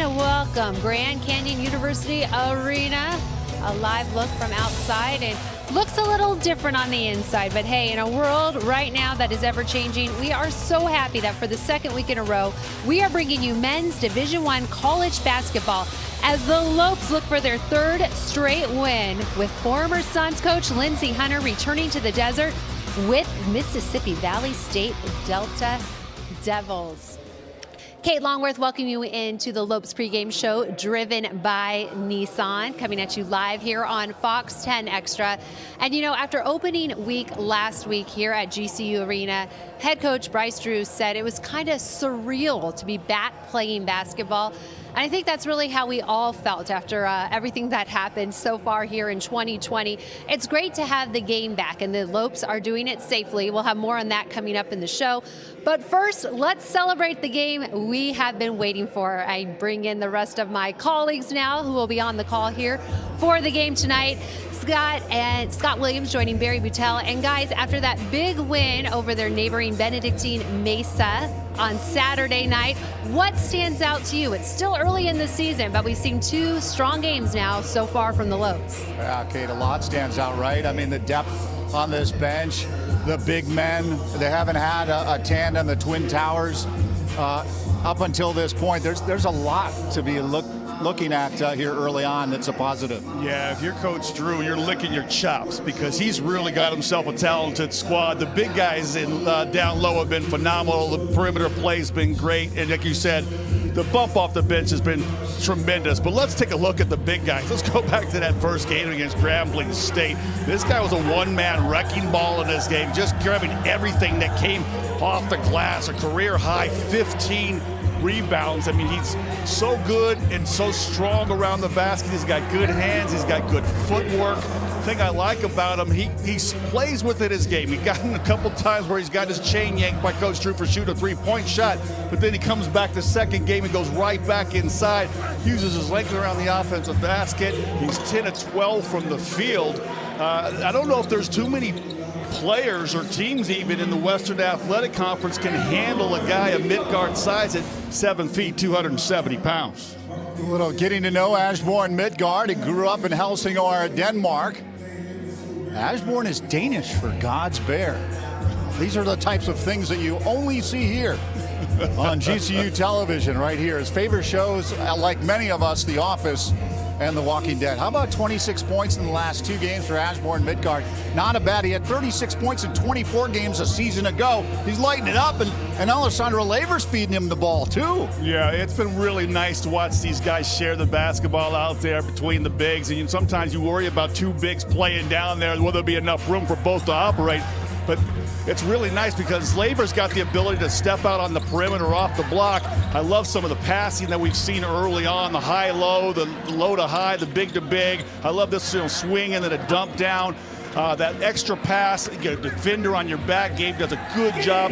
to welcome Grand Canyon University Arena. A live look from outside. It looks a little different on the inside, but hey, in a world right now that is ever changing, we are so happy that for the second week in a row, we are bringing you men's Division I college basketball as the Lopes look for their third straight win, with former Suns coach Lindsey Hunter returning to the desert with Mississippi Valley State Delta Devils. Kate Longworth welcoming you into the Lopes pregame show, driven by Nissan, coming at you live here on Fox 10 Extra. And you know, after opening week last week here at GCU Arena, head coach Bryce Drew said it was kind of surreal to be back playing basketball. And I think that's really how we all felt after everything that happened so far here in 2020. It's great to have the game back, and the Lopes are doing it safely. We'll have more on that coming up in the show. But first, let's celebrate the game we have been waiting for. I bring in the rest of my colleagues now who will be on the call here for the game tonight. Scott Williams joining Barry Boutel. And guys, after that big win over their neighboring Benedictine Mesa on Saturday night, what stands out to you? It's still early in the season, but we've seen two strong games now so far from the Lopes. Yeah, Kate, a lot stands out, right? I mean, the depth on this bench, the big men, they haven't had a tandem, the Twin Towers, up until this point. There's a lot to be looking at here early on that's a positive. Yeah, if you're Coach Drew, you're licking your chops because he's really got himself a talented squad. The big guys down low have been phenomenal. The perimeter play's been great. And like you said, the bump off the bench has been tremendous. But let's take a look at the big guys. Let's go back to that first game against Grambling State. This guy was a one-man wrecking ball in this game, just grabbing everything that came off the glass. A career high 15 rebounds. I mean, he's so good and so strong around the basket. He's got good hands. He's got good footwork. The thing I like about him, he plays within his game. He got in a couple times where he's got his chain yanked by Coach Drew for shooting a three-point shot, but then he comes back the second game and goes right back inside, uses his length around the offensive basket. He's 10 of 12 from the field. I don't know if there's too many players or teams even in the Western Athletic Conference can handle a guy of mid-guard size at 7 feet, 270 pounds. A little getting to know Ashbourne Midgard. He grew up in Helsingør, Denmark. Ashbourne is Danish for God's bear. These are the types of things that you only see here on GCU television right here. His favorite shows, like many of us, The Office and The Walking Dead. How about 26 points in the last two games for Ashbourne Midgard? Not a bad. He had 36 points in 24 games a season ago. He's lighting it up, and Alessandro Laver's feeding him the ball too. Yeah, it's been really nice to watch these guys share the basketball out there between the bigs. And sometimes you worry about two bigs playing down there, will there be enough room for both to operate? But it's really nice because Laver's got the ability to step out on the perimeter off the block. I love some of the passing that we've seen early on, the high-low, the low-to-high, the big-to-big. I love this swing and then a dump down. That extra pass, you get a defender on your back. Gabe does a good job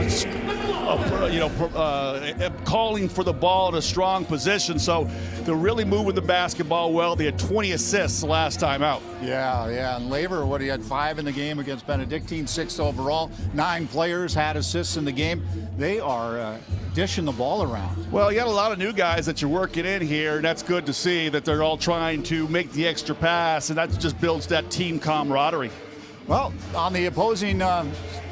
of calling for the ball in a strong position. So they're really moving the basketball well. They had 20 assists last time out. Yeah. And Laver, he had 5 in the game against Benedictine, 6 overall. 9 players had assists in the game. They are dishing the ball around. Well, you got a lot of new guys that you're working in here, and that's good to see that they're all trying to make the extra pass, and that just builds that team camaraderie. Well, on the opposing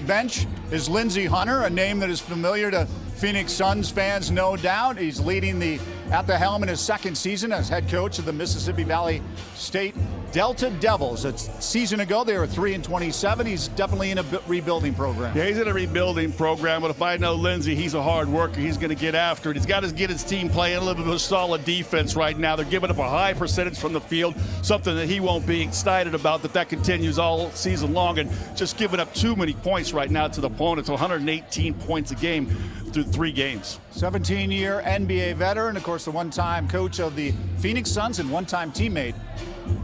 bench is Lindsey Hunter, a name that is familiar to Phoenix Suns fans, no doubt. He's leading at the helm in his second season as head coach of the Mississippi Valley State Delta Devils. A season ago, they were 3-27. He's definitely in a rebuilding program. Yeah, he's in a rebuilding program, but if I know Lindsey, he's a hard worker. He's going to get after it. He's got to get his team playing a little bit of solid defense right now. They're giving up a high percentage from the field, something that he won't be excited about, that continues all season long, and just giving up too many points right now to the opponents, 118 points a game through 3 games. 17-year NBA veteran, of course, the one-time coach of the Phoenix Suns and one-time teammate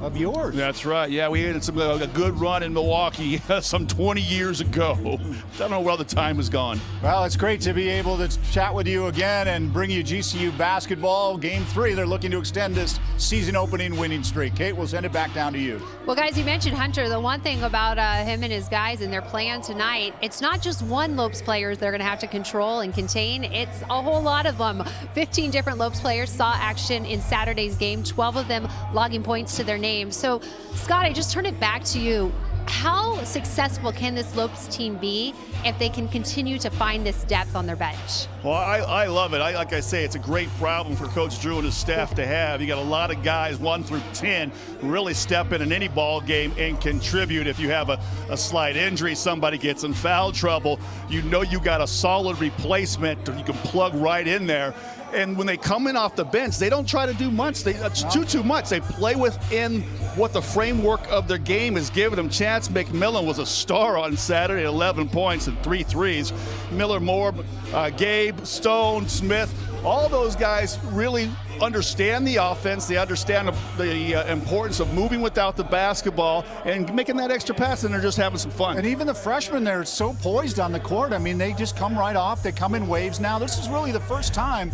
of yours. That's right. Yeah, we had a good run in Milwaukee some 20 years ago. Don't know where the time has gone. Well, it's great to be able to chat with you again and bring you GCU basketball. Game 3, they're looking to extend this season-opening winning streak. Kate, we'll send it back down to you. Well, guys, you mentioned Hunter. The one thing about him and his guys and their plan tonight, it's not just one Lopes player they're going to have to control and contain. It's a whole lot of them. 15 different Lopes players saw action in Saturday's game, 12 of them logging points to their name. So, Scott, I just turn it back to you. How successful can this Lopes team be if they can continue to find this depth on their bench? Well, I love it. Like I say, it's a great problem for Coach Drew and his staff to have. You got a lot of guys, 1 through 10, really step in any ball game and contribute. If you have a slight injury, somebody gets in foul trouble, you know you got a solid replacement you can plug right in there. And when they come in off the bench, they don't try to do much. That's too much. They play within what the framework of their game is giving them. Chance McMillan was a star on Saturday, 11 points and 3 threes. Miller Moore, Gabe, Stone, Smith, all those guys really understand the offense. They understand the importance of moving without the basketball and making that extra pass, and they're just having some fun. And even the freshmen, they're so poised on the court. I mean, they just come right off. They come in waves now. This is really the first time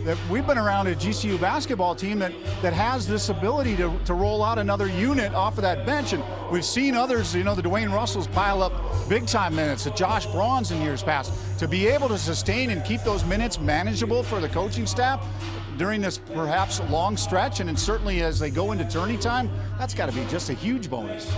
that we've been around a GCU basketball team that has this ability to roll out another unit off of that bench. And we've seen others, you know, the Dwayne Russells pile up big-time minutes, the Josh Brauns in years past. To be able to sustain and keep those minutes manageable for the coaching staff during this perhaps long stretch, and then certainly as they go into tourney time, that's got to be just a huge bonus.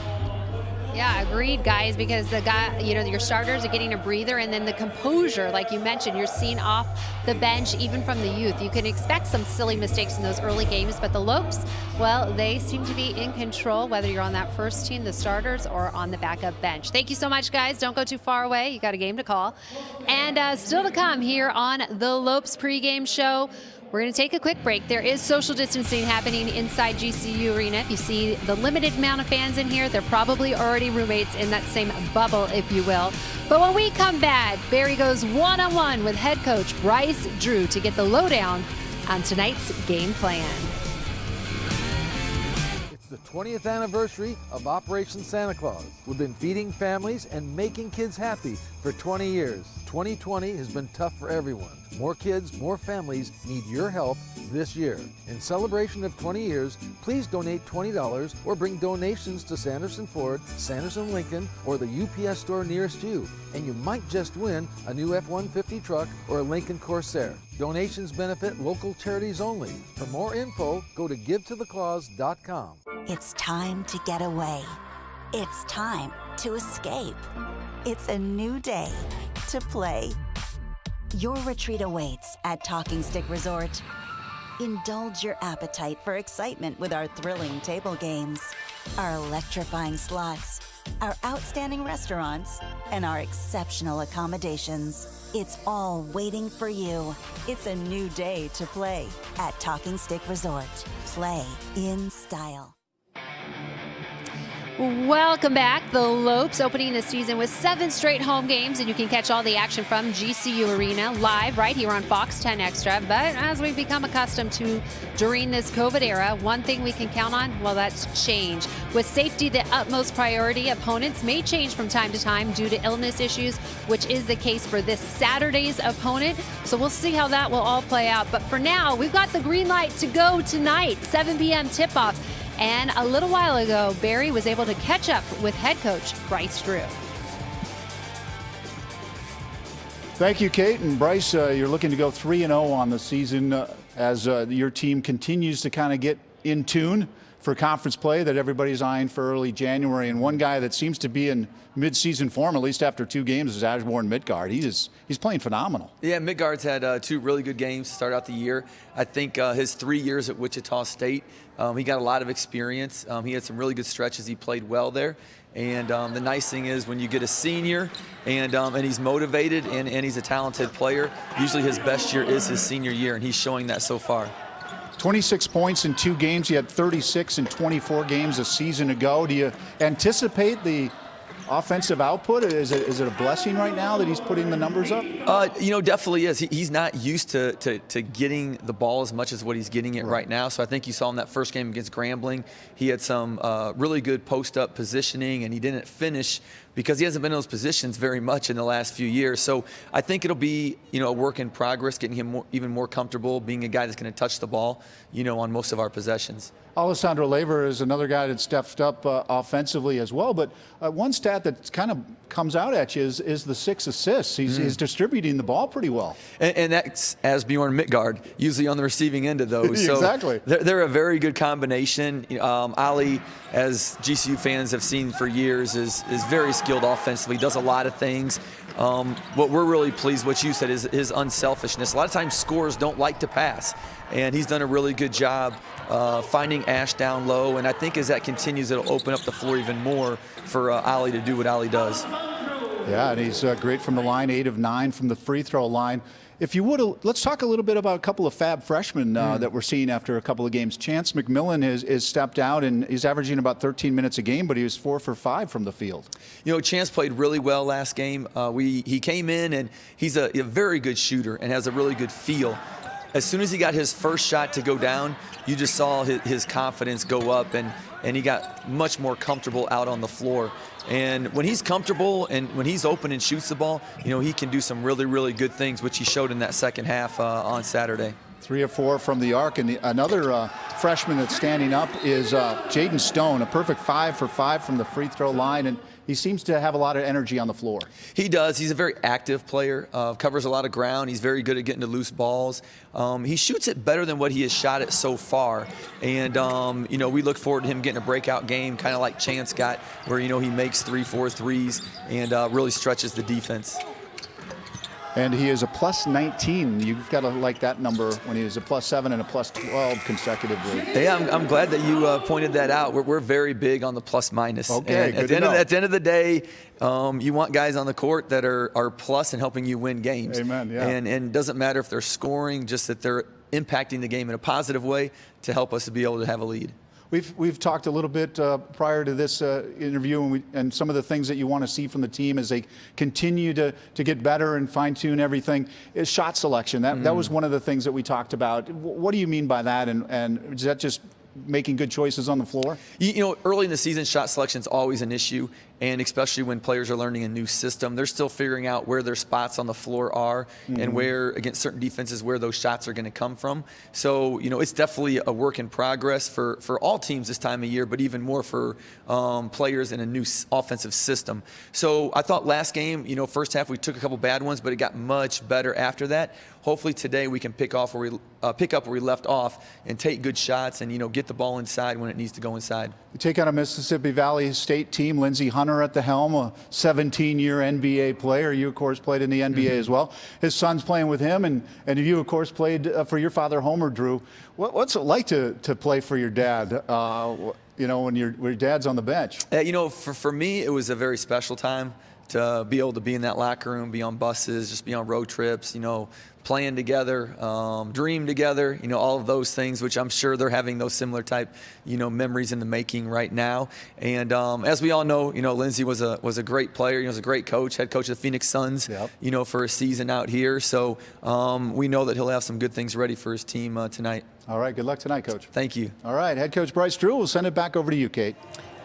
Yeah, agreed, guys, because the guy, you know, your starters are getting a breather, and then the composure, like you mentioned, you're seeing off the bench, even from the youth. You can expect some silly mistakes in those early games, but the Lopes, well, they seem to be in control, whether you're on that first team, the starters, or on the backup bench. Thank you so much, guys. Don't go too far away. You got a game to call. And still to come here on the Lopes pregame show, we're going to take a quick break. There is social distancing happening inside GCU Arena. If you see the limited amount of fans in here, they're probably already roommates in that same bubble, if you will. But when we come back, Barry goes one-on-one with head coach Bryce Drew to get the lowdown on tonight's game plan. It's the 20th anniversary of Operation Santa Claus. We've been feeding families and making kids happy for 20 years. 2020 has been tough for everyone. More kids, more families need your help this year. In celebration of 20 years, please donate $20 or bring donations to Sanderson Ford, Sanderson Lincoln, or the UPS store nearest you. And you might just win a new F-150 truck or a Lincoln Corsair. Donations benefit local charities only. For more info, go to givetotheclaus.com. It's time to get away. It's time to escape. It's a new day to play. Your retreat awaits at Talking Stick Resort. Indulge your appetite for excitement with our thrilling table games, our electrifying slots, our outstanding restaurants, and our exceptional accommodations. It's all waiting for you. It's a new day to play at Talking Stick Resort. Play in style. Welcome back. The Lopes opening the season with 7 straight home games, and you can catch all the action from GCU Arena live right here on Fox 10 Extra. But as we've become accustomed to during this COVID era, one thing we can count on, well, that's change. With safety the utmost priority, opponents may change from time to time due to illness issues, which is the case for this Saturday's opponent. So we'll see how that will all play out. But for now, we've got the green light to go tonight, 7 p.m. tip-off. And a little while ago, Barry was able to catch up with head coach Bryce Drew. Thank you, Kate. And Bryce, you're looking to go 3-0 on the season as your team continues to kind of get in tune for conference play that everybody's eyeing for early January. And one guy that seems to be in mid-season form, at least after 2 games, is Ashbourne Midgard. He's playing phenomenal. Yeah, Midgard's had 2 really good games to start out the year. I think his 3 years at Wichita State, he got a lot of experience. He had some really good stretches. He played well there. And the nice thing is when you get a senior and he's motivated and he's a talented player, usually his best year is his senior year, and he's showing that so far. 26 points in 2 games. He had 36 in 24 games a season ago. Do you anticipate the offensive output? Is it a blessing right now that he's putting the numbers up? Definitely is. He's not used to getting the ball as much as what he's getting it right now. So I think you saw in that first game against Grambling, he had some really good post-up positioning, and he didn't finish because he hasn't been in those positions very much in the last few years. So I think it'll be, a work in progress, getting him even more comfortable being a guy that's going to touch the ball, on most of our possessions. Alessandro Lever is another guy that stepped up offensively as well. But one stat that kind of comes out at you is the 6 assists. He's distributing the ball pretty well. And that's as Bjorn Midtgaard, usually on the receiving end of those. So exactly. They're a very good combination. Ali, as GCU fans have seen for years, is very skilled offensively, does a lot of things. What we're really pleased, what you said, is his unselfishness. A lot of times scorers don't like to pass, and he's done a really good job finding Ash down low, and I think as that continues, it'll open up the floor even more for Ali to do what Ali does. Yeah, and he's great from the line, 8 of 9 from the free throw line. If you would, let's talk a little bit about a couple of fab freshmen that we're seeing after a couple of games. Chance McMillan has stepped out, and he's averaging about 13 minutes a game, but he was 4 for 5 from the field. Chance played really well last game. He came in, and he's a very good shooter and has a really good feel. As soon as he got his first shot to go down, you just saw his confidence go up, and he got much more comfortable out on the floor. And when he's comfortable and when he's open and shoots the ball, he can do some really, really good things, which he showed in that second half on Saturday. 3 of 4 from the arc. And another freshman that's standing up is Jaden Stone, a perfect 5 for 5 from the free throw line. And he seems to have a lot of energy on the floor. He does. He's a very active player, covers a lot of ground. He's very good at getting to loose balls. He shoots it better than what he has shot it so far. And, we look forward to him getting a breakout game, kind of like Chance got, where, he makes 3-4 threes and really stretches the defense. And he is a plus 19. You've got to like that number when he is a plus 7 and a plus 12 consecutively. Yeah, I'm glad that you pointed that out. We're very big on the plus minus. Okay, and at the end of the day, you want guys on the court that are plus and helping you win games. Amen, yeah. And it doesn't matter if they're scoring, just that they're impacting the game in a positive way to help us to be able to have a lead. We've talked a little bit prior to this interview and some of the things that you want to see from the team as they continue to get better and fine-tune everything is shot selection. That was one of the things that we talked about. What do you mean by that, and is that just making good choices on the floor? Early in the season, shot selection is always an issue, and especially when players are learning a new system, they're still figuring out where their spots on the floor are and where, against certain defenses, where those shots are going to come from. So, it's definitely a work in progress for all teams this time of year, but even more for players in a new offensive system. So I thought last game, first half we took a couple bad ones, but it got much better after that. Hopefully today we can pick up where we left off and take good shots and, get the ball inside when it needs to go inside. You take on a Mississippi Valley State team, Lindsey Hunter at the helm, a 17-year NBA player. You, of course, played in the NBA as well. His son's playing with him, and you, of course, played for your father, Homer Drew. What's it like to play for your dad, when your dad's on the bench? For me, it was a very special time to be able to be in that locker room, be on buses, just be on road trips, playing together, dream together, all of those things, which I'm sure they're having those similar type, memories in the making right now. And as we all know, Lindsey was a great player. He was a great coach, head coach of the Phoenix Suns, for a season out here. So we know that he'll have some good things ready for his team tonight. All right, good luck tonight, Coach. Thank you. All right, head coach Bryce Drew, we'll send it back over to you, Kate.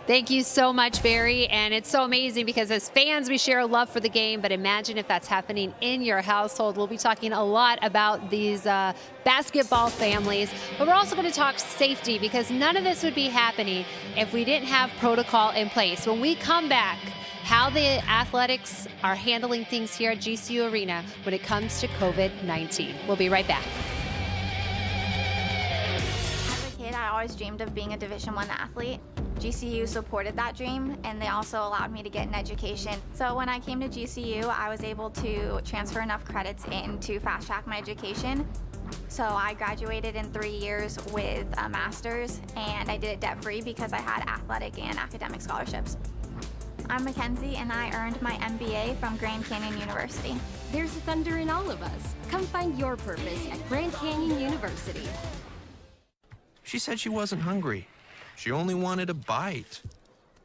Thank you so much, Barry. And it's so amazing because as fans, we share a love for the game, but imagine if that's happening in your household. We'll be talking a lot about these basketball families, but we're also going to talk safety because none of this would be happening if we didn't have protocol in place. When we come back, how the athletics are handling things here at GCU Arena when it comes to COVID-19. We'll be right back. As a kid, I always dreamed of being a Division I athlete. GCU supported that dream, and they also allowed me to get an education. So when I came to GCU, I was able to transfer enough credits in to fast track my education. So I graduated in 3 years with a master's, and I did it debt-free because I had athletic and academic scholarships. I'm Mackenzie, and I earned my MBA from Grand Canyon University. There's thunder in all of us. Come find your purpose at Grand Canyon University. She said she wasn't hungry. She only wanted a bite.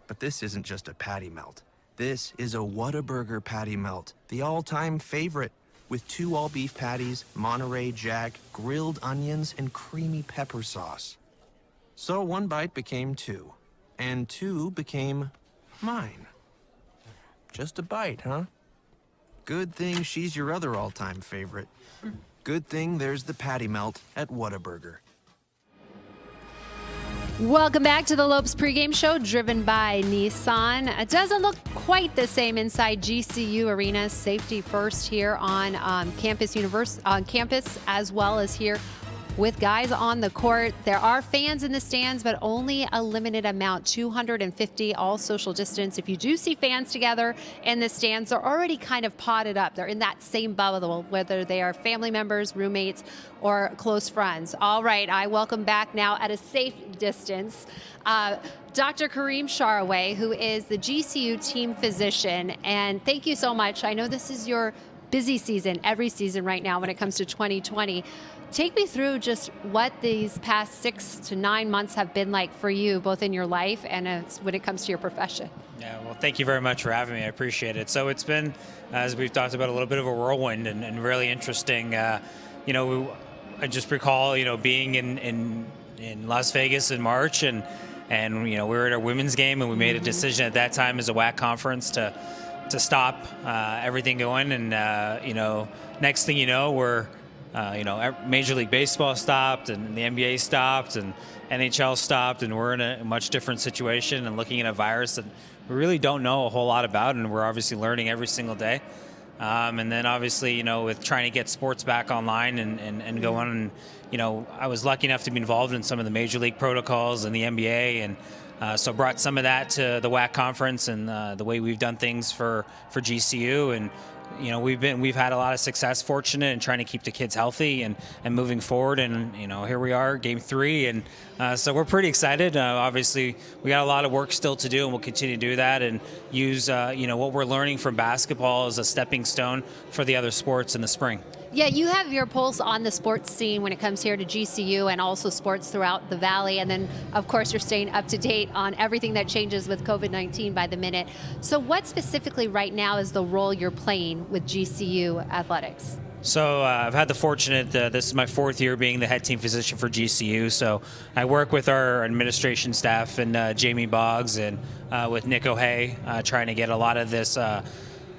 But this isn't just a patty melt. This is a Whataburger patty melt, the all-time favorite, with 2 all-beef patties, Monterey Jack, grilled onions, and creamy pepper sauce. So 1 bite became 2, and 2 became mine. Just a bite, huh? Good thing she's your other all-time favorite. Good thing there's the patty melt at Whataburger. Welcome back to the Lopes pregame show, driven by Nissan. It doesn't look quite the same inside GCU Arena. Safety first here on campus, as well as here with guys on the court. There are fans in the stands, but only a limited amount, 250, all social distance. If you do see fans together in the stands, they're already kind of potted up. They're in that same bubble, whether they are family members, roommates, or close friends. All right, I welcome back now at a safe distance Dr. Kareem Sharaway, who is the GCU team physician. And thank you so much. I know this is your busy season, every season right now when it comes to 2020. Take me through just what these past 6 to 9 months have been like for you, both in your life and when it comes to your profession. Yeah, well, thank you very much for having me. I appreciate it. So it's been, as we've talked about, a little bit of a whirlwind and really interesting. I just recall, being in Las Vegas in March and we were at our women's game and we made a decision at that time as a WAC conference to stop everything going. And, next thing you know, we're Major League Baseball stopped and the NBA stopped and NHL stopped, and we're in a much different situation and looking at a virus that we really don't know a whole lot about, and we're obviously learning every single day. And then obviously, with trying to get sports back online and go on, and, I was lucky enough to be involved in some of the Major League protocols and the NBA, and so brought some of that to the WAC conference and the way we've done things for GCU. And we've had a lot of success, fortunate in trying to keep the kids healthy and moving forward. And, here we are, game 3. And so we're pretty excited. Obviously, we got a lot of work still to do, and we'll continue to do that and use, what we're learning from basketball as a stepping stone for the other sports in the spring. Yeah, you have your pulse on the sports scene when it comes here to GCU and also sports throughout the Valley. And then, of course, you're staying up to date on everything that changes with COVID-19 by the minute. So what specifically right now is the role you're playing with GCU athletics? So I've had the fortunate, this is my 4th year being the head team physician for GCU. So I work with our administration staff and Jamie Boggs and with Nick O'Hay, trying to get a lot of this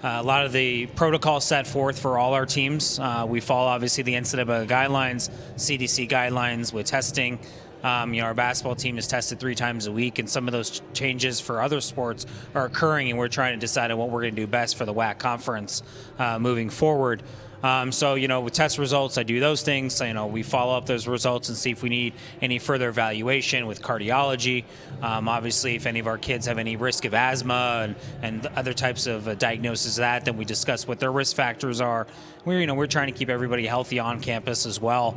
a lot of the protocol set forth for all our teams. We follow, obviously, the NCAA guidelines, CDC guidelines with testing. Our basketball team is tested 3 times a week, and some of those changes for other sports are occurring, and we're trying to decide on what we're going to do best for the WAC conference moving forward. With test results, I do those things. We follow up those results and see if we need any further evaluation with cardiology. Obviously, if any of our kids have any risk of asthma and other types of diagnoses of that, then we discuss what their risk factors are. We're trying to keep everybody healthy on campus as well.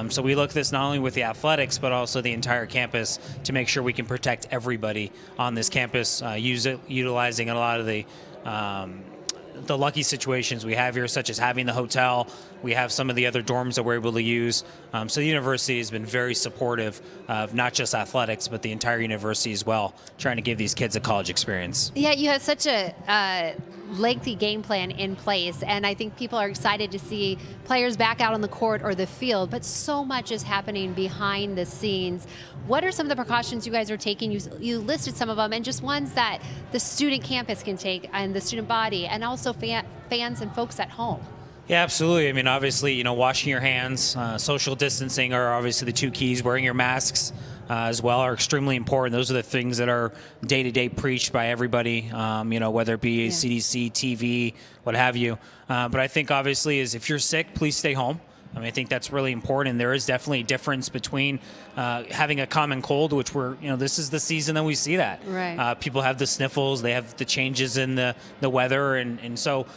So we look at this not only with the athletics, but also the entire campus to make sure we can protect everybody on this campus, utilizing a lot of the lucky situations we have here, such as having the hotel. We have some of the other dorms that we're able to use. So the university has been very supportive of not just athletics, but the entire university as well, trying to give these kids a college experience. Yeah, you have such a lengthy game plan in place, and I think people are excited to see players back out on the court or the field, but so much is happening behind the scenes. What are some of the precautions you guys are taking? You listed some of them, and just ones that the student campus can take and the student body, and also fans and folks at home. Yeah, absolutely. I mean, obviously, washing your hands, social distancing are obviously the 2 keys. Wearing your masks as well are extremely important. Those are the things that are day-to-day preached by everybody, whether it be CDC, TV, what have you. But I think, obviously, is if you're sick, please stay home. I think that's really important. And there is definitely a difference between having a common cold, which this is the season that we see that. Right. People have the sniffles, they have the changes in the weather. And so,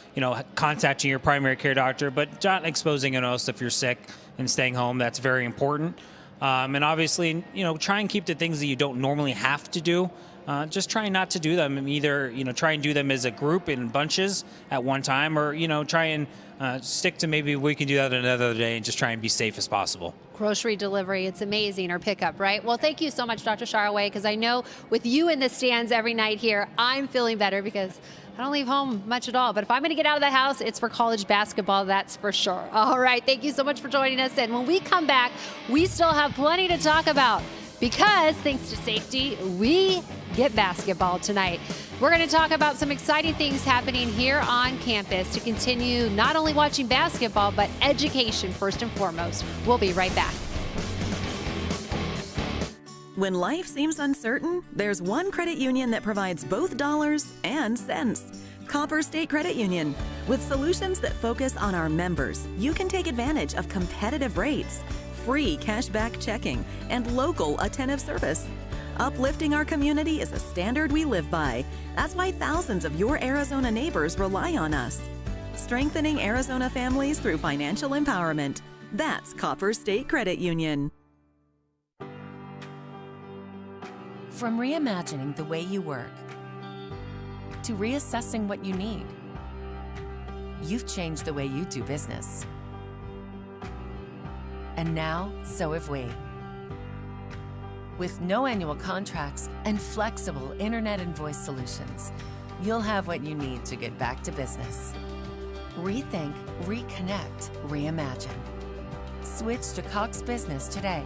contacting your primary care doctor, but not exposing anyone else if you're sick and staying home. That's very important. And obviously, try and keep the things that you don't normally have to do. Just try not to do them. Either, try and do them as a group in bunches at one time, or, try and stick to maybe we can do that another day and just try and be safe as possible. Grocery delivery, it's amazing, or pickup, right? Well, thank you so much, Dr. Sharaway, because I know with you in the stands every night here, I'm feeling better because I don't leave home much at all, but if I'm going to get out of the house, it's for college basketball, that's for sure. All right, thank you so much for joining us. And when we come back, we still have plenty to talk about because thanks to safety, we get basketball tonight. We're going to talk about some exciting things happening here on campus to continue not only watching basketball, but education first and foremost. We'll be right back. When life seems uncertain, there's one credit union that provides both dollars and cents. Copper State Credit Union. With solutions that focus on our members, you can take advantage of competitive rates, free cashback checking, and local attentive service. Uplifting our community is a standard we live by. That's why thousands of your Arizona neighbors rely on us. Strengthening Arizona families through financial empowerment. That's Copper State Credit Union. From reimagining the way you work to reassessing what you need, you've changed the way you do business. And now, so have we. With no annual contracts and flexible internet and voice solutions, you'll have what you need to get back to business. Rethink, reconnect, reimagine. Switch to Cox Business today.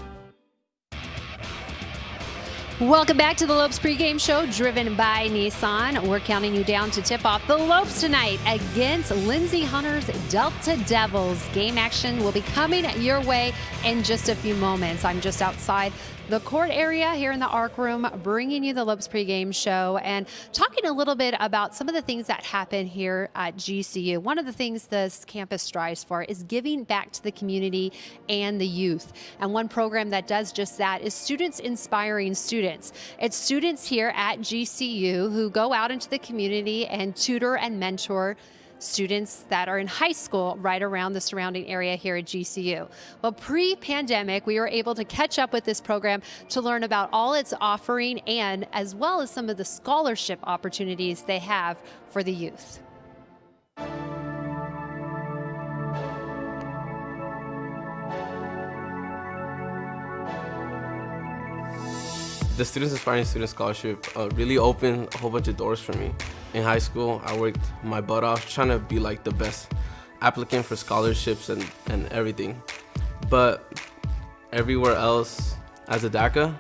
Welcome back to the Lopes pregame show, driven by Nissan. We're counting you down to tip off the Lopes tonight against Lindsey Hunter's Delta Devils. Game action will be coming your way in just a few moments. I'm just outside the court area here in the ARC room, bringing you the Lopes pregame show and talking a little bit about some of the things that happen here at GCU. One of the things this campus strives for is giving back to the community and the youth. And one program that does just that is Students Inspiring Students. It's students here at GCU who go out into the community and tutor and mentor students that are in high school right around the surrounding area here at GCU. Well, pre-pandemic, we were able to catch up with this program to learn about all it's offering and as well as some of the scholarship opportunities they have for the youth. The Students Inspiring Student Scholarship really opened a whole bunch of doors for me. In high school, I worked my butt off trying to be like the best applicant for scholarships and everything. But everywhere else, as a DACA,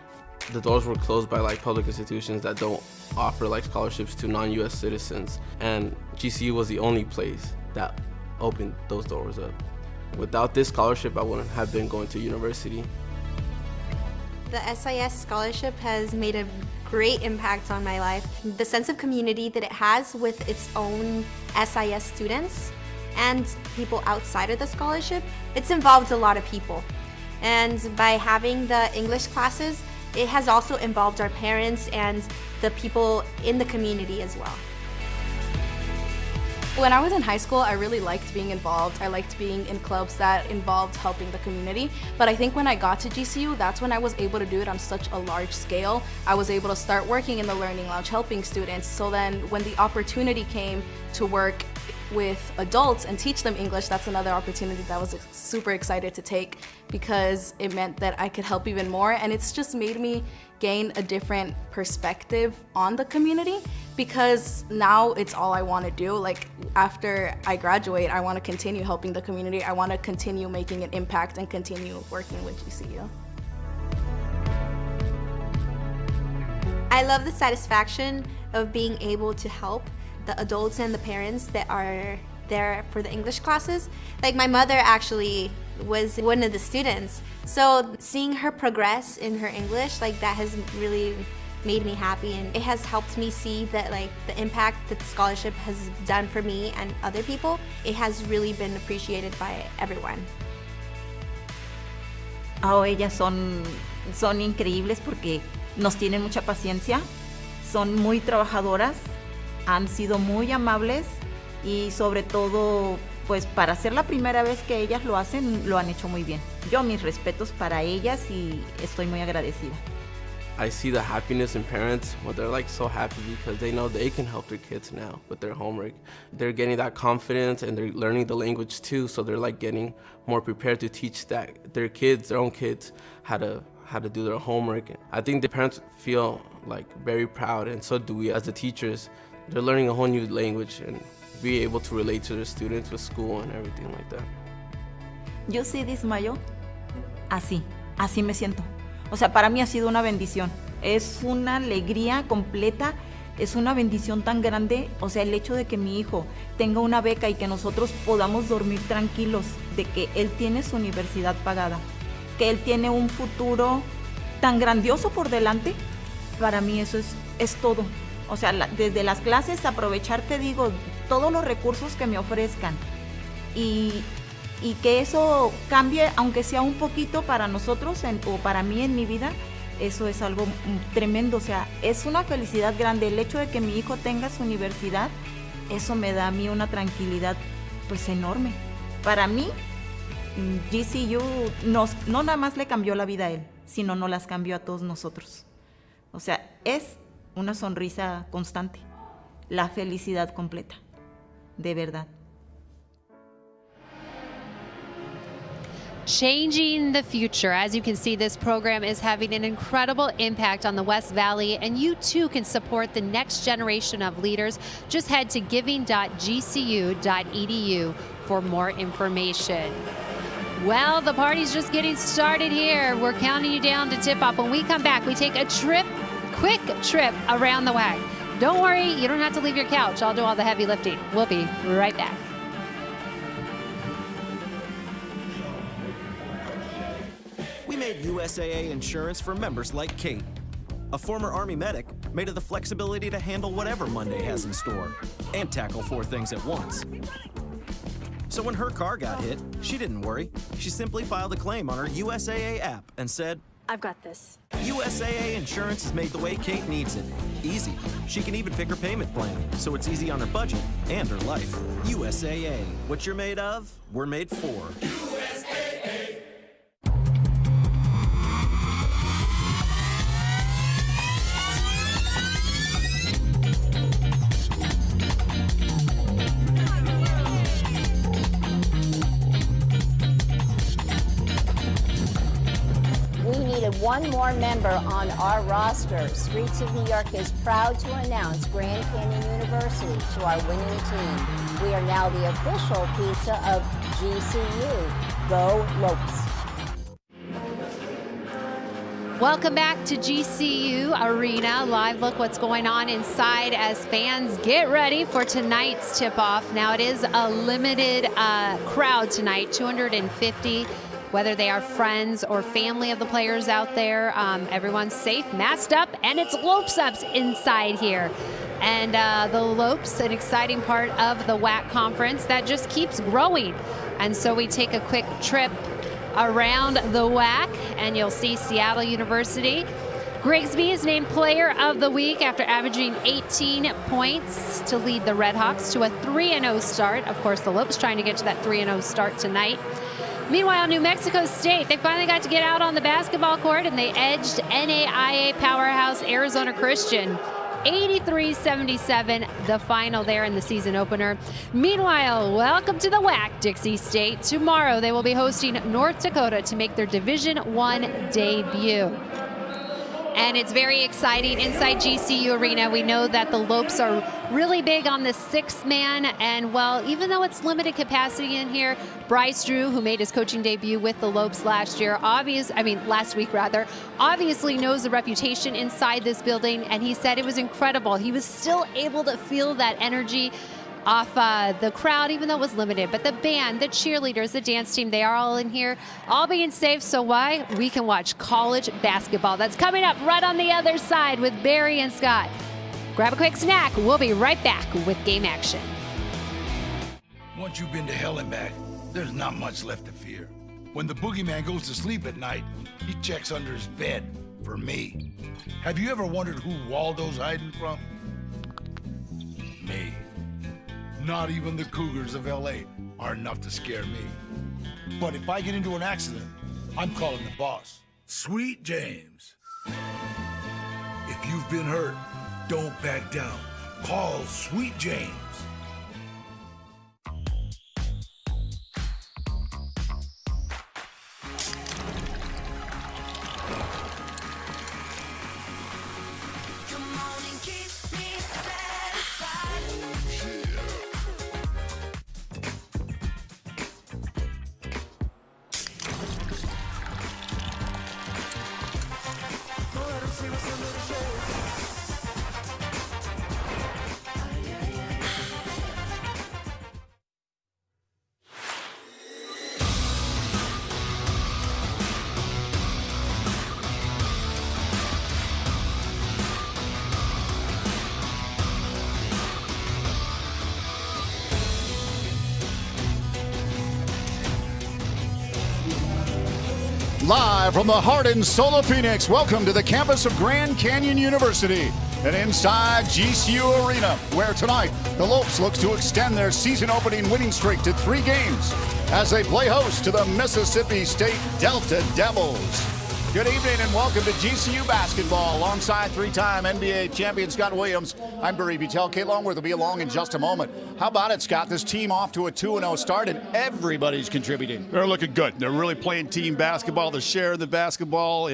the doors were closed by like public institutions that don't offer like scholarships to non-US citizens. And GCU was the only place that opened those doors up. Without this scholarship, I wouldn't have been going to university. The SIS scholarship has made a great impact on my life. The sense of community that it has with its own SIS students and people outside of the scholarship, it's involved a lot of people. And by having the English classes, it has also involved our parents and the people in the community as well. When I was in high school, I really liked being involved. I liked being in clubs that involved helping the community. But I think when I got to GCU, that's when I was able to do it on such a large scale. I was able to start working in the Learning Lounge, helping students. So then when the opportunity came to work with adults and teach them English, that's another opportunity that I was super excited to take because it meant that I could help even more. And it's just made me gain a different perspective on the community because now it's all I want to do. Like after I graduate, I want to continue helping the community. I want to continue making an impact and continue working with GCU. I love the satisfaction of being able to help the adults and the parents that are there for the English classes. Like my mother actually was one of the students. So seeing her progress in her English, like that has really made me happy, and it has helped me see that like the impact that the scholarship has done for me and other people, it has really been appreciated by everyone. Oh, ellas son increíbles porque nos tienen mucha paciencia, son muy trabajadoras, han sido muy amables y sobre todo pues para ser la primera vez que ellas lo hacen, lo han hecho muy bien. Yo mis respetos para ellas y estoy muy agradecida. I see the happiness in parents when they're like so happy because they know they can help their kids now with their homework. They're getting that confidence and they're learning the language too, so they're like getting more prepared to teach their kids, their own kids, how to do their homework. I think the parents feel like very proud, and so do we as the teachers, they're learning a whole new language and be able to relate to their students with school and everything like that. Yo sí desmayo, así me siento. O sea, para mí ha sido una bendición. Es una alegría completa, es una bendición tan grande. O sea, el hecho de que mi hijo tenga una beca y que nosotros podamos dormir tranquilos, de que él tiene su universidad pagada, que él tiene un futuro tan grandioso por delante, para mí eso es todo. O sea, desde las clases aprovechar, te digo, todos los recursos que me ofrezcan y que eso cambie, aunque sea un poquito para nosotros o para mí en mi vida, eso es algo tremendo. O sea, es una felicidad grande. El hecho de que mi hijo tenga su universidad, eso me da a mí una tranquilidad pues enorme. Para mí, GCU no nada más le cambió la vida a él, sino nos las cambió a todos nosotros. O sea, es una sonrisa constante, la felicidad completa, de verdad. Changing the future. As you can see, this program is having an incredible impact on the West Valley, and you too can support the next generation of leaders. Just head to giving.gcu.edu for more information. Well, the party's just getting started here. We're counting you down to tip off. When we come back, we take a quick trip around the WAC. Don't worry, you don't have to leave your couch. I'll do all the heavy lifting. We'll be right back. We made USAA insurance for members like Kate, a former Army medic made of the flexibility to handle whatever Monday has in store and tackle 4 things at once. So when her car got hit, she didn't worry. She simply filed a claim on her USAA app and said, I've got this. USAA insurance is made the way Kate needs it. Easy. She can even pick her payment plan, so it's easy on her budget and her life. USAA. What you're made of, we're made for. USAA. We needed one more member on our roster. Streets of New York is proud to announce Grand Canyon University to our winning team. We are now the official pizza of GCU. Go Lopes. Welcome back to GCU Arena. Live look what's going on inside as fans get ready for tonight's tip-off. Now it is a limited crowd tonight, 250. Whether they are friends or family of the players out there, everyone's safe, masked up, and it's Lopes Ups inside here. And the Lopes, an exciting part of the WAC conference that just keeps growing. And so we take a quick trip around the WAC, and you'll see Seattle University. Grigsby is named Player of the Week after averaging 18 points to lead the Redhawks to a 3-0 start. Of course, the Lopes trying to get to that 3-0 start tonight. Meanwhile, New Mexico State, they finally got to get out on the basketball court and they edged NAIA powerhouse Arizona Christian 83-77, the final there in the season opener. Meanwhile, welcome to the WAC, Dixie State. Tomorrow they will be hosting North Dakota to make their Division I debut. And it's very exciting inside GCU Arena. We know that the Lopes are really big on the 6-man. And well, even though it's limited capacity in here, Bryce Drew, who made his coaching debut with the Lopes last week, obviously knows the reputation inside this building. And he said it was incredible. He was still able to feel that energy off the crowd, even though it was limited. But the band, the cheerleaders, the dance team, they are all in here, all being safe. So why? We can watch college basketball. That's coming up right on the other side with Barry and Scott. Grab a quick snack. We'll be right back with game action. Once you've been to hell and back, there's not much left to fear. When the boogeyman goes to sleep at night, he checks under his bed for me. Have you ever wondered who Waldo's hiding from? Me. Not even the Cougars of LA are enough to scare me. But if I get into an accident, I'm calling the boss, Sweet James. If you've been hurt, don't back down. Call Sweet James. Come on and keep me satisfied. Live from the heart and soul of Phoenix, welcome to the campus of Grand Canyon University and inside GCU Arena, where tonight the Lopes look to extend their season-opening winning streak to 3 games as they play host to the Mississippi State Delta Devils. Good evening and welcome to GCU basketball alongside 3-time NBA champion Scott Williams. I'm Barry Butel. Kate Longworth will be along in just a moment. How about it, Scott? This team off to a 2-0 start and everybody's contributing. They're looking good. They're really playing team basketball. They're sharing the basketball.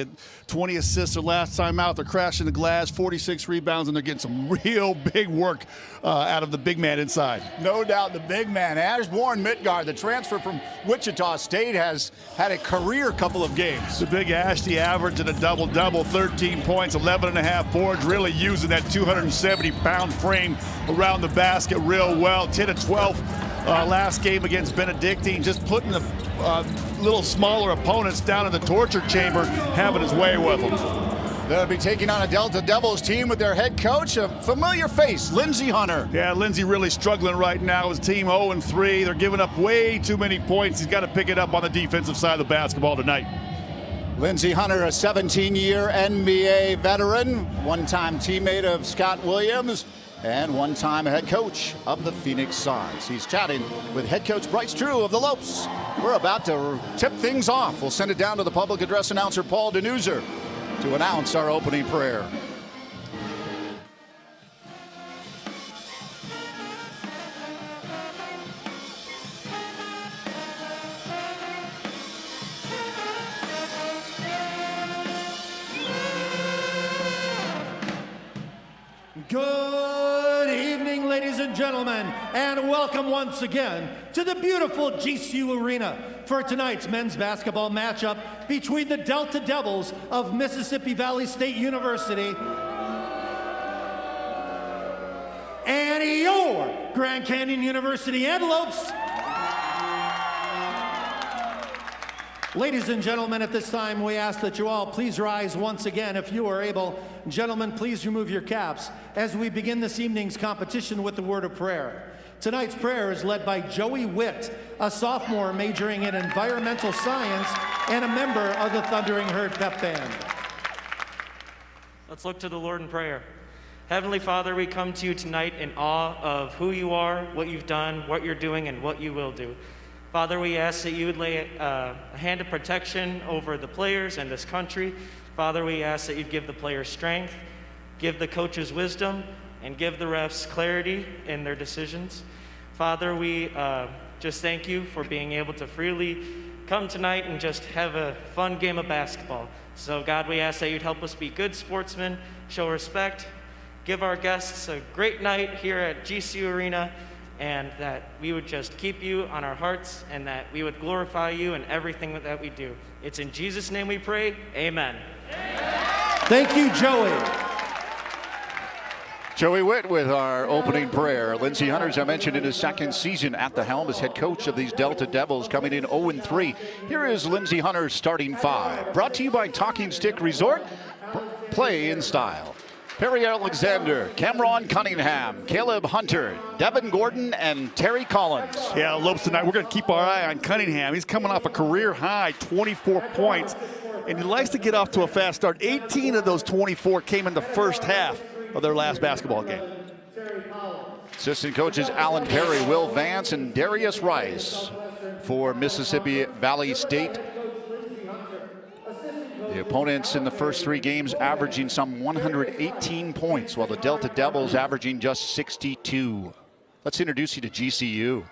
20 assists their last time out. They're crashing the glass, 46 rebounds, and they're getting some real big work out of the big man inside. No doubt the big man. Ashbourne Midgard, the transfer from Wichita State, has had a career couple of games. The big Ash, the average at a double-double, 13 points, 11.5 boards, really using that 270-pound frame around the basket real well. 10 of 12 last game against Benedictine, just putting the little smaller opponents down in the torture chamber, having his way with them. They'll be taking on a Delta Devils team with their head coach, a familiar face, Lindsey Hunter. Yeah, Lindsey really struggling right now. His team 0-3. They're giving up way too many points. He's got to pick it up on the defensive side of the basketball tonight. Lindsey Hunter, a 17-year NBA veteran, one-time teammate of Scott Williams, and one-time head coach of the Phoenix Suns. He's chatting with head coach Bryce Drew of the Lopes. We're about to tip things off. We'll send it down to the public address announcer, Paul Denuser, to announce our opening prayer. Good evening, ladies and gentlemen, and welcome once again to the beautiful GCU Arena for tonight's men's basketball matchup between the Delta Devils of Mississippi Valley State University and your Grand Canyon University Antelopes. Ladies and gentlemen, at this time, we ask that you all please rise once again if you are able. Gentlemen, please remove your caps as we begin this evening's competition with the word of prayer. Tonight's prayer is led by Joey Witt, a sophomore majoring in environmental science and a member of the Thundering Herd Pep Band. Let's look to the Lord in prayer. Heavenly Father, we come to you tonight in awe of who you are, what you've done, what you're doing, and what you will do. Father, we ask that you would lay a hand of protection over the players and this country. Father, we ask that you'd give the players strength, give the coaches wisdom, and give the refs clarity in their decisions. Father, we just thank you for being able to freely come tonight and just have a fun game of basketball. So God, we ask that you'd help us be good sportsmen, show respect, give our guests a great night here at GCU Arena, and that we would just keep you on our hearts and that we would glorify you in everything that we do. It's in Jesus' name we pray, amen. Thank you, Joey. Joey Witt with our opening prayer. Lindsey Hunter, as I mentioned, in his second season at the helm as head coach of these Delta Devils, coming in 0-3. Here is Lindsey Hunter's starting 5. Brought to you by Talking Stick Resort. Play in style. Perry Alexander, Cameron Cunningham, Caleb Hunter, Devin Gordon, and Terry Collins. Yeah, Lopes tonight, we're going to keep our eye on Cunningham. He's coming off a career high, 24 points, and he likes to get off to a fast start. 18 of those 24 came in the first half of their last basketball game. Assistant coaches Alan Perry, Will Vance, and Darius Rice for Mississippi Valley State. The opponents in the first 3 games averaging some 118 points, while the Delta Devils averaging just 62. Let's introduce you to GCU.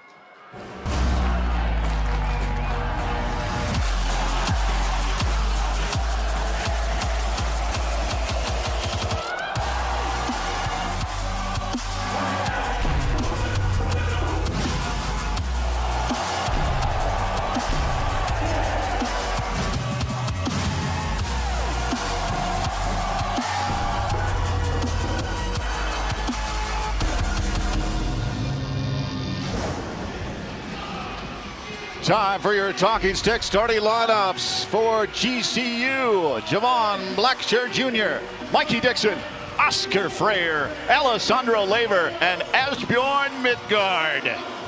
Time for your talking stick starting lineups for GCU. Javon Blackshear Jr., Mikey Dixon, Oscar Freyer, Alessandro Laver, and Ashbourne Midgard.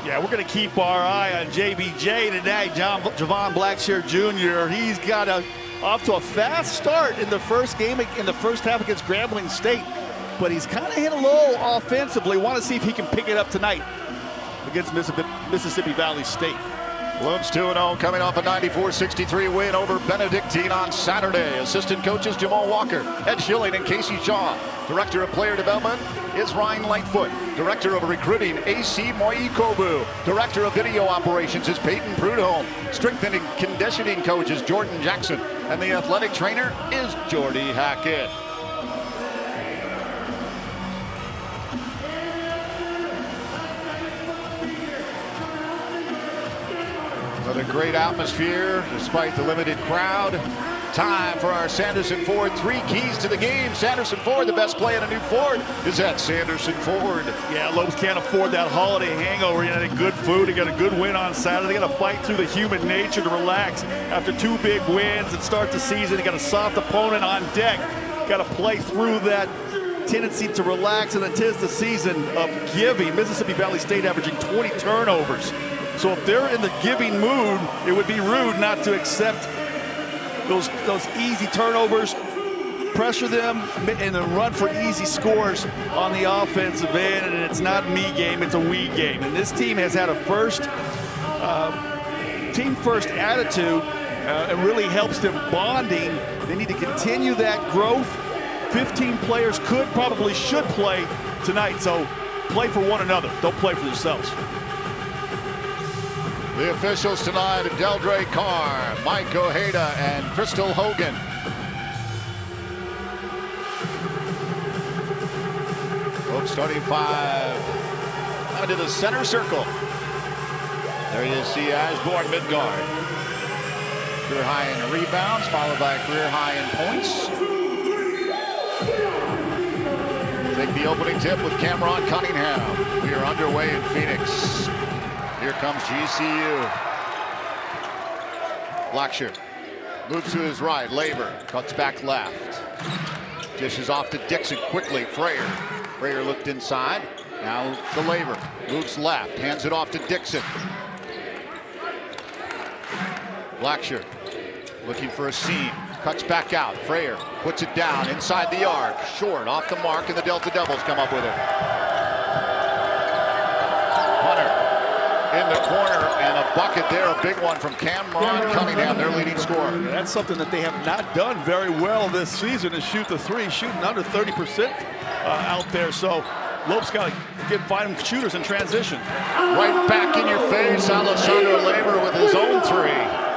Yeah, we're going to keep our eye on JBJ today. Javon Blackshear Jr. He's got off to a fast start in the first game, in the first half against Grambling State, but he's kind of hit a low offensively. Want to see if he can pick it up tonight against Mississippi Valley State. Blooms 2-0, coming off a 94-63 win over Benedictine on Saturday. Assistant coaches Jamal Walker, Ed Schilling, and Casey Shaw. Director of Player Development is Ryan Lightfoot. Director of Recruiting, A.C. Moikobu. Director of Video Operations is Peyton Prudhomme. Strength and Conditioning coach is Jordan Jackson. And the athletic trainer is Jordy Hackett. Another great atmosphere despite the limited crowd. Time for our Sanderson Ford 3 keys to the game. Sanderson Ford, the best play in a new Ford is at Sanderson Ford. Yeah, Lopes can't afford that holiday hangover. You got good food, you got a good win on Saturday. They got to fight through the human nature to relax after 2 big wins and start the season. You got a soft opponent on deck. Got to play through that tendency to relax, and it is the season of giving. Mississippi Valley State averaging 20 turnovers. So if they're in the giving mood, it would be rude not to accept those easy turnovers, pressure them, and then run for easy scores on the offensive end. And it's not me game, it's a we game. And this team has had a team first attitude and really helps them bonding. They need to continue that growth. 15 players probably should play tonight. So play for one another, don't play for yourselves. The officials tonight, Deldre Carr, Mike Ojeda, and Crystal Hogan. Both starting 5. Now to the center circle. There you see Ashbourne Midgard. Career high in rebounds, followed by a career high in points. Take the opening tip with Cameron Cunningham. We are underway in Phoenix. Here comes GCU. Blackshear moves to his right. Labor cuts back left. Dishes off to Dixon quickly. Frayer. Frayer looked inside. Now to Labor. Moves left. Hands it off to Dixon. Blackshear looking for a seam. Cuts back out. Frayer puts it down inside the arc. Short off the mark, and the Delta Devils come up with it. Hunter in the corner, and a bucket there, a big one from Cameron Cunningham, their leading scorer. Yeah, that's something that they have not done very well this season, is shoot the 3, shooting under 30% out there. So Lopes got to find shooters in transition. Right back in your face, Alessandro Labor with his own 3.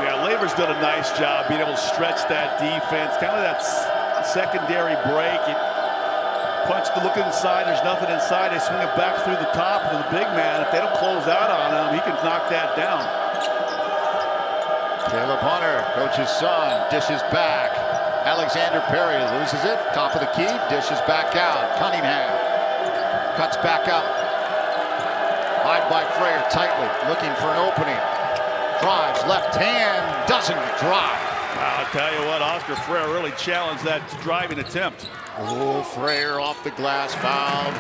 Yeah, Labor's done a nice job being able to stretch that defense, kind of that secondary break. Punch the look inside, there's nothing inside. They swing it back through the top to the big man. If they don't close out on him, he can knock that down. Caleb Hunter, coach's son, dishes back. Alexander Perry loses it, top of the key, dishes back out. Cunningham cuts back out. High by Frayer tightly, looking for an opening. Drives, left hand, doesn't drive. I'll tell you what, Oscar Frayer really challenged that driving attempt. Oh, Frayer off the glass, fouled.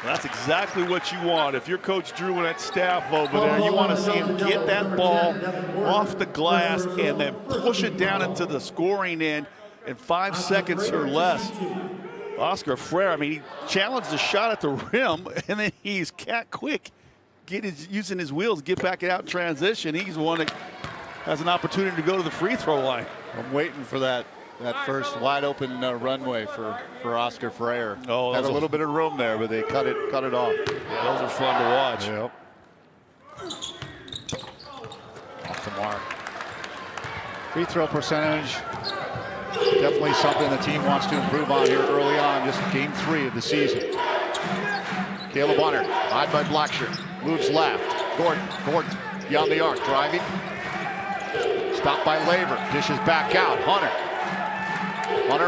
That's exactly what you want. If you're Coach Drew and that staff over there, you want to see him get that ball off the glass and then push it down into the scoring end in 5 seconds or less. Oscar Frayer, I mean, he challenged the shot at the rim, and then he's cat quick, using his wheels to get back out in transition. He's the one that has an opportunity to go to the free throw line. I'm waiting for that first wide open runway for Oscar Frayer. Oh, had a little bit of room there, but they cut it off. Yeah, those are fun to watch. Yep. Off the mark. Free throw percentage, definitely something the team wants to improve on here early on, just game 3 of the season. Caleb Hunter, high by Blackshear, moves left. Gordon beyond the arc, driving. Stopped by Labor, dishes back out. Hunter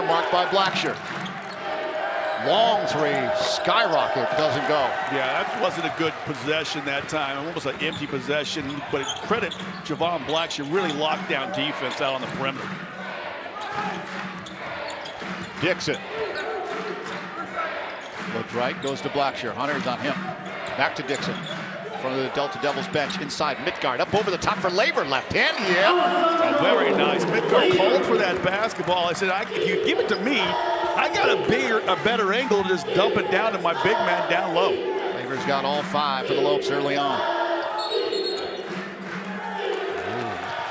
marked by Blackshear. Long 3, skyrocket, doesn't go. Yeah, that wasn't a good possession that time. Almost an empty possession, but credit Javon Blackshear, really locked down defense out on the perimeter. Dixon. Looked right, goes to Blackshear. Hunter's on him. Back to Dixon. from the Delta Devils bench inside Midgard. Up over the top for Laver. Left hand. Yeah. Oh, very nice. Midgard called for that basketball. I said, if you give it to me, I got a better angle to just dump it down to my big man down low. Laver's got all 5 for the Lopes early on.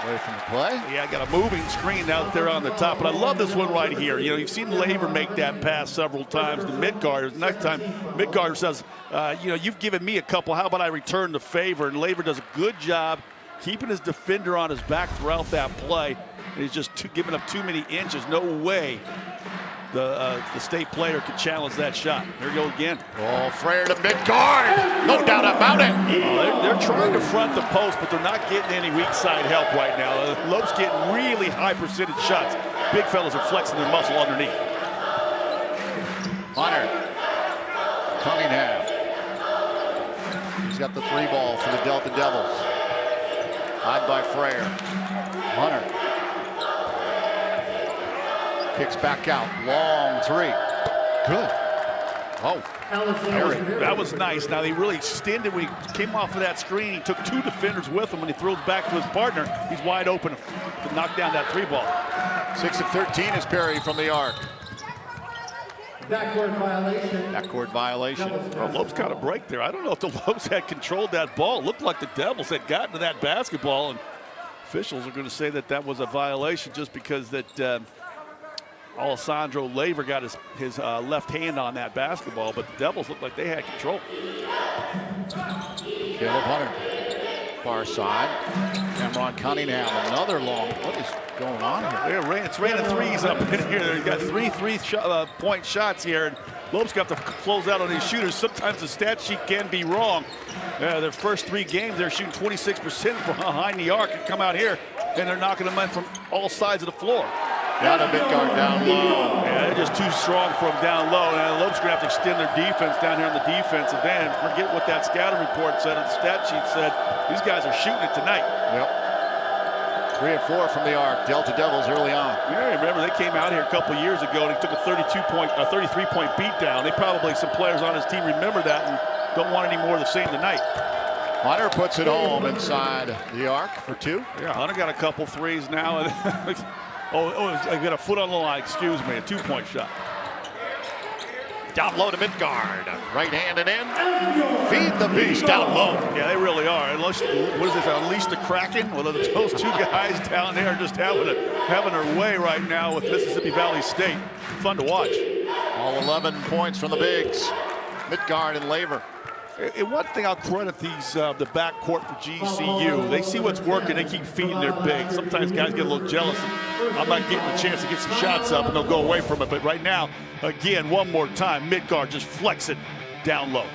Away from the play. Yeah, got a moving screen out there on the top, but I love this one right here. You know, you've seen Laver make that pass several times to Midgard. Next time, Midgard says, you know, you've given me a couple. How about I return the favor? And Laver does a good job keeping his defender on his back throughout that play. And he's just giving up too many inches. No way the state player could challenge that shot. There you go again. Oh, Frere to Midgard. No doubt about it. Oh, they're trying to front the post, but they're not getting any weak side help right now. Lopes getting really high percentage shots. Big fellas are flexing their muscle underneath. Hunter. Cunningham. He's got the 3 ball for the Delta Devils. High by Frere. Hunter. Kicks back out. Long 3. Good. Oh, that was nice. Now, he really extended when he came off of that screen. He took 2 defenders with him. When he throws back to his partner, he's wide open to knock down that 3 ball. 6 of 13 is Perry from the arc. Backcourt violation. Backcourt violation. Well, Lopes got a break there. I don't know if the Lopes had controlled that ball. It looked like the Devils had gotten to that basketball, and officials are going to say that that was a violation just because that Alessandro Laver got his left hand on that basketball, but the Devils looked like they had control. Caleb Hunter, far side. Cameron Cunningham, another long. What is going on here? It's raining threes up in here. They've got 3 3-point shots here, and Lopes got to close out on these shooters. Sometimes the stat sheet can be wrong. Their first 3 games, they're shooting 26% from behind the arc and come out here, and they're knocking them in from all sides of the floor. Down to Midgard down low. Yeah, they're just too strong from down low. And Lopes going to have to extend their defense down here on the defensive end. Forget what that scouting report said or the stat sheet said. These guys are shooting it tonight. Yep. 3 of 4 from the arc. Delta Devils early on. Yeah, remember they came out here a couple years ago and he took a 33-point beatdown. They probably, some players on his team remember that and don't want any more of the same tonight. Hunter puts it home inside the arc for 2. Yeah, Hunter got a couple threes now. I got a foot on the line, excuse me, a 2-point shot. Down low to Midgard. Right hand and in. Feed the beast down low. Yeah, they really are. Unless, what is this, Unleash the Kraken? Well, those 2 guys down there just having their way right now with Mississippi Valley State. Fun to watch. All 11 points from the bigs. Midgard and Laver. And one thing I'll credit these the backcourt for GCU. They see what's working. They keep feeding their bigs. Sometimes guys get a little jealous. I'm not getting a chance to get some shots up, and they'll go away from it. But right now, again, one more time, Midgard just flex it down low.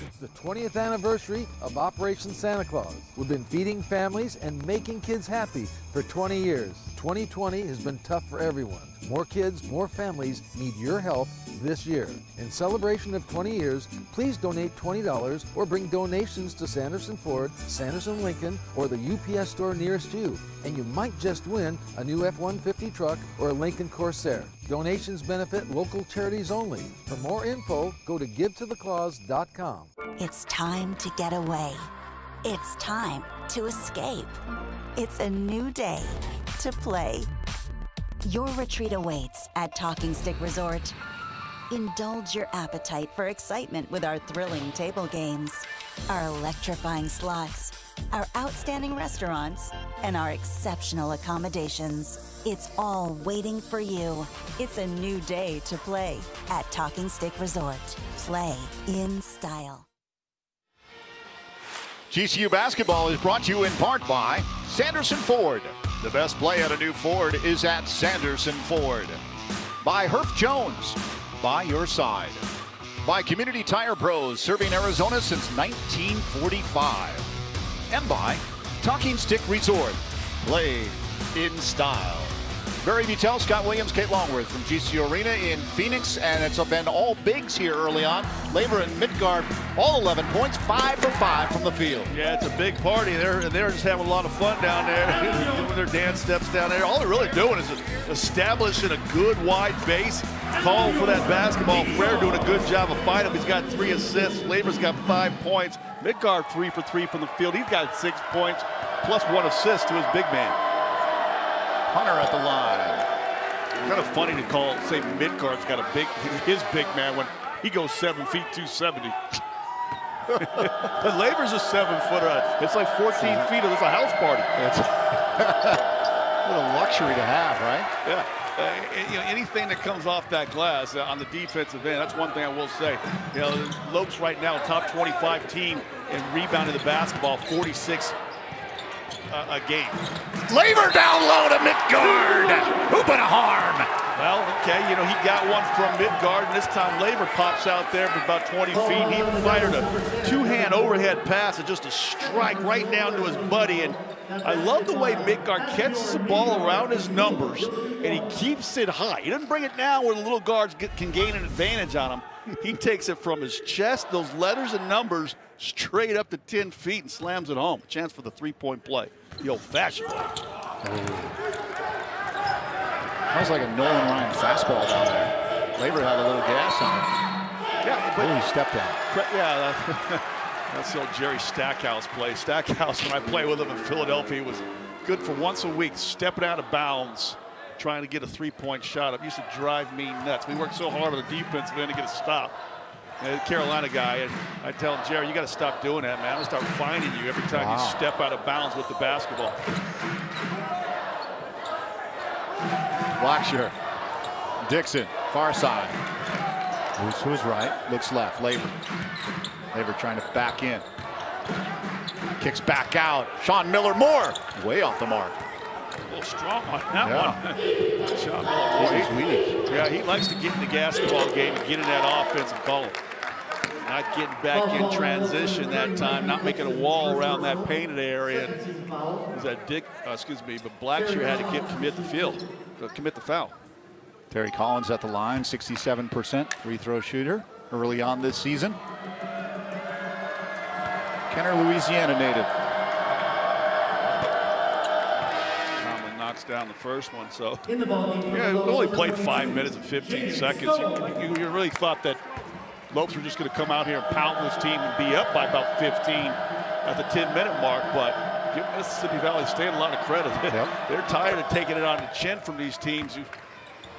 It's the 20th anniversary of Operation Santa Claus. We've been feeding families and making kids happy for 20 years. 2020 has been tough for everyone. More kids, more families need your help this year. In celebration of 20 years, please donate $20 or bring donations to Sanderson Ford, Sanderson Lincoln, or the UPS store nearest you. And you might just win a new F-150 truck or a Lincoln Corsair. Donations benefit local charities only. For more info, go to givetotheclaus.com. It's time to get away. It's time to escape. It's a new day to play. Your retreat awaits at Talking Stick Resort. Indulge your appetite for excitement with our thrilling table games, our electrifying slots, our outstanding restaurants, and our exceptional accommodations. It's all waiting for you. It's a new day to play at Talking Stick Resort. Play in style. GCU basketball is brought to you in part by Sanderson Ford. The best play at a new Ford is at Sanderson Ford. By Herff Jones, by your side. By Community Tire Pros, serving Arizona since 1945. And by Talking Stick Resort, play in style. Barry Butel, Scott Williams, Kate Longworth from GCU Arena in Phoenix, and it's been all bigs here early on. Labor and Midgard, all 11 points, 5 for 5 from the field. Yeah, it's a big party. They're just having a lot of fun down there, doing their dance steps down there. All they're really doing is establishing a good wide base, calling for that basketball. Frere doing a good job of finding him. He's got 3 assists. Labor's got 5 points. Midgard 3 for 3 from the field. He's got 6 points plus 1 assist to his big man. Hunter at the line. Kind of funny to say Midgard's got his big man when he goes 7 feet 270. But Labor's a 7-footer. It's like 14 feet. It's a house party. What a luxury to have, right? Yeah. Anything that comes off that glass on the defensive end, that's one thing I will say. Lopes right now, top 25 team in rebounding the basketball, 46 a game. Labor down low to Midgard. Hoop and a harm. Well, okay, he got one from Midgard, and this time Labor pops out there for about 20 feet. He fired a 2-hand overhead pass and just a strike right down to his buddy. And I love the way Midgard catches the ball around his numbers, and he keeps it high. He doesn't bring it down where the little guards can gain an advantage on him. He takes it from his chest, those letters and numbers, straight up to 10 feet and slams it home. A chance for the 3-point play, the old-fashioned way. Sounds like a Nolan Ryan fastball down there. Labor had a little gas on it. Yeah, but he stepped out. Yeah, that's the old Jerry Stackhouse play. Stackhouse, when I played with him in Philadelphia, was good for once a week, stepping out of bounds, trying to get a 3-point shot. It used to drive me nuts. We worked so hard on the defensive end to get a stop. The Carolina guy, and I tell him, Jerry, you got to stop doing that, man. I'm going to start finding you every time you step out of bounds with the basketball. Blackshear. Dixon, far side. Moves to his right, looks left. Labor trying to back in. Kicks back out. Sean Miller Moore, way off the mark. A little strong on that one. Sean Miller, boy, he likes to get in the basketball game and get in that offensive column. Not getting back in transition that time, not making a wall around that painted area. Was that but Blackshear had to commit the foul. Terry Collins at the line, 67% free throw shooter early on this season. Kenner, Louisiana native. Conlon knocks down the first one, so yeah, we only played 5 minutes and 15 seconds. You really thought that Lopes were just going to come out here and pound this team and be up by about 15 at the 10-minute mark, but give Mississippi Valley State a lot of credit. They're tired of taking it on the chin from these teams.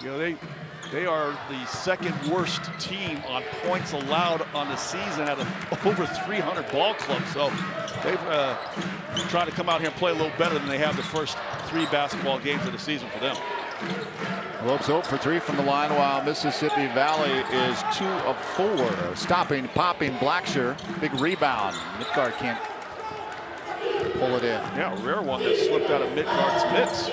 They are the second worst team on points allowed on the season out of over 300 ball clubs. So they've tried to come out here and play a little better than they have the first 3 basketball games of the season for them. Lopes 0 for 3 from the line, while Mississippi Valley is 2 of 4. Stopping, popping Blackshear. Big rebound. Midgard can't pull it in. Yeah, a rare one that slipped out of Midgard's mitts.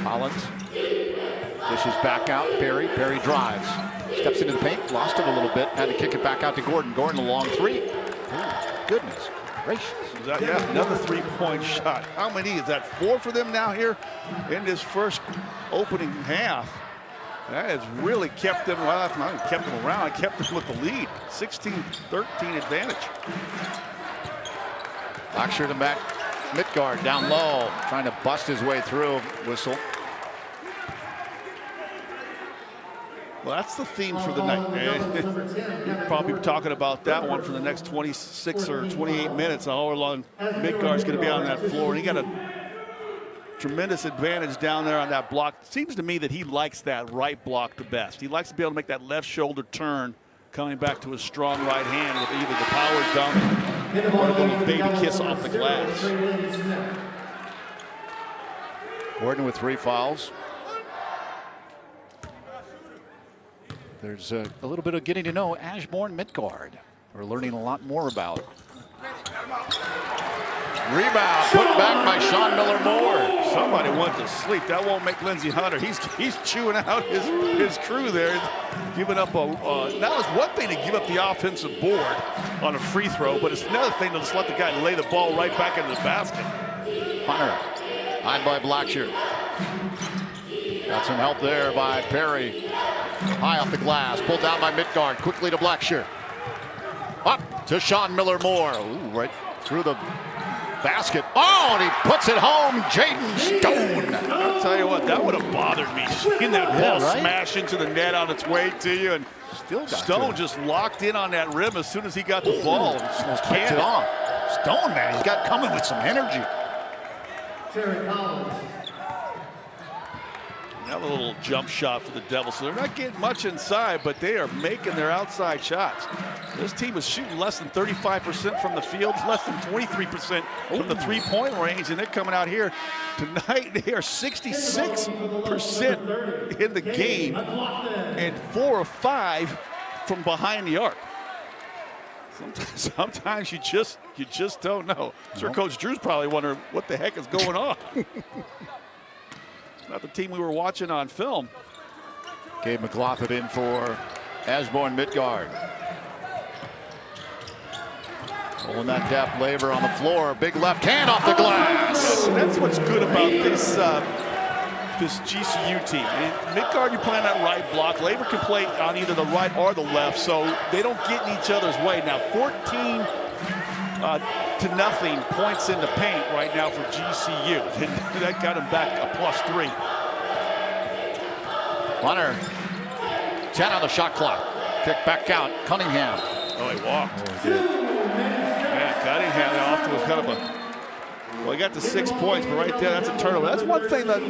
Collins dishes back out. Perry drives. Steps into the paint. Lost it a little bit. Had to kick it back out to Gordon. Gordon, a long 3. Oh, goodness gracious. Yeah, another 3-point shot. How many is that? 4 for them now here in this first opening half. That has really kept them, well, not kept them around, it kept them with the lead. 16-13 advantage. Blackshear to back. Midgard down low, trying to bust his way through. Whistle. Well, that's the theme for the night. You'll probably be talking about that one for the next 26 or 28 minutes. How long Midgard's going to be on that floor. And he got a tremendous advantage down there on that block. It seems to me that he likes that right block the best. He likes to be able to make that left shoulder turn, coming back to his strong right hand with either the power dunk or a little baby kiss off the glass. Gordon with 3 fouls. There's a little bit of getting to know Ashbourne Midgard. We're learning a lot more about. Rebound put back by Sean Miller Moore. Somebody went to sleep. That won't make Lindsey Hunter. He's chewing out his crew there, giving up a. Now it's one thing to give up the offensive board on a free throw, but it's another thing to just let the guy lay the ball right back into the basket. Hunter, eyed by Blackshear. Got some help there by Perry. High off the glass, pulled down by Midgard, quickly to Blackshear. Up to Sean Miller-Moore. Ooh, right through the basket. Oh, and he puts it home, Jaden Stone. I'll tell you what, that would have bothered me, seeing that ball smash into the net on its way to you. And Stone just locked in on that rim as soon as he got the ball. Almost kicked it off. Stone, man, he's got coming with some energy. Another little jump shot for the Devils. So they're not getting much inside, but they are making their outside shots. This team was shooting less than 35% from the field, less than 23% from the three-point range, and they're coming out here tonight. They are 66% in the game and 4 of 5 from behind the arc. Sometimes you just don't know. Sure, Coach Drew's probably wondering what the heck is going on. Not the team we were watching on film. Gabe McLaughlin in for Ashbourne Midgard. Pulling that depth, Labor on the floor. Big left hand off the glass. That's what's good about this this GCU team. Midgard, you play on that right block. Labor can play on either the right or the left, so they don't get in each other's way. Now 14 to nothing points in the paint right now for GCU. And that got him back a +3. Hunter, 10 on the shot clock. Kick back out, Cunningham. Oh, he walked. Oh, he did. Yeah, Cunningham off to kind of a, well, he got to 6 points, but right there, that's a turnover. That's one thing that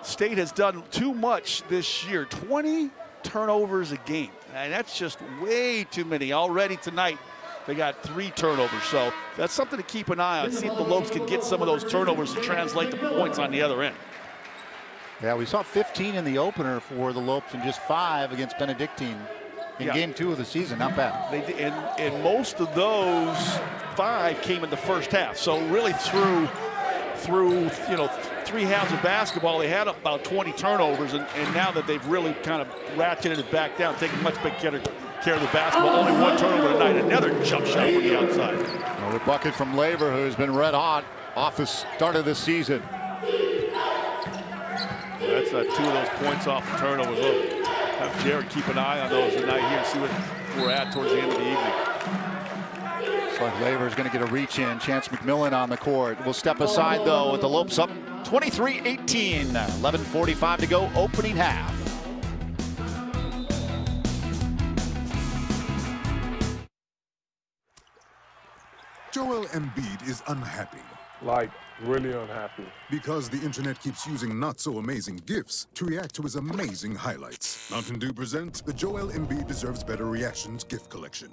State has done too much this year. 20 turnovers a game. And that's just way too many. Already tonight, they got 3 turnovers. So that's something to keep an eye on. See if the Lopes can get some of those turnovers to translate to points on the other end. Yeah, we saw 15 in the opener for the Lopes and just 5 against Benedictine in game 2 of the season. Not bad. They did, and most of those 5 came in the first half. So really through 3 halves of basketball, they had about 20 turnovers, and now that they've really kind of ratcheted it back down, taking much better care of the basketball. Only 1 turnover tonight, another jump shot from the outside. Another bucket from Labor, who's been red hot off the start of this season. That's 2 of those points off the turnovers. Look, have Jared keep an eye on those tonight here and see what we're at towards the end of the evening. Looks like Labor's going to get a reach in. Chance McMillan on the court. We'll step aside, though, with the Lopes up 23-18. 11:45 to go, opening half. Joel Embiid is unhappy. Like, really unhappy. Because the internet keeps using not-so-amazing GIFs to react to his amazing highlights. Mountain Dew presents the Joel Embiid Deserves Better Reactions GIF Collection.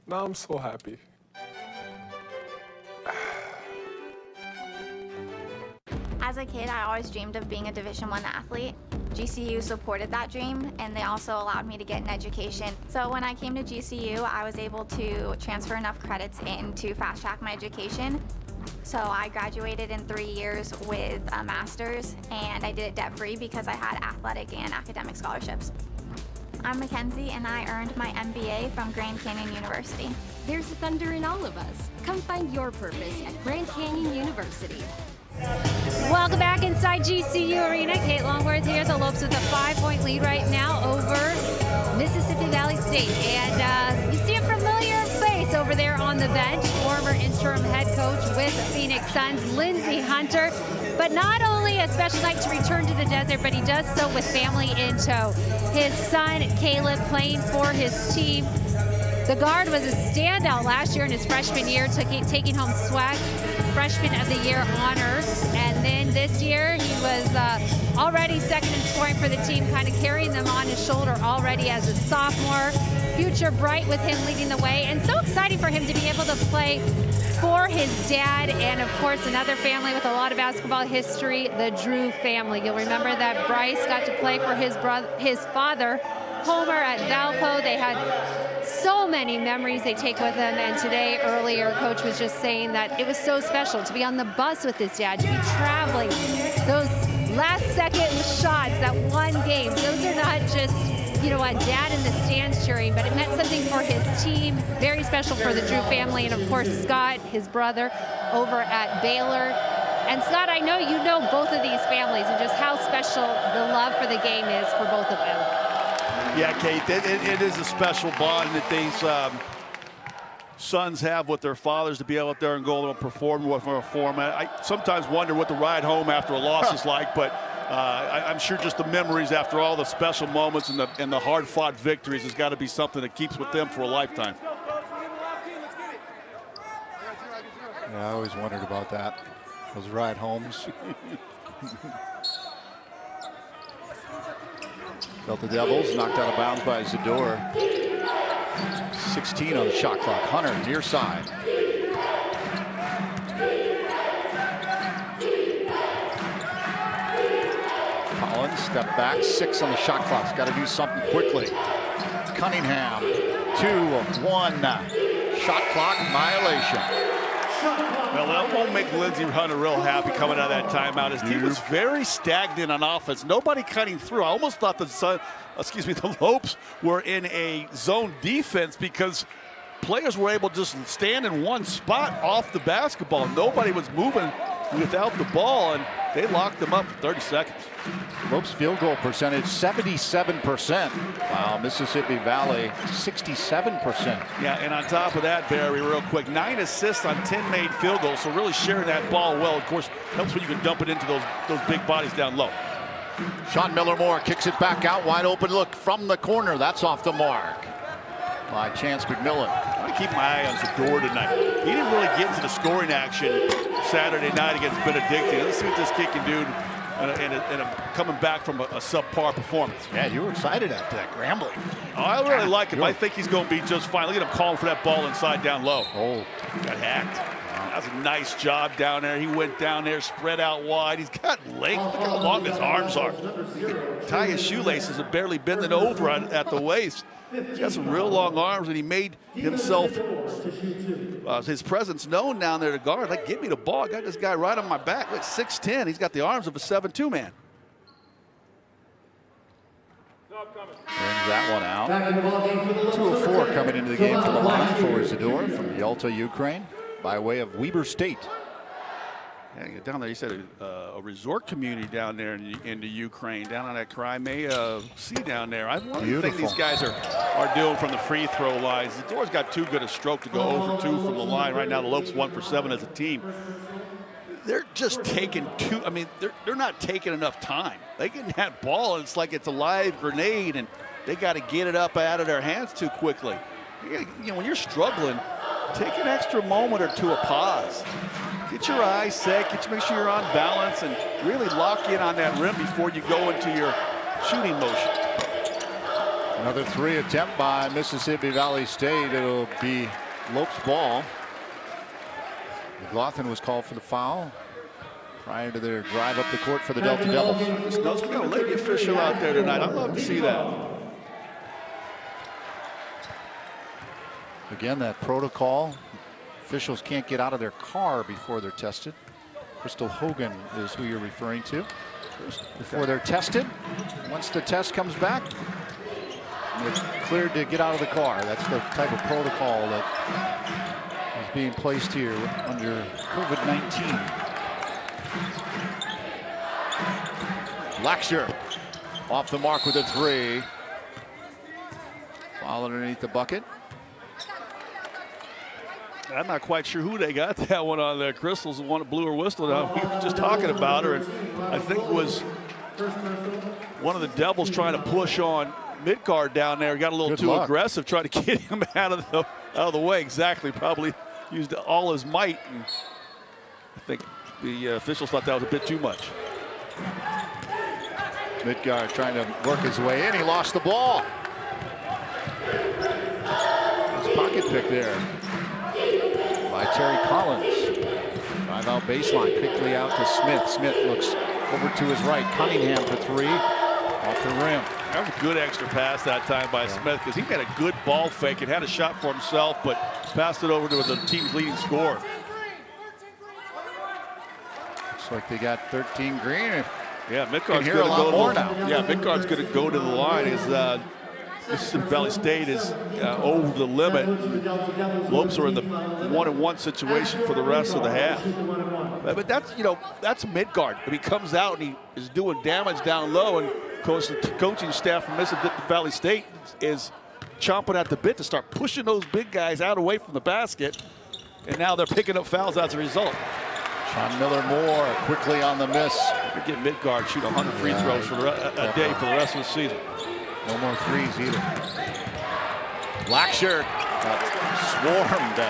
Now I'm so happy. As a kid, I always dreamed of being a Division I athlete. GCU supported that dream, and they also allowed me to get an education. So when I came to GCU, I was able to transfer enough credits in to fast track my education. So I graduated in 3 years with a master's, and I did it debt-free because I had athletic and academic scholarships. I'm Mackenzie, and I earned my MBA from Grand Canyon University. There's thunder in all of us. Come find your purpose at Grand Canyon University. Welcome back inside GCU Arena. Kate Longworth here. The Lopes with a 5-point lead right now over Mississippi Valley State. And you see a familiar face over there on the bench. Former interim head coach with Phoenix Suns, Lindsey Hunter. But not only a special night to return to the desert, but he does so with family in tow. His son, Caleb, playing for his team. The guard was a standout last year in his freshman year, taking home SWAC Freshman of the Year honors. And then this year, he was already second in scoring for the team, kind of carrying them on his shoulder already as a sophomore. Future bright with him leading the way. And so exciting for him to be able to play for his dad and, of course, another family with a lot of basketball history, the Drew family. You'll remember that Bryce got to play for his father, Homer, at Valpo. They had so many memories they take with them, and today, earlier, Coach was just saying that it was so special to be on the bus with his dad, to be traveling. Those last-second shots, that one game, those are not just you know, a dad in the stands cheering, but it meant something for his team, very special for the Drew family, and of course Scott, his brother, over at Baylor. And Scott, I know you know both of these families and just how special the love for the game is for both of them. Yeah, Kate, it is a special bond that these sons have with their fathers to be able there and go and perform with a format. I sometimes wonder what the ride home after a loss is like, but I'm sure just the memories after all the special moments and the hard-fought victories has got to be something that keeps with them for a lifetime. Yeah, I always wondered about that. Those ride homes. Delta Devils knocked out of bounds by Zador. 16 on the shot clock. Hunter near side. Collins step back. 6 on the shot clock. Got to do something quickly. Cunningham 2-1 shot clock violation. Well, that won't make Lindsey Hunter real happy coming out of that timeout. His team was very stagnant on offense. Nobody cutting through. I almost thought the Lopes were in a zone defense because players were able to just stand in one spot off the basketball. Nobody was moving without the ball, and they locked them up for 30 seconds. Lopes field goal percentage 77%. Wow, Mississippi Valley 67%. Yeah, and on top of that, Barry, real quick, 9 assists on 10 made field goals, so really sharing that ball well, of course, helps when you can dump it into those big bodies down low. Sean Miller-Moore kicks it back out, wide open look from the corner. That's off the mark by Chance McMillan. I'm going to keep my eye on Zador tonight. He didn't really get into the scoring action Saturday night against Benedictine. Let's see what this kid can do and coming back from a subpar performance. Yeah, you were excited after that Grambling. Oh, I really like him. I think he's going to be just fine. Look at him calling for that ball inside down low. Oh, got hacked. That was a nice job down there. He went down there, spread out wide. He's got length. Look how long his arms are. Tie his shoelaces and barely bending over at the waist. He's got some real long arms, and he made himself, his presence known down there to guard. Like, give me the ball. I got this guy right on my back. Like 6'10". He's got the arms of a 7'2" man. Brings that one out. 2 of 4 coming into the game from the line for Zador from Yalta, Ukraine, by way of Weber State. Yeah, down there, he said a resort community down there in the Ukraine, down on that Crimea Sea down there. I wonder the thing these guys are doing from the free throw lines. Zador's got too good a stroke to go 0 for 2 from the line. Right now, the Lopes 1 for 7 as a team. They're just taking they're not taking enough time. They get that ball, and it's like it's a live grenade, and they got to get it up out of their hands too quickly. When you're struggling, take an extra moment or two of pause. Get your eyes set, make sure you're on balance, and really lock in on that rim before you go into your shooting motion. Another 3 attempt by Mississippi Valley State. It'll be Lopes' ball. McLaughlin was called for the foul prior to their drive up the court for the Delta Devils. Snow's got a lady official out there tonight. I'd love to see that. Again, that protocol. Officials can't get out of their car before they're tested. Crystal Hogan is who you're referring to. Before they're tested. Once the test comes back, they're cleared to get out of the car. That's the type of protocol that is being placed here under COVID-19. Blacksher off the mark with a 3. Foul underneath the bucket. I'm not quite sure who they got that one on there. Crystal's the one that blew her whistle down. We were just talking about her, and I think it was one of the Devils trying to push on Midgard down there. Got a little too aggressive, trying to get him out of the way. Exactly, probably used all his might, and I think the officials thought that was a bit too much. Midgard trying to work his way in. He lost the ball. Nice pocket pick there by Terry Collins. Drive out baseline, quickly out to Smith. Smith looks over to his right. Cunningham for 3, off the rim. That was a good extra pass that time by Smith, because he made a good ball fake and had a shot for himself, but passed it over to the team's leading scorer. Looks like they got 13 green. Yeah, Midgard's going to go more now. Yeah, Midgard's going to go to the line. Mississippi Valley State is over the limit. Lopes are in the 1-on-1 situation for the rest of the half. But that's Midgard. He comes out and he is doing damage down low, and of course the coaching staff from Mississippi Valley State is chomping at the bit to start pushing those big guys out away from the basket, and now they're picking up fouls as a result. Sean Miller Moore quickly on the miss. We get Midgard shoot 100 free throws for a day for the rest of the season. No more threes either. Blackshirt got swarmed.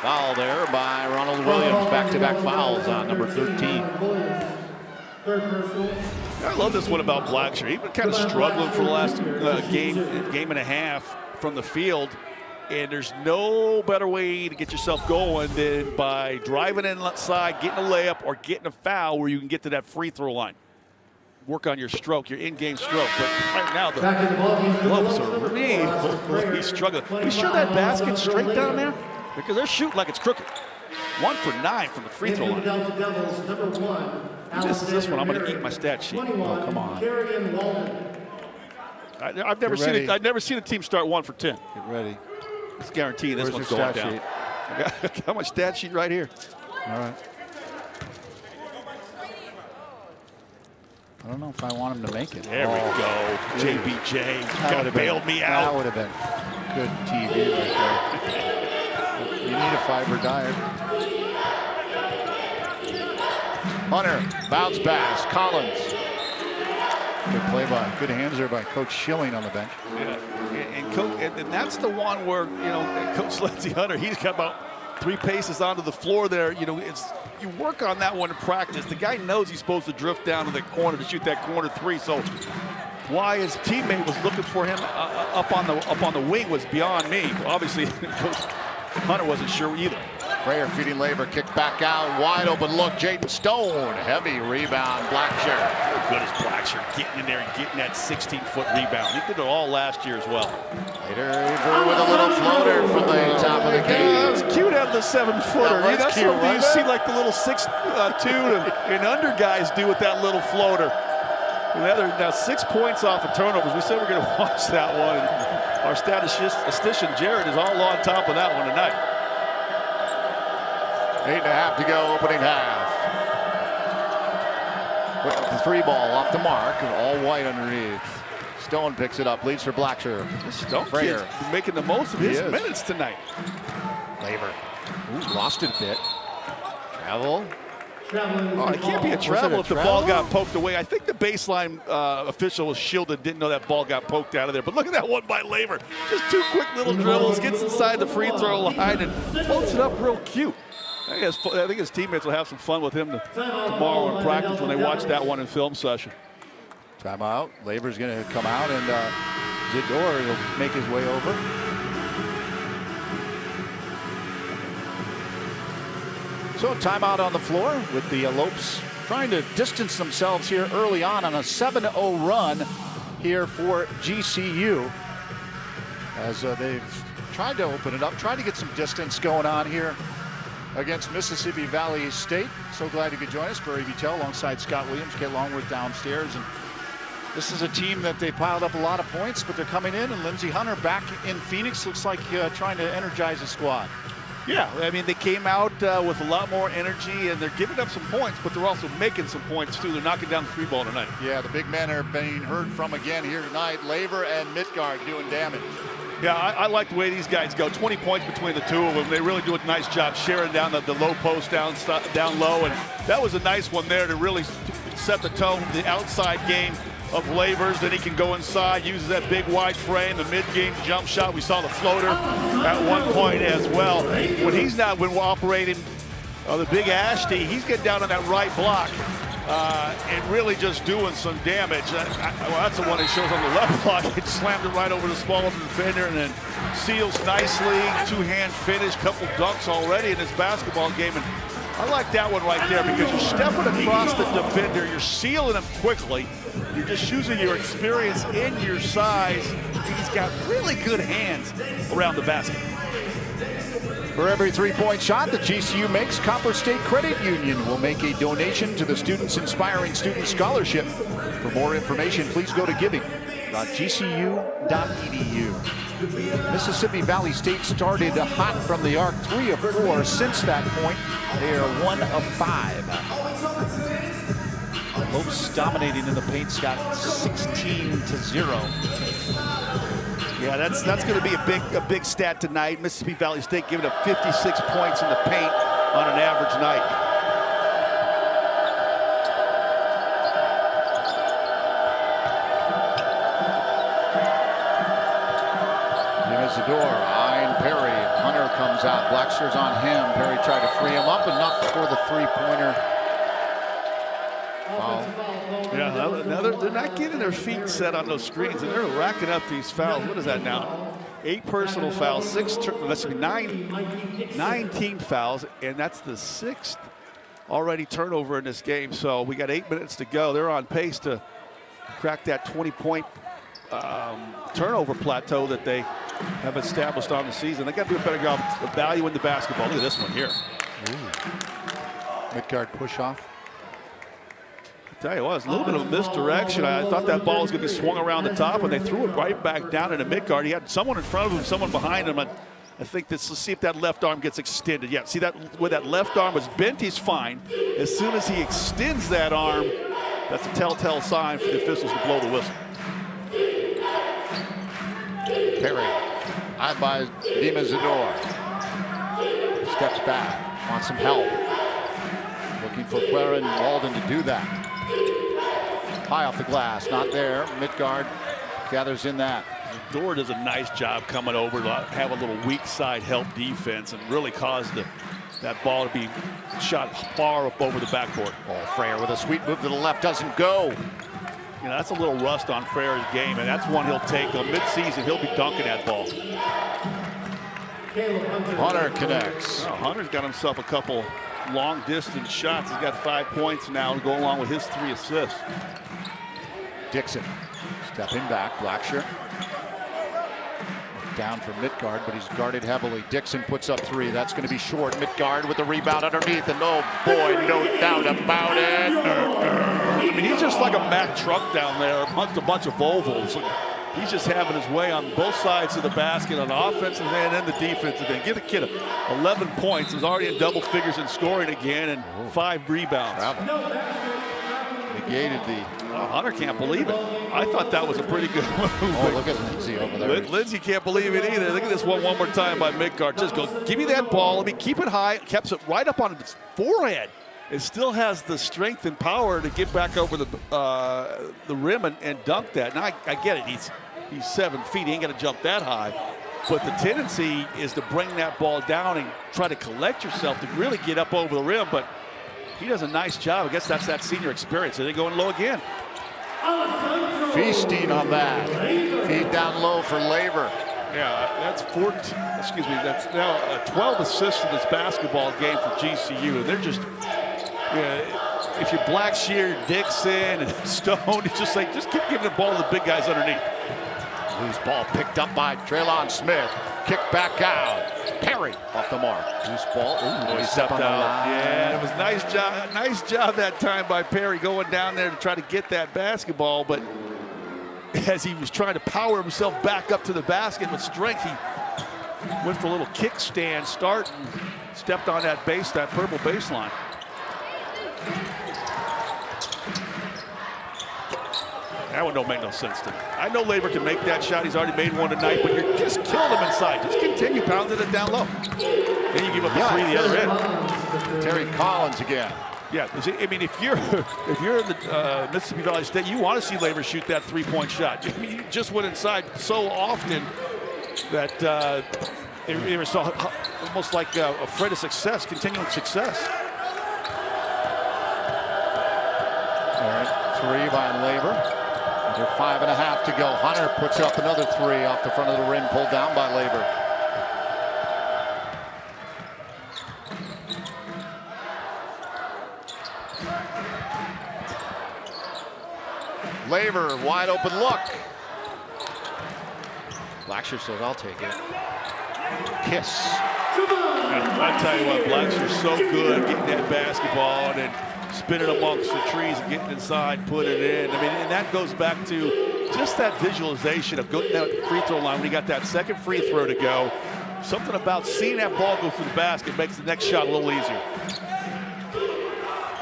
Foul there by Ronald Williams. Back-to-back fouls on number 13. I love this one about Blackshirt. He's been kind of struggling for the last game and a half from the field. And there's no better way to get yourself going than by driving inside, getting a layup, or getting a foul where you can get to that free throw line. Work on your stroke, your in-game stroke. But right now, the Lopes are really struggling. Are you sure that basket's straight down there? Because they're shooting like it's crooked. 1 for 9 from the free throw line. This is this one. I'm going to eat my stat sheet. Oh, come on. I've never seen a team start 1 for 10. Get ready. It's guaranteed this one's going down. I got my stat sheet right here. All right. I don't know if I want him to make it. There we go. JBJ kind of bailed me out. That would have been good TV right there. You need a fiber diet. Hunter, bounce pass, Collins. Good play good hands there by Coach Schilling on the bench. Yeah, and that's the one where, Coach Lindsey Hunter, he's got about 3 paces onto the floor there. You work on that one in practice. The guy knows he's supposed to drift down to the corner to shoot that corner 3. So why his teammate was looking for him up on the wing was beyond me. Obviously, Coach Hunter wasn't sure either. Frayer feeding Laver, kick back out, wide open look, Jaden Stone, heavy rebound, Blackshirt. How good is Blackshirt getting in there and getting that 16-foot rebound? He did it all last year as well. Later with a little floater from the top of the game. That was cute out of the 7-footer. That's cute, something you see like the little 6'2" and under guys do with that little floater. Now 6 points off of turnovers. We said we're going to watch that one. And our statistician Jared is all on top of that one tonight. 8.5 to go, opening half. The 3 ball off the mark, and all white underneath. Stone picks it up, leads for Blackshirt. Stone kid's making the most of his minutes tonight. Laver. Lost it a bit. Travel. Oh, it can't be a travel if the ball got poked away. I think the baseline official was shielded, didn't know that ball got poked out of there. But look at that one by Laver. Just 2 quick little dribbles, gets inside the free throw line, and floats it up real cute. I think his teammates will have some fun with him tomorrow in practice when they watch that one in film session. Timeout. Laver's going to come out, and Zidore will make his way over. So timeout on the floor with the Lopes trying to distance themselves here early on a 7-0 run here for GCU. As they've tried to open it up, tried to get some distance going on here against Mississippi Valley State. So glad you could join us. Barry Vitale alongside Scott Williams, Kate Longworth downstairs. And this is a team that they piled up a lot of points, but they're coming in, and Lindsey Hunter back in Phoenix looks like trying to energize the squad. Yeah, I mean, they came out with a lot more energy, and they're giving up some points, but they're also making some points, too. They're knocking down the 3 ball tonight. Yeah, the big men are being heard from again here tonight. Laver and Midgard doing damage. Yeah, I like the way these guys go. 20 points between the 2 of them. They really do a nice job sharing down the low post down low, and that was a nice one there to really set the tone, the outside game of Lavers. Then he can go inside, uses that big wide frame, the mid-game jump shot. We saw the floater at one point as well. When he's not operating the big Ashty, he's getting down on that right block and really just doing some damage. Well, that's the one he shows on the left block. It slammed it right over the small defender and then seals nicely. 2-hand finish, couple dunks already in this basketball game. And I like that one right there because you're stepping across the defender, you're sealing him quickly. You're just using your experience and your size. He's got really good hands around the basket. For every 3-point shot that GCU makes, Copper State Credit Union will make a donation to the Students Inspiring Student Scholarship. For more information, please go to Giving. GCU.edu. Mississippi Valley State started hot from the arc, 3 of 4. Since that point, they are 1 of 5. Lopes dominating in the paint, Scott, 16-0. Yeah, that's going to be a big stat tonight. Mississippi Valley State giving up 56 points in the paint on an average night. Isidore eyeing Perry. Hunter comes out. Blackshear's on him. Perry tried to free him up, enough for the three-pointer. Foul. Yeah, now they're not getting their feet set on those screens, and they're racking up these fouls. What is that now? 8 personal fouls, 19 fouls, and that's the 6th already turnover in this game. So we got 8 minutes to go. They're on pace to crack that 20-point turnover plateau that they have established on the season. They got to do a better job of valuing the basketball. Look at this one here. Midguard push off. I tell you what, it's a little bit of misdirection. I thought that ball was going to be swung around the top, and they threw it right back down into midguard. He had someone in front of him, someone behind him. I think let's see if that left arm gets extended. Yeah, see that where that left arm was bent, he's fine. As soon as he extends that arm, that's a telltale sign for the officials to blow the whistle. Perry, eyed by Dimazador. Steps back, wants some help. Looking for Queren Walden to do that. High off the glass, not there. Midguard gathers in that. Dor does a nice job coming over to have a little weak side help defense and really caused that ball to be shot far up over the backboard. Oh, Freyer with a sweet move to the left, doesn't go. You know, that's a little rust on Freyer's game, and that's one he'll take. On midseason, he'll be dunking that ball. Hunter connects. Well, Hunter's got himself a couple long-distance shots. He's got 5 points now to go along with his 3 assists. Dixon stepping back. Blackshear down for Midguard, but he's guarded heavily. Dixon puts up 3. That's going to be short. Midguard with the rebound underneath, and oh boy, no doubt about it. I mean, he's just like a Mack truck down there amongst a bunch of Volvos. He's just having his way on both sides of the basket, on the offensive end and the defensive end. Give the kid 11 points. He's already in double figures in scoring again, and 5 rebounds. Negated the. Hunter can't believe it. I thought that was a pretty good move. Oh, look at Lindsay over there. Lindsay can't believe it either. Look at this one more time by Midguard. Just goes, give me that ball. Let me keep it high. Keeps it right up on his forehead. It still has the strength and power to get back over the rim and dunk that. Now I get it. He's 7 feet. He ain't got to jump that high. But the tendency is to bring that ball down and try to collect yourself to really get up over the rim. But he does a nice job. I guess that's that senior experience. And they're going low again. Feasting on that. Feed down low for Labor. Yeah, that's 14. Excuse me. That's now 12 assists in this basketball game for GCU. And they're just, if you're Blackshear, Dixon, and Stone, it's just like, just keep giving the ball to the big guys underneath. Loose ball picked up by Traylon Smith. Kick back out. Perry off the mark. Loose ball. Ooh, he stepped out. Yeah, it was nice job that time by Perry going down there to try to get that basketball. But as he was trying to power himself back up to the basket with strength, he went for a little kickstand start and stepped on that purple baseline. That one don't make no sense to me. I know Labor can make that shot. He's already made one tonight, but you're just killing him inside. Just continue pounding it down low. Then you give up the 3 the other end. Terry Collins again. Yeah, I mean, if you're in the Mississippi Valley State, you want to see Labor shoot that 3-point shot. I mean, he just went inside so often that it was almost like afraid of success, continuing success. All right, 3 by Labor. Under 5.5 to go. Hunter puts up another 3 off the front of the rim, pulled down by Labor. Labor, wide open look. Blackshear says, I'll take it. Kiss. I tell you what, Blackshear's so good at getting that basketball and then spinning amongst the trees and getting inside, put it in. I mean, and that goes back to just that visualization of going down the free throw line when you got that second free throw to go. Something about seeing that ball go through the basket makes the next shot a little easier.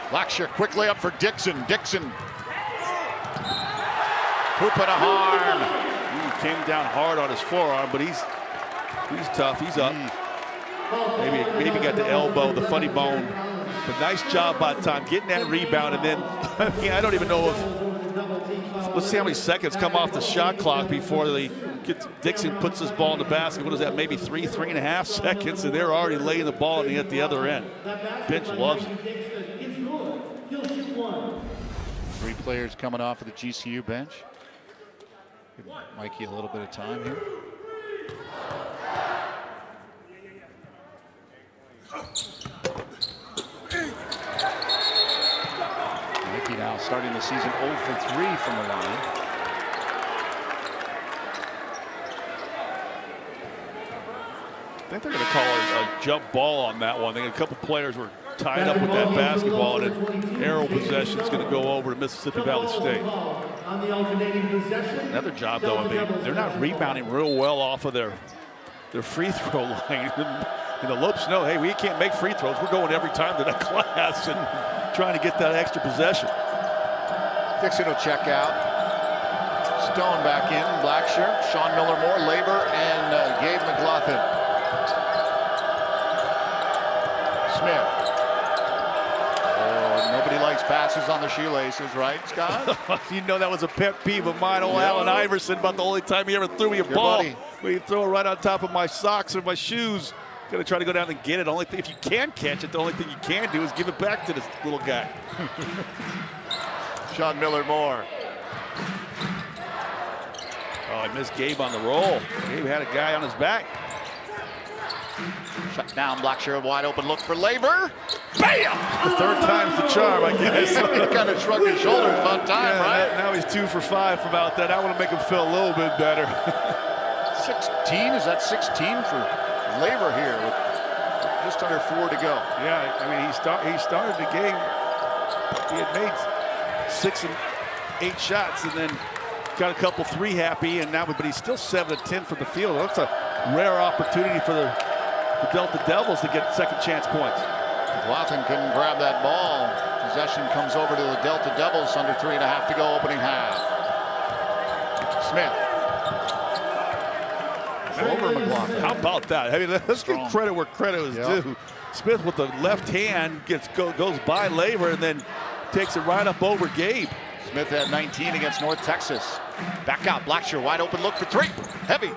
Blackshear quickly up for Dixon. Dixon. Hoop and a harm. He came down hard on his forearm, but he's tough. He's up. Maybe got the elbow, the funny bone. But nice job by Tom getting that rebound. And then, I don't even know if, let's see how many seconds come off the shot clock before Dixon puts this ball in the basket. What is that, maybe 3.5 seconds, and they're already laying the ball at the other end. Bench loves it. 3 players coming off of the GCU bench. Give Mikey a little bit of time here. Mikey now starting the season 0 for 3 from the line. I think they're going to call a jump ball on that one. I think a couple players were tied up with that basketball, and an arrow possession is going to go over to Mississippi Valley State. Another job, though. I mean, they're not rebounding real well off of their free throw line. And the Lopes know, hey, we can't make free throws. We're going every time to that class and trying to get that extra possession. Dixon will check out. Stone back in. Blackshear, Sean Miller-Moore, Labor, and Gabe McLaughlin. Smith. Oh, nobody likes passes on the shoelaces, right, Scott? You know that was a pet peeve of mine. Old Allen Iverson, about the only time he ever threw me a ball. Buddy. When you throw it right on top of my socks or my shoes. Gonna try to go down and get it. Only if you can catch it, the only thing you can do is give it back to this little guy. Sean Miller-Moore. Oh, I missed Gabe on the roll. Gabe had a guy on his back. Shut down. Blackshear, wide open look for Labor. Bam! The third time's the charm, I guess. He kind of shrugged his shoulders about time, right? Now he's 2 for 5 from out there. I want to make him feel a little bit better. 16, is that 16 for Labor here with just under 4 to go? Yeah, I mean, he started the game. He had made 6 and 8 shots and then got a couple 3 happy, and now, but he's still 7 of 10 from the field. That's a rare opportunity for the Delta Devils to get second chance points. McLaughlin couldn't grab that ball. Possession comes over to the Delta Devils, under 3.5 to go, opening half. Smith. Over McLaughlin. How about that? I mean, let's give credit where credit is due. Smith with the left hand goes by Labor and then takes it right up over Gabe. Smith had 19 against North Texas. Back out, Blackshear, wide open look for 3. Heavy.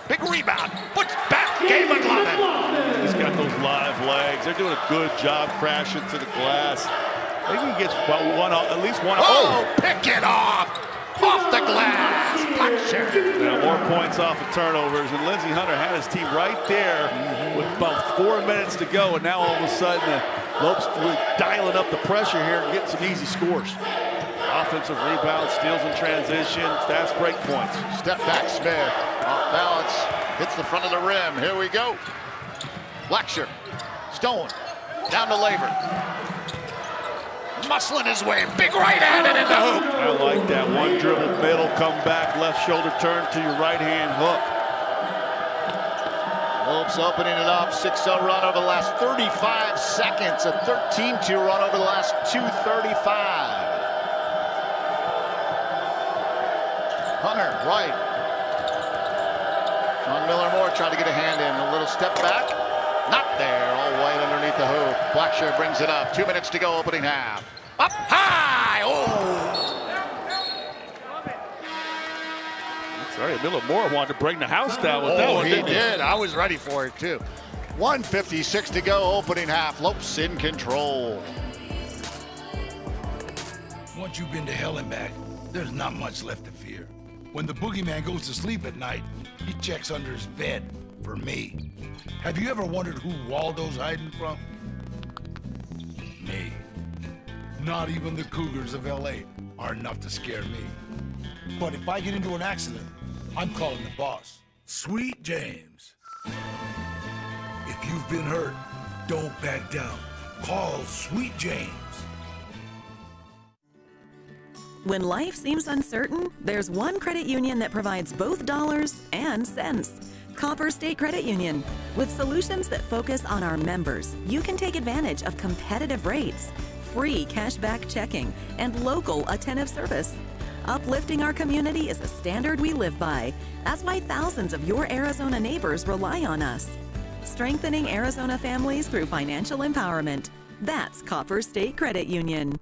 Big rebound. Puts back. Gabe McLaughlin. He's got those live legs. They're doing a good job crashing to the glass. I think he gets at least one. Oh, pick it off. Off the glass. Blackshear. Now more points off of turnovers, and Lindsey Hunter had his team right there with about 4 minutes to go, and now all of a sudden the Lopes dialing up the pressure here and getting some easy scores. Offensive rebound, steals in transition, fast break points. Step back, Smith. Off balance, hits the front of the rim. Here we go. Blackshear, Stone, down to Labor. Muscling his way, big right hand and in the hoop. I like that. One dribble, middle, come back, left shoulder turn to your right hand hook. Lopes opening it up, 6-0 run over the last 35 seconds, a 13-2 run over the last 2:35. Hunter, right. Sean Miller-Moore trying to get a hand in, a little step back. Not there, all white underneath the hoop. Blackshear brings it up, 2 minutes to go, opening half. Up high, oh! Sorry, Miller-Moore wanted to bring the house down with that one, he didn't he? did, I was ready for it too. 1:56 to go, opening half, Lopes in control. Once you've been to hell and back, there's not much left to fear. When the boogeyman goes to sleep at night, he checks under his bed for me. Have you ever wondered who Waldo's hiding from? Me. Not even the Cougars of LA are enough to scare me. But if I get into an accident, I'm calling the boss, Sweet James. If you've been hurt, don't back down. Call Sweet James. When life seems uncertain, there's one credit union that provides both dollars and cents. Copper State Credit Union. With solutions that focus on our members, you can take advantage of competitive rates, free cashback checking, and local attentive service. Uplifting our community is a standard we live by. That's why thousands of your Arizona neighbors rely on us. Strengthening Arizona families through financial empowerment. That's Copper State Credit Union.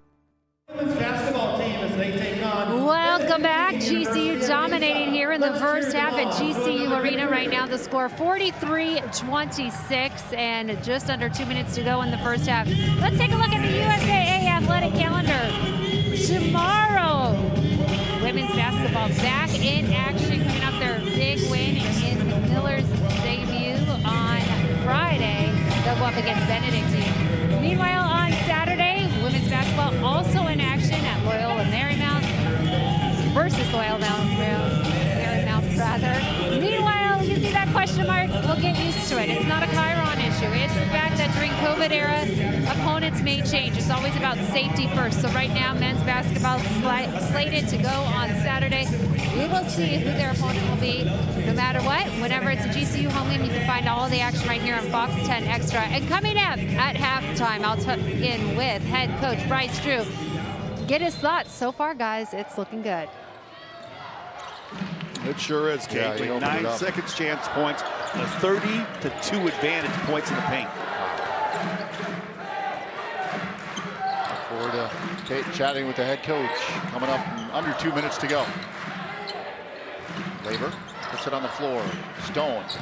Basketball team as they take on. Welcome back. GCU dominating here in the first half at GCU Arena. Right now the score 43-26 and just under 2 minutes to go in the first half. Let's take a look at the USAA athletic calendar. Tomorrow, women's basketball back in action, coming up their big win in Miller's debut on Friday. They'll go up against Benedictine. Meanwhile, on Saturday, women's basketball also in action at Loyola Marymount versus Loyola Marymount rather. Meanwhile, you see that question mark? We'll get used to it. It's not a Chiron issue. It's the fact that during COVID era, opponents may change. It's always about safety first. So right now, men's basketball slated to go on Saturday. We will see who their opponent will be. No matter what, whenever it's a GCU home game, you can find all the action right here on Fox 10 Extra. And coming up at halftime, I'll tuck in with head coach Bryce Drew. Get his thoughts. So far, guys, it's looking good. It sure is, Kate. Yeah, 9 seconds chance points, a 30-2 advantage points in the paint. Look forward to Kate chatting with the head coach. Coming up in under 2 minutes to go. Labor puts it on the floor. Stone to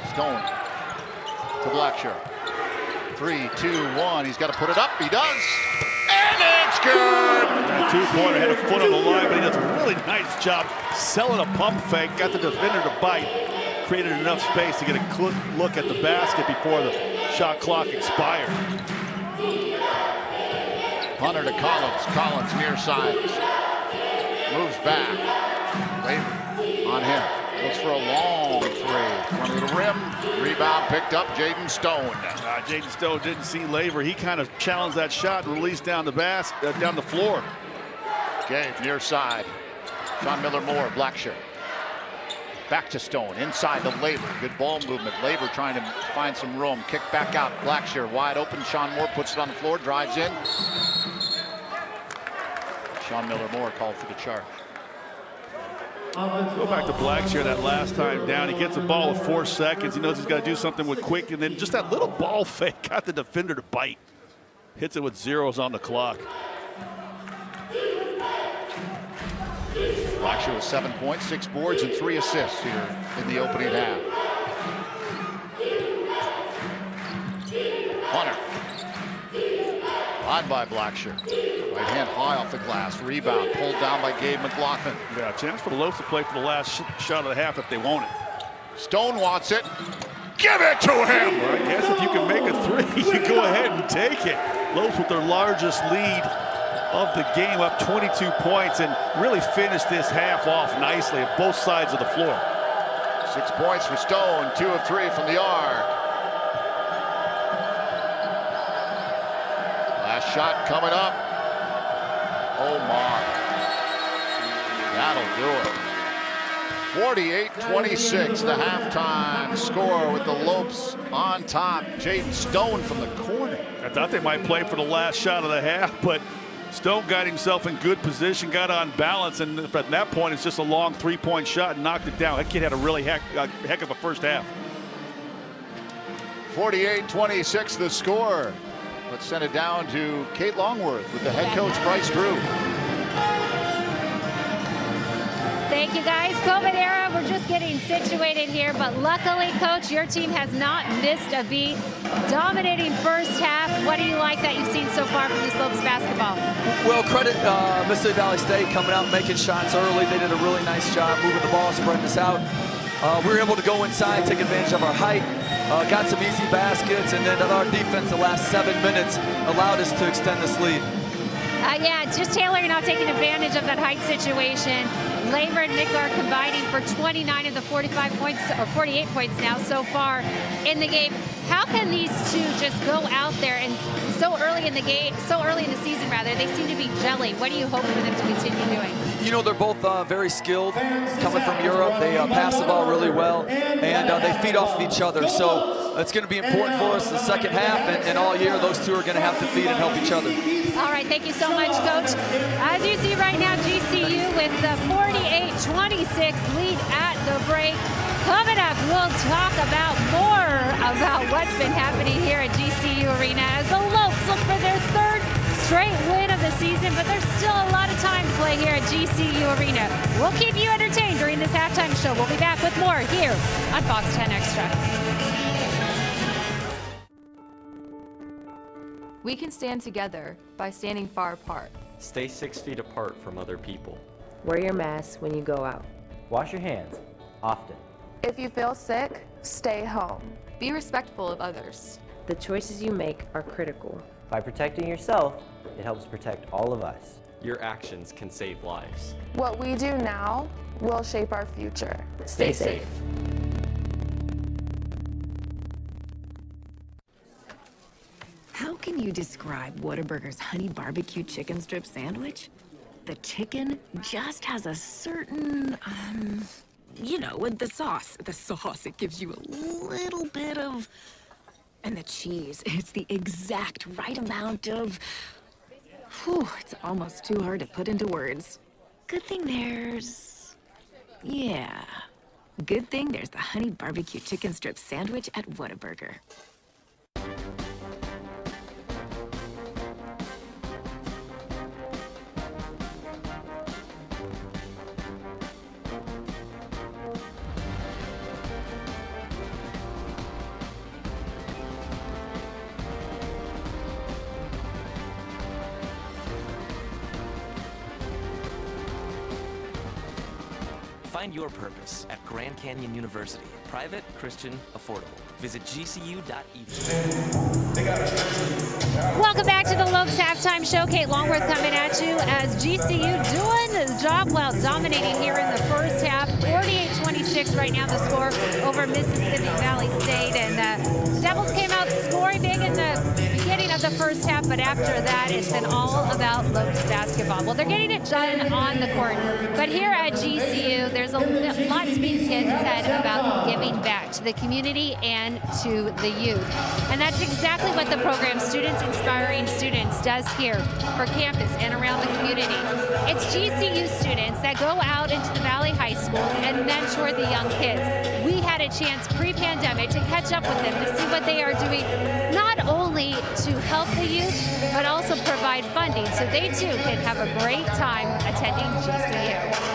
Blackshear. 3, 2, 1. He's got to put it up. He does. And it's good. That two-pointer had a foot on the line, but he does a really nice job selling a pump fake. Got the defender to bite. Created enough space to get a look at the basket before the shot clock expired. Hunter to Collins. Collins near side. Moves back. Labor on him. Looks for a long three. Front of the rim. Rebound picked up. Jaden Stone. Jaden Stone didn't see Laver. He kind of challenged that shot and released down the down the floor. Gabe near side. Sean Miller-Moore, Blackshear. Back to Stone. Inside the Labor. Good ball movement. Labor trying to find some room. Kick back out. Blackshear wide open. Sean Moore puts it on the floor. Drives in. Sean Miller-Moore called for the charge. Go back to Blackshear that last time down. He gets the ball with 4 seconds. He knows he's got to do something with quick, and then just that little ball fake got the defender to bite. Hits it with zeros on the clock. Blackshear with 7 points, 6 boards, and 3 assists here in the opening half. Hunter. On by Blackshear. Right hand high off the glass. Rebound pulled down by Gabe McLaughlin. Yeah, chance for the Lopes to play for the last shot of the half if they want it. Stone wants it. Give it to him! Well, I guess if you can make a three, you go ahead and take it. Lopes with their largest lead of the game, up 22 points, and really finished this half off nicely at both sides of the floor. 6 points for Stone, 2 of 3 from the arc. Last shot coming up. Oh my. That'll do it. 48-26, the halftime score with the Lopes on top. Jaden Stone from the corner. I thought they might play for the last shot of the half, but Stone got himself in good position, got on balance, and at that point, it's just a long three-point shot and knocked it down. That kid had a really heck of a first half. 48-26 the score. Let's send it down to Kate Longworth with the head coach, Bryce Drew. Thank you, guys. COVID era, we're just getting situated here, but luckily, Coach, your team has not missed a beat. Dominating first half. What do you like that you've seen so far from East Lopes basketball? Well, credit Mississippi Valley State coming out, making shots early. They did a really nice job moving the ball, spreading us out. We were able to go inside, take advantage of our height, got some easy baskets, and then our defense the last 7 minutes allowed us to extend this lead. Yeah, it's just Taylor now taking advantage of that height situation. Labor and Nick are combining for 29 of the 45 points, or 48 points now so far in the game. How can these two just go out there and so early early in the season, they seem to be gelling. What do you hope for them to continue doing? You know, they're both very skilled, coming from Europe. They pass the ball really well, and they feed off of each other. So it's going to be important for us the second half, and all year those two are going to have to feed and help each other. All right, thank you so much, Coach. As you see right now, GCU with the 48-26 lead at the break. Coming up, we'll talk more about what's been happening here at GCU Arena as the Lopes look for their third straight win of the season, but there's still a lot of time to play here at GCU Arena. We'll keep you entertained during this halftime show. We'll be back with more here on Fox 10 Extra. We can stand together by standing far apart. Stay 6 feet apart from other people. Wear your mask when you go out. Wash your hands often. If you feel sick, stay home. Be respectful of others. The choices you make are critical. By protecting yourself, it helps protect all of us. Your actions can save lives. What we do now will shape our future. Stay safe. How can you describe Whataburger's honey barbecue chicken strip sandwich? The chicken just has a certain, with the sauce. It gives you a little bit of, and the cheese, it's the exact right amount of, it's almost too hard to put into words. Good thing there's the honey barbecue chicken strip sandwich at Whataburger. Find your purpose at Grand Canyon University. Private, Christian, affordable. Visit gcu.edu. Welcome back to the Lopes Halftime Show. Kate Longworth coming at you as GCU doing the job well, dominating here in the first half. 48-26 right now the score over Mississippi Valley State. And the Devils came out scoring big in the beginning of the first half, but after that it's been all about Lopes basketball. Well, they're getting it done on the court. But here at GCU, there's a lot to be said about giving back to the community and to the youth. And that's exactly what the program Students Inspiring Students does here for campus and around the community. It's GCU students that go out into the Valley High Schools and mentor the young kids. We had a chance pre-pandemic to catch up with them to see what they are doing, not only to help the youth, but also provide funding so they too can have a great time attending GCU.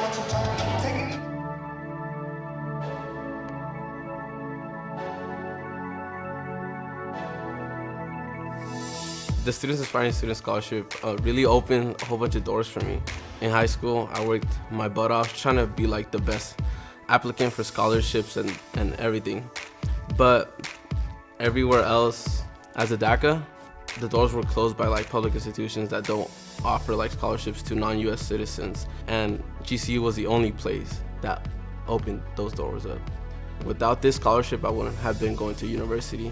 The Students Inspiring Students Scholarship really opened a whole bunch of doors for me. In high school, I worked my butt off trying to be like the best applicant for scholarships and everything. But everywhere else, as a DACA, the doors were closed by like public institutions that don't offer like scholarships to non-US citizens. And GCU was the only place that opened those doors up. Without this scholarship, I wouldn't have been going to university.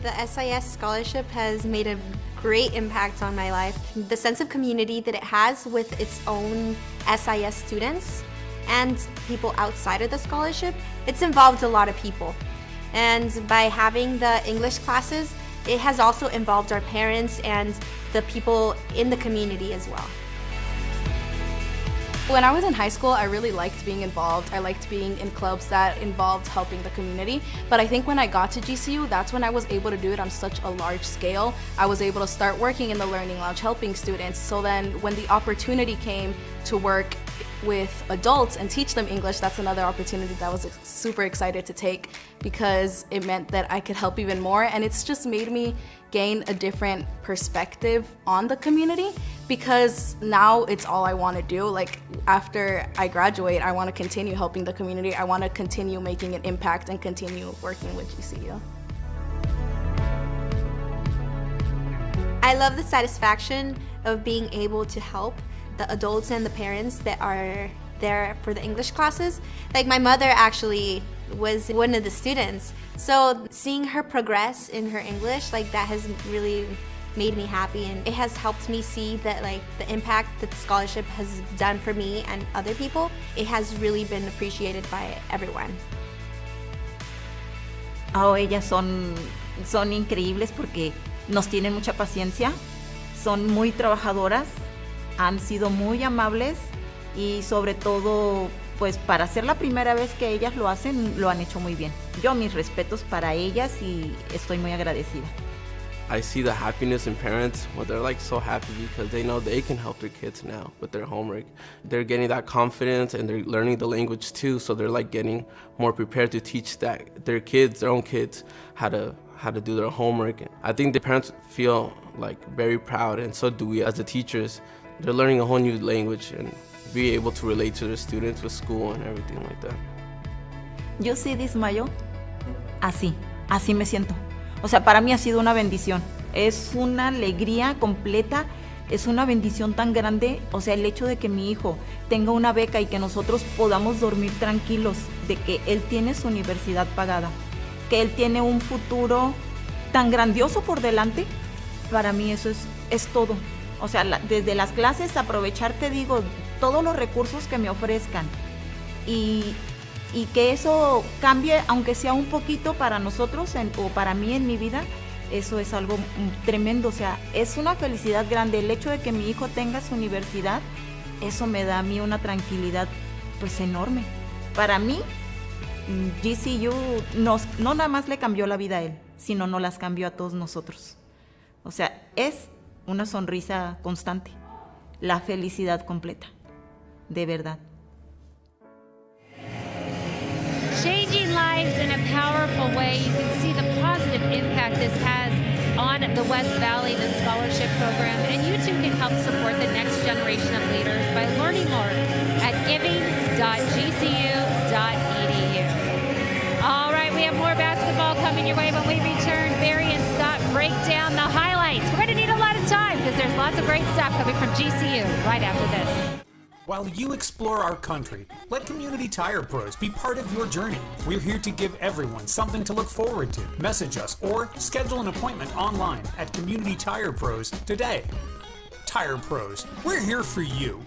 The SIS scholarship has made a great impact on my life. The sense of community that it has with its own SIS students and people outside of the scholarship, it's involved a lot of people. And by having the English classes, it has also involved our parents and the people in the community as well. When I was in high school, I really liked being involved. I liked being in clubs that involved helping the community. But I think when I got to GCU, that's when I was able to do it on such a large scale. I was able to start working in the Learning Lounge, helping students. So then when the opportunity came to work with adults and teach them English, that's another opportunity that I was super excited to take because it meant that I could help even more. And it's just made me gain a different perspective on the community because now it's all I want to do. Like after I graduate, I want to continue helping the community. I want to continue making an impact and continue working with GCU. I love the satisfaction of being able to help the adults and the parents that are there for the English classes. Like my mother actually was one of the students. So seeing her progress in her English, like that has really made me happy, and it has helped me see that like the impact that the scholarship has done for me and other people. It has really been appreciated by everyone. Ellas son increíbles porque nos tienen mucha paciencia, son muy trabajadoras, han sido muy amables y sobre todo pues para ser la primera vez que ellas lo hacen, lo han hecho muy bien. Yo mis respetos para ellas y estoy muy agradecida. I see the happiness in parents when they're like so happy because they know they can help their kids now with their homework. They're getting that confidence and they're learning the language too, so they're like getting more prepared to teach their kids, their own kids, how to do their homework. I think the parents feel like very proud, and so do we as the teachers. They're learning a whole new language and be able to relate to their students with school and everything like that. Yo sí desmayo, así me siento. O sea, para mí ha sido una bendición. Es una alegría completa, es una bendición tan grande. O sea, el hecho de que mi hijo tenga una beca y que nosotros podamos dormir tranquilos, de que él tiene su universidad pagada, que él tiene un futuro tan grandioso por delante, para mí eso es todo. O sea, desde las clases aprovechar, te digo, todos los recursos que me ofrezcan y que eso cambie, aunque sea un poquito para nosotros o para mí en mi vida, eso es algo tremendo. O sea, es una felicidad grande. El hecho de que mi hijo tenga su universidad, eso me da a mí una tranquilidad pues enorme. Para mí, GCU no nada más le cambió la vida a él, sino nos las cambió a todos nosotros. O sea, es una sonrisa constante, la felicidad completa, de verdad. Changing lives in a powerful way. You can see the positive impact this has on the West Valley, the scholarship program, and you too can help support the next generation of leaders by learning more at giving.gcu.edu. All right, we have more basketball coming your way when we return. Barry and Scott break down the highlights. We're going to need a lot of time because there's lots of great stuff coming from GCU right after this. While you explore our country, let Community Tire Pros be part of your journey. We're here to give everyone something to look forward to. Message us or schedule an appointment online at Community Tire Pros today. Tire Pros, we're here for you.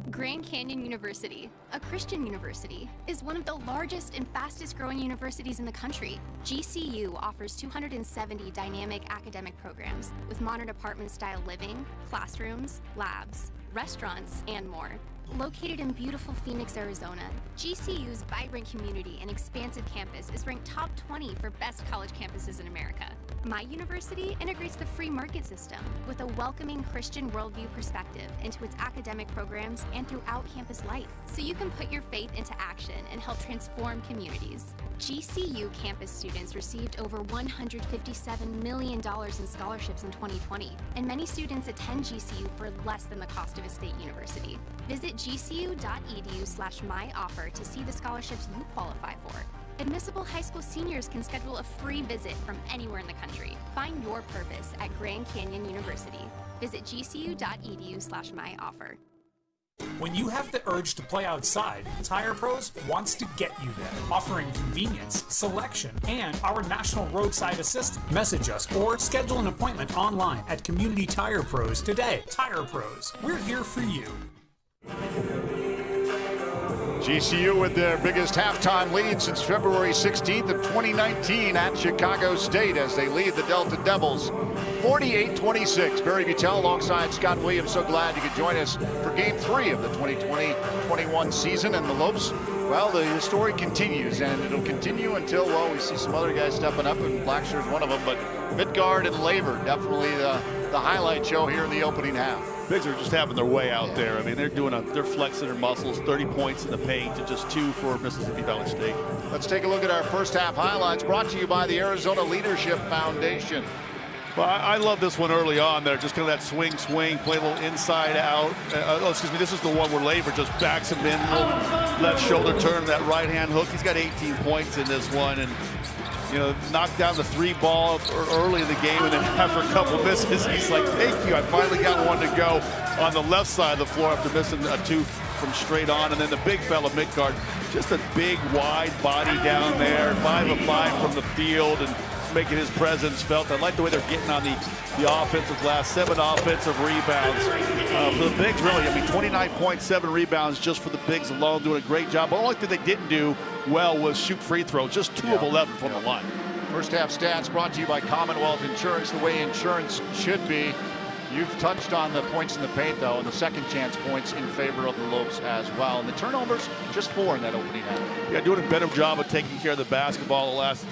Grand Canyon University, a Christian university, is one of the largest and fastest growing universities in the country. GCU offers 270 dynamic academic programs with modern apartment-style living, classrooms, labs, restaurants, and more. Located in beautiful Phoenix, Arizona, GCU's vibrant community and expansive campus is ranked top 20 for best college campuses in America. My university integrates the free market system with a welcoming Christian worldview perspective into its academic programs and throughout campus life, so you can put your faith into action and help transform communities. GCU campus students received over $157 million in scholarships in 2020, and many students attend GCU for less than the cost of a state university. Visit gcu.edu/myoffer to see the scholarships you qualify for. Admissible high school seniors can schedule a free visit from anywhere in the country. Find your purpose at Grand Canyon University. Visit gcu.edu/myoffer. When you have the urge to play outside, Tire Pros wants to get you there, offering convenience, selection, and our national roadside assistance. Message us or schedule an appointment online at Community Tire Pros today. Tire Pros, we're here for you. GCU with their biggest halftime lead since February 16th of 2019 at Chicago State as they lead the Delta Devils 48-26. Barry Butel alongside Scott Williams. So glad you could join us for Game 3 of the 2020-21 season. And the Lopes, well, the story continues, and it'll continue until, well, we see some other guys stepping up, and Blackshear's one of them. But Midgard and Laver, definitely the highlight show here in the opening half. Bigs are just having their way out there. I mean, they're flexing their muscles. 30 points in the paint to just 2 for Mississippi Valley State. Let's take a look at our first half highlights, brought to you by the Arizona Leadership Foundation. Well, I love this one early on there. Just kind of that swing, play a little inside out. This is the one where Laver just backs him in, left shoulder turn, that right hand hook. He's got 18 points in this one, and knocked down the 3 ball early in the game, and then after a couple misses, he's like, thank you, I finally got one to go on the left side of the floor after missing a 2 from straight on. And then the big fella, Midgard, Just a big, wide body down there, 5 of 5 from the field, and making his presence felt. I like the way they're getting on the offensive glass. 7 offensive rebounds for the bigs, really. I mean, 29.7 rebounds just for the bigs alone, doing a great job. The only thing they didn't do well was shoot free throws, just 2 of 11 from the line. First half stats brought to you by Commonwealth Insurance, the way insurance should be. You've touched on the points in the paint, though, and the second chance points in favor of the Lopes as well. And the turnovers, just 4 in that opening half. Yeah, doing a better job of taking care of the basketball the last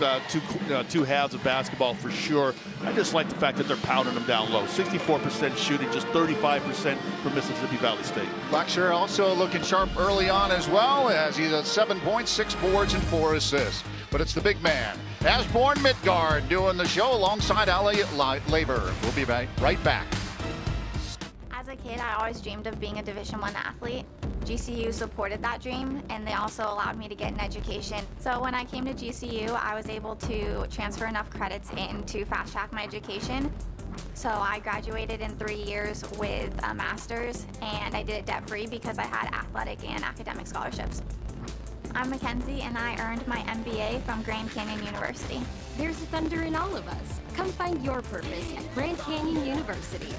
two halves of basketball for sure. I just like the fact that they're pounding them down low. 64% shooting, just 35% for Mississippi Valley State. Blackshear also looking sharp early on as well, as he's at 7 points, 6 boards, and 4 assists. But it's the big man, Ashbourne Midgard, doing the show alongside Ali Laver. We'll be right back. As a kid, I always dreamed of being a Division I athlete. GCU supported that dream, and they also allowed me to get an education. So when I came to GCU, I was able to transfer enough credits in to fast track my education. So I graduated in 3 years with a master's, and I did it debt-free because I had athletic and academic scholarships. I'm Mackenzie, and I earned my MBA from Grand Canyon University. There's thunder in all of us. Come find your purpose at Grand Canyon University.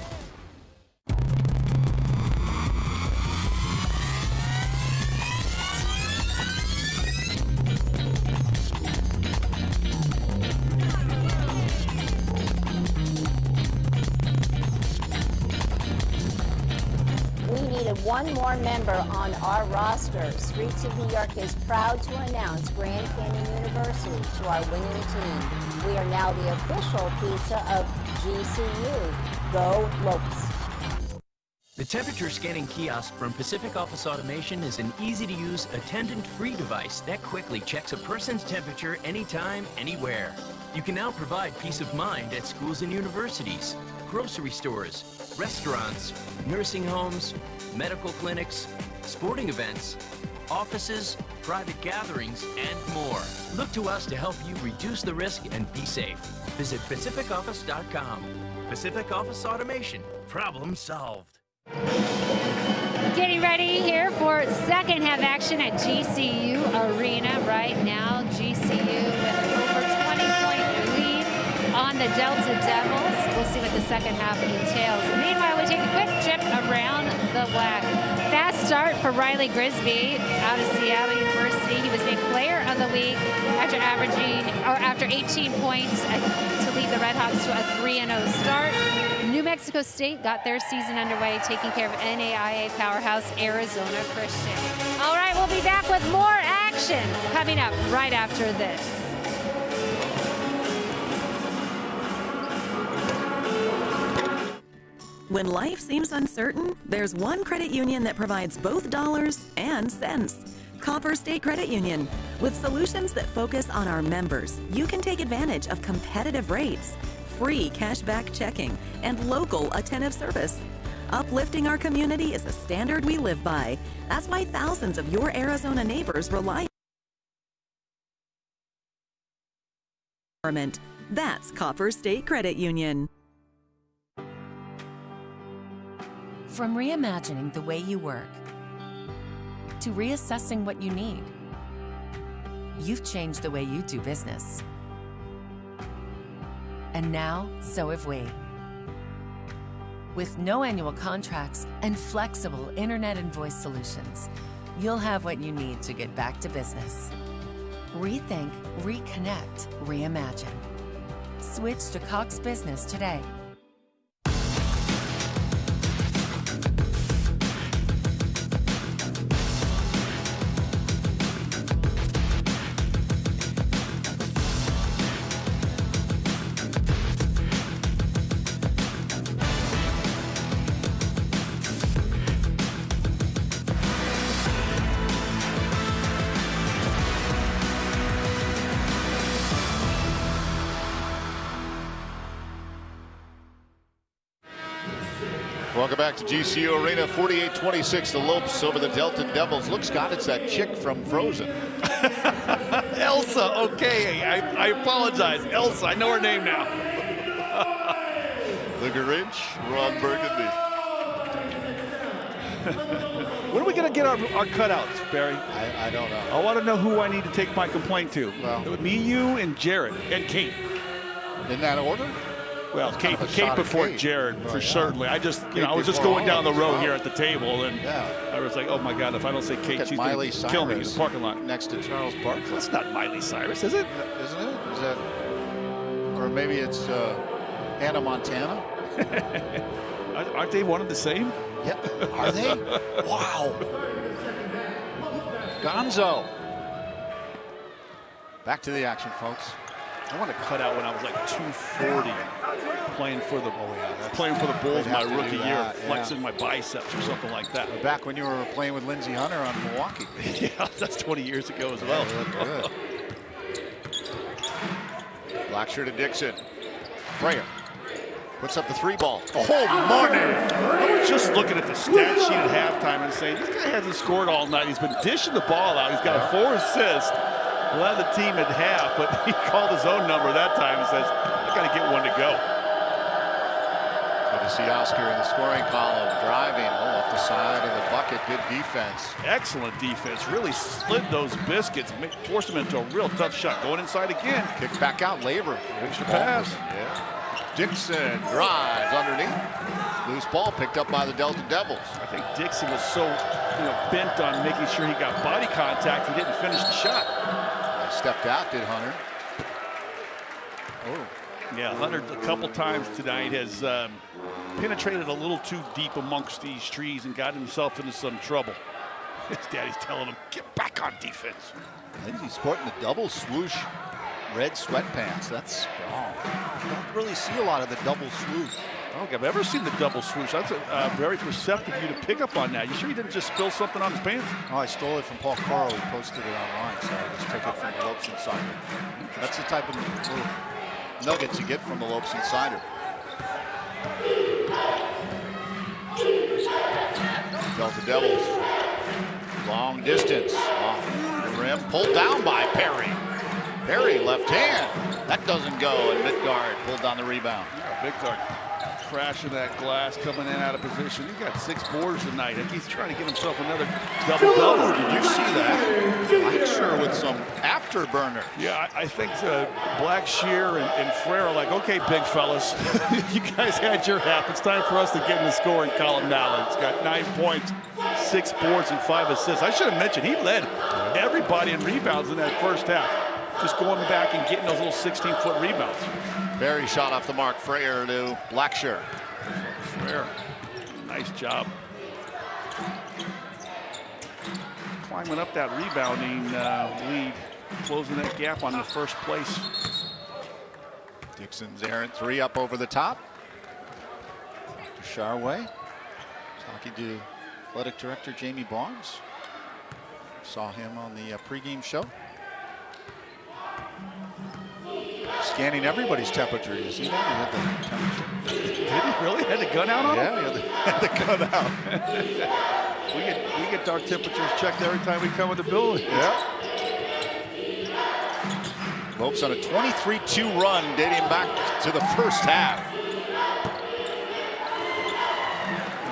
One more member on our roster. Streets of New York is proud to announce Grand Canyon University to our winning team. We are now the official pizza of GCU. Go Lopes. The temperature scanning kiosk from Pacific Office Automation is an easy-to-use, attendant-free device that quickly checks a person's temperature anytime, anywhere. You can now provide peace of mind at schools and universities, grocery stores, restaurants, nursing homes, medical clinics, sporting events, offices, private gatherings, and more. Look to us to help you reduce the risk and be safe. Visit PacificOffice.com. Pacific Office Automation. Problem solved. Getting ready here for second half action at GCU Arena right now. GCU with an over 20-point lead on the Delta Devils. We'll see what the second half entails. Meanwhile, we take a quick trip around the WAC. Fast start for Riley Grisby out of Seattle University. He was named Player of the Week after 18 points to lead the Redhawks to a 3-0 start. New Mexico State got their season underway, taking care of NAIA powerhouse Arizona Christian. All right, we'll be back with more action coming up right after this. When life seems uncertain, there's one credit union that provides both dollars and cents. Copper State Credit Union. With solutions that focus on our members, you can take advantage of competitive rates, free cashback checking, and local attentive service. Uplifting our community is a standard we live by. That's why thousands of your Arizona neighbors rely on government. That's Copper State Credit Union. From reimagining the way you work to reassessing what you need, you've changed the way you do business. And now, so have we. With no annual contracts and flexible internet and voice solutions, you'll have what you need to get back to business. Rethink, reconnect, reimagine. Switch to Cox Business today. Welcome back to GCU Arena, 48-26, the Lopes over the Delta Devils. Look, Scott, it's that chick from Frozen. Elsa, okay, I apologize. Elsa, I know her name now. The Grinch, Ron Burgundy. When are we going to get our cutouts, Barry? I don't know. I want to know who I need to take my complaint to. Well, me, you, and Jared, and Kate. In that order? Well, Kate before Jared, for certainly. I just, Kate I was just before going down the all of road us. here at the table, and I was like, oh my God, if I don't say Kate, she's going to kill me in the parking lot. Next to Charles Barkley. That's not Miley Cyrus, is it? Isn't it? Is that? Or maybe it's Hannah Montana? Aren't they one of the same? Yeah. Are they? Wow. Gonzo. Back to the action, folks. I want to cut out when I was like 240, playing for the Bulls my rookie year, flexing my biceps or something like that. Back when you were playing with Lindsey Hunter on Milwaukee. Yeah, that's 20 years ago as well. Good. Blackshear to Dixon. Freya puts up the 3 ball. Oh, money! I was just looking at the stat sheet at halftime and saying, this guy hasn't scored all night. He's been dishing the ball out. He's got 4 assists. Led the team at half, but he called his own number that time and says, I got to get one to go. Good to see Oscar in the scoring column, driving off the side of the bucket. Good defense. Excellent defense. Really slid those biscuits, forced them into a real tough shot. Going inside again. Kick back out, Labor. Makes the pass. Yeah. Dixon drives underneath. Loose ball picked up by the Delta Devils. I think Dixon was so bent on making sure he got body contact, he didn't finish the shot. Stepped out, did Hunter. Oh. Yeah, Hunter a couple times tonight has penetrated a little too deep amongst these trees and got himself into some trouble. His daddy's telling him, get back on defense. Lindsey's sporting the double swoosh red sweatpants. That's strong. You don't really see a lot of the double swoosh. I don't think I've ever seen the double swoosh. That's a very perceptive of you to pick up on that. You sure you didn't just spill something on his pants? Oh, I stole it from Paul Coro, who posted it online, so I just took it from the Lopes Insider. That's the type of little nuggets you get from the Lopes Insider. Delta Devils. Long distance off the rim, pulled down by Perry. Perry left hand. That doesn't go, and Midgard pulled down the rebound. Yeah, Midgard crashing that glass, coming in out of position. He got 6 boards tonight. I think he's trying to get himself another double-double. Did you see that? Blackshear with some afterburner. Yeah, I think Blackshear and Frere are like, okay, big fellas, you guys had your half. It's time for us to get in the scoring column now. It's got 9 points, 6 boards, and 5 assists. I should have mentioned he led everybody in rebounds in that first half. Just going back and getting those little 16-foot rebounds. Very shot off the mark. Frere to Blackshear. Frere, nice job. Climbing up that rebounding lead, closing that gap on the first place. Dixon's errant 3 up over the top. To Charway. Talking to athletic director Jamie Barnes. Saw him on the pregame show. Scanning everybody's temperature. You see that? He had the temperature. Did he really? Had the gun out on him? Yeah, he had the gun out. we get our temperatures checked every time we come in the building. Yeah. Lopes on a 23-2 run dating back to the first half.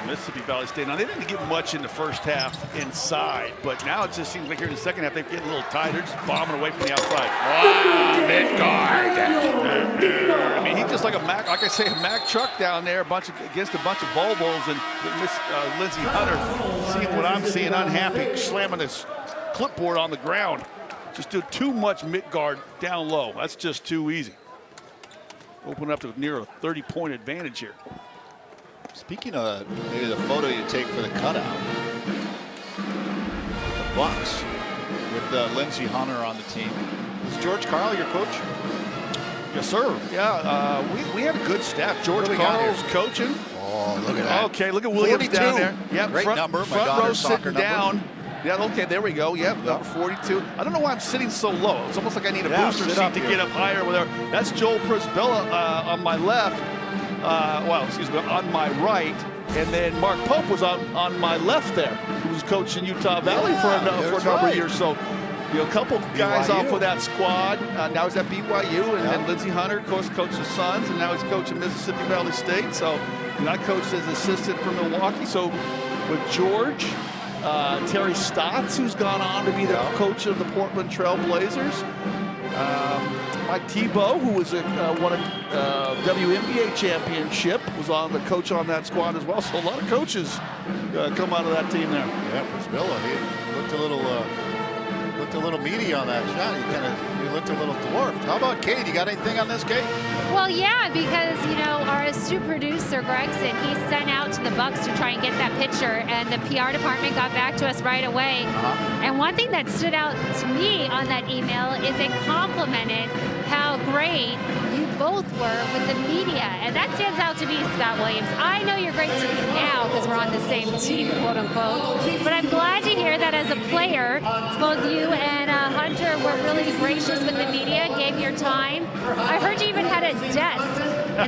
Mississippi Valley State. Now, they didn't get much in the first half inside, but now it just seems like here in the second half, they're getting a little tighter, just bombing away from the outside. Wow, Midgard. I mean, he's just like a Mack, like I say, a Mack truck down there, against a bunch of Volvos, and Lindsey Hunter, seeing what I'm seeing, unhappy, slamming his clipboard on the ground. Just do too much Midgard down low. That's just too easy. Open up to near a 30-point advantage here. Speaking of maybe the photo you take for the cutout, the Bucks with Lindsey Hunter on the team. Is George Karl your coach? Yes, sir. Yeah, we have a good staff. George Karl's coaching. Oh, look at that. Okay, look at Williams 42. down there. Yep, Great number. My front row daughter's sitting soccer down. number. Yeah, okay, there we go. Yep, number 42. I don't know why I'm sitting so low. It's almost like I need a booster seat to get up higher or whatever. That's Joel Prisbilla on my left. Well, excuse me, on my right. And then Mark Pope was on my left there, who was coaching Utah Valley for a number of years. So, a couple guys off of that squad. Now he's at BYU, and then Lindsey Hunter, of course, coached the Suns, and now he's coaching Mississippi Valley State. So, I coached as assistant for Milwaukee. So, with George, Terry Stotts, who's gone on to be the coach of the Portland Trail Blazers. Mike Tebow, who was won a WNBA championship, was on the coach on that squad as well. So a lot of coaches come out of that team there. Yeah, Priscilla, he looked a little meaty on that shot. He looked a little dwarfed. How about Kate? You got anything on this, Kate? Well, yeah, because, you know, our astute producer, Gregson, he sent out to the Bucks to try and get that picture, and the PR department got back to us right away. And one thing that stood out to me on that email is it complimented how great you both were with the media, and that stands out to me, Scott Williams. I know you're great to me now because we're on the same team, quote unquote, but I'm glad to hear that as a player, both you and Hunter were really gracious with the media, gave your time. I heard you even had a desk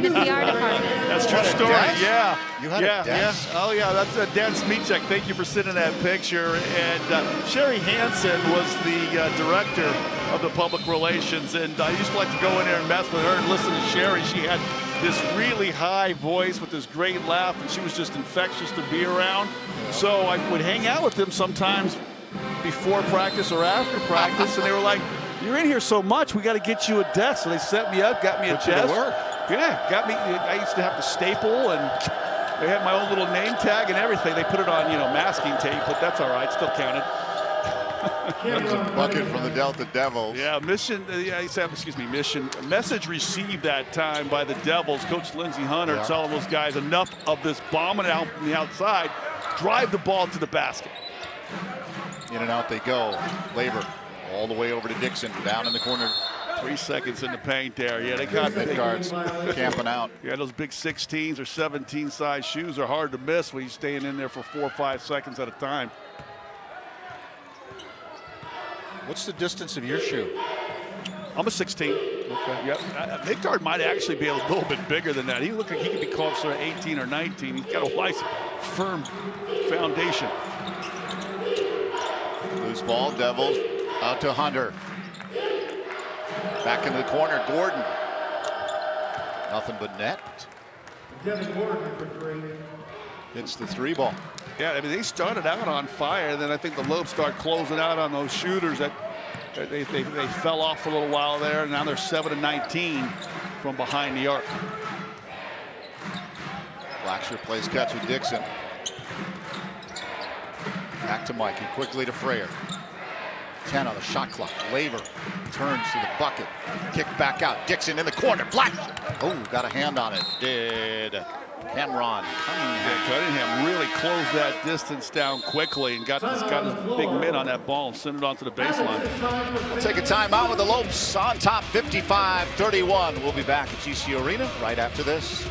in the PR department. That's a true story, yeah. You had a desk? Yeah. Oh, yeah, that's Dan Smichek. Thank you for sending that picture. And Sherry Hansen was the director of the public relations, and I used to like to go in there and mess with her and listen to Sherry. She had this really high voice with this great laugh, and she was just infectious to be around. So I would hang out with them sometimes before practice or after practice, and they were like, "You're in here so much, we got to get you a desk." So they set me up, got me a desk. Yeah, got me. I used to have to staple, and they had my own little name tag and everything. They put it on, you know, masking tape, but that's all right, still counted. That's a bucket from the Delta Devils. Yeah, mission. Message received that time by the Devils. Coach Lindsey Hunter telling those guys enough of this bombing out from the outside. Drive the ball to the basket. In and out they go. Labor all the way over to Dixon, down in the corner. 3 seconds in the paint there. Yeah, they got mid guards camping out. Yeah, those big 16s or 17 size shoes are hard to miss when you're staying in there for 4 or 5 seconds at a time. What's the distance of your shoe? I'm a 16. Okay. Yep. Midgard might actually be a little bit bigger than that. He looked like he could be closer to 18 or 19. He's got a nice, firm foundation. Loose ball, Devils out to Hunter. Back into the corner, Gordon. Nothing but net. Hits the 3 ball. Yeah, I mean, they started out on fire, and then I think the Lobes start closing out on those shooters that they fell off for a little while there, and now they're 7-19 from behind the arc. Blacksher plays catch with Dixon. Back to Mikey, quickly to Freyer. 10 on the shot clock. Laver turns to the bucket. Kick back out. Dixon in the corner. Blacksher. Oh, got a hand on it. Did Cameron Cunningham. Cunningham really closed that distance down quickly and got his big mid on that ball and sent it onto the baseline. We'll take a timeout with the Lopes on top 55-31. We'll be back at GCU Arena right after this.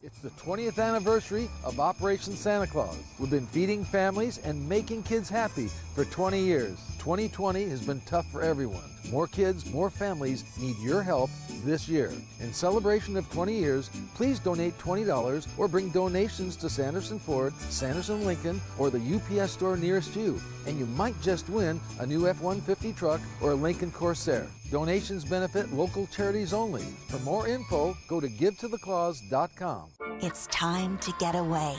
It's the 20th anniversary of Operation Santa Claus. We've been feeding families and making kids happy for 20 years. 2020 has been tough for everyone. More kids, more families need your help this year. In celebration of 20 years, please donate $20 or bring donations to Sanderson Ford, Sanderson Lincoln, or the UPS store nearest you, and you might just win a new F-150 truck or a Lincoln Corsair. Donations benefit local charities only. For more info, go to givetotheclaus.com. It's time to get away.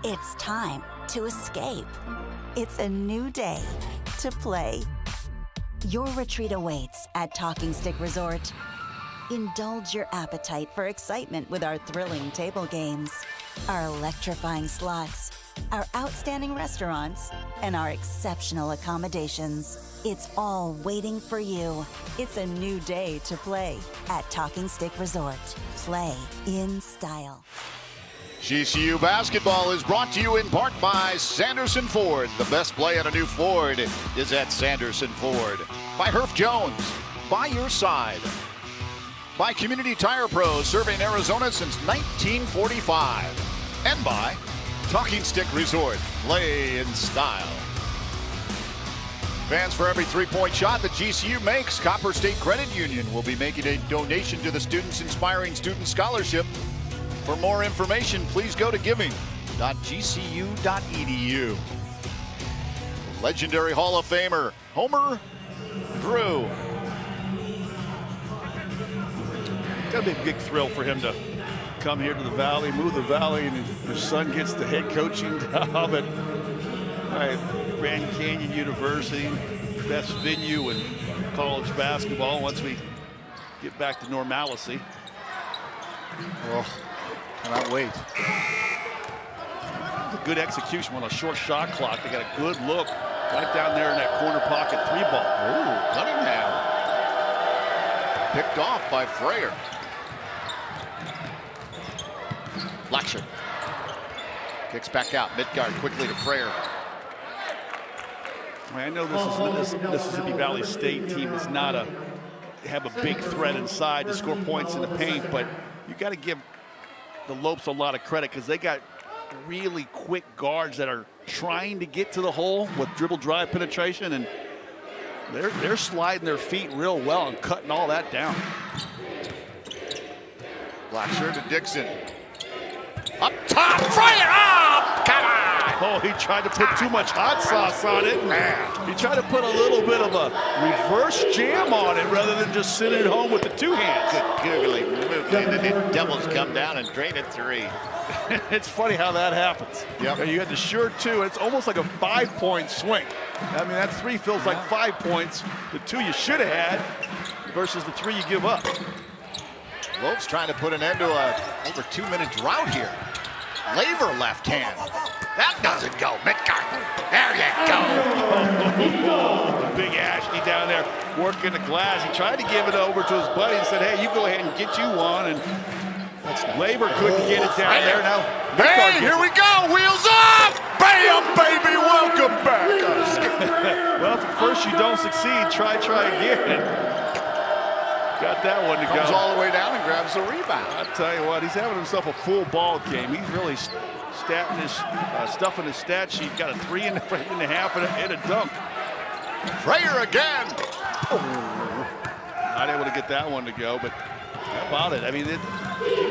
It's time to escape. It's a new day to play. Your retreat awaits at Talking Stick Resort. Indulge your appetite for excitement with our thrilling table games, our electrifying slots, our outstanding restaurants, and our exceptional accommodations. It's all waiting for you. It's a new day to play at Talking Stick Resort. Play in style. GCU basketball is brought to you in part by Sanderson Ford. The best play on a new Ford is at Sanderson Ford. By Herff Jones, by your side. By Community Tire Pros, serving Arizona since 1945. And by Talking Stick Resort, play in style. Fans, for every three-point shot that GCU makes, Copper State Credit Union will be making a donation to the Students Inspiring Student Scholarship. For more information, please go to giving.gcu.edu. Legendary Hall of Famer, Homer Drew. It's got to be a big thrill for him to come here to the Valley, move the Valley, and his son gets the head coaching job at Grand Canyon University, best venue in college basketball once we get back to normalcy. Oh, cannot wait. Good execution on a short shot clock. They got a good look right down there in that corner pocket 3-ball. Ooh, Cunningham. Picked off by Frayer. Blackshear. Kicks back out. Midgard quickly to Frayer. I know this Mississippi Valley State team is not have a big threat inside to score points in the paint, but you got to give the Lopes a lot of credit because they got really quick guards that are trying to get to the hole with dribble drive penetration, and they're sliding their feet real well and cutting all that down. Blackshear to Dixon. Up top, Frayer! Oh, come on! Oh, he tried to put too much hot sauce on it. He tried to put a little bit of a reverse jam on it rather than just sitting at home with the two hands. Good googly movement, and the Devils come down and drain it 3. It's funny how that happens. Yep. You had the sure 2. It's almost like a 5-point swing. I mean, that 3 feels like 5 points. The 2 you should have had versus the 3 you give up. Lopes trying to put an end to a over 2-minute drought here. Laver left hand. That doesn't go. Midgard. There you go. The big Ashley down there working the glass. He tried to give it over to his buddy and said, hey, you go ahead and get you one. And Laver couldn't get it down there. Now, hey, here we go. Wheels up. Bam, baby. Welcome back. Well, if at first you don't succeed, try again. Got that one to Comes go. all the way down and grabs the rebound. I'll tell you what, he's having himself a full ball game. He's really stuffing his stat sheet. Got a 3.5 and a dunk. Frayer again. Oh. Not able to get that one to go, but how about it? I mean,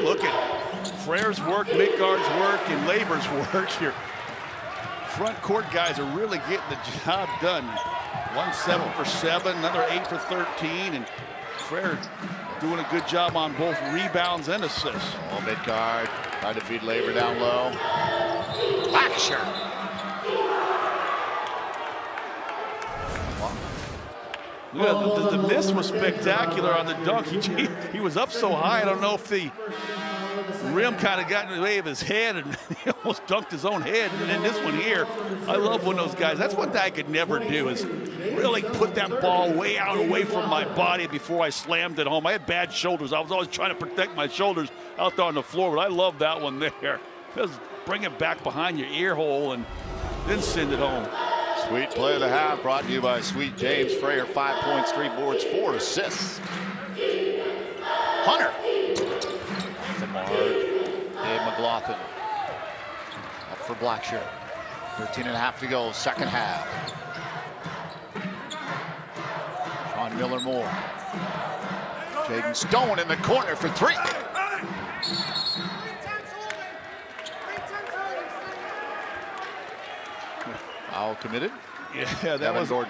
look at Frayer's work, Midgard's work, and Laver's work here. Front court guys are really getting the job done. 1 7 for 7, another 8 for 13, and Frayer doing a good job on both rebounds and assists. Oh, Midgard trying to feed Laver down low. Blackshear. Yeah, the miss was spectacular on the dunk. He was up so high, I don't know if the rim kind of got in the way of his head and he almost dunked his own head. And then this one here, I love when those guys, that's one thing I could never do is really put that ball way out away from my body before I slammed it home. I had bad shoulders. I was always trying to protect my shoulders out there on the floor, but I love that one there. Just bring it back behind your ear hole and then send it home. Sweet play of the half brought to you by Sweet James. Frayer, 5 points, 3 boards, 4 assists. Hunter. Dave McLaughlin up for Blackshear. 13.5 to go, second half. Sean Miller Moore. Jaden Stone in the corner for 3. Foul committed. Yeah, that was on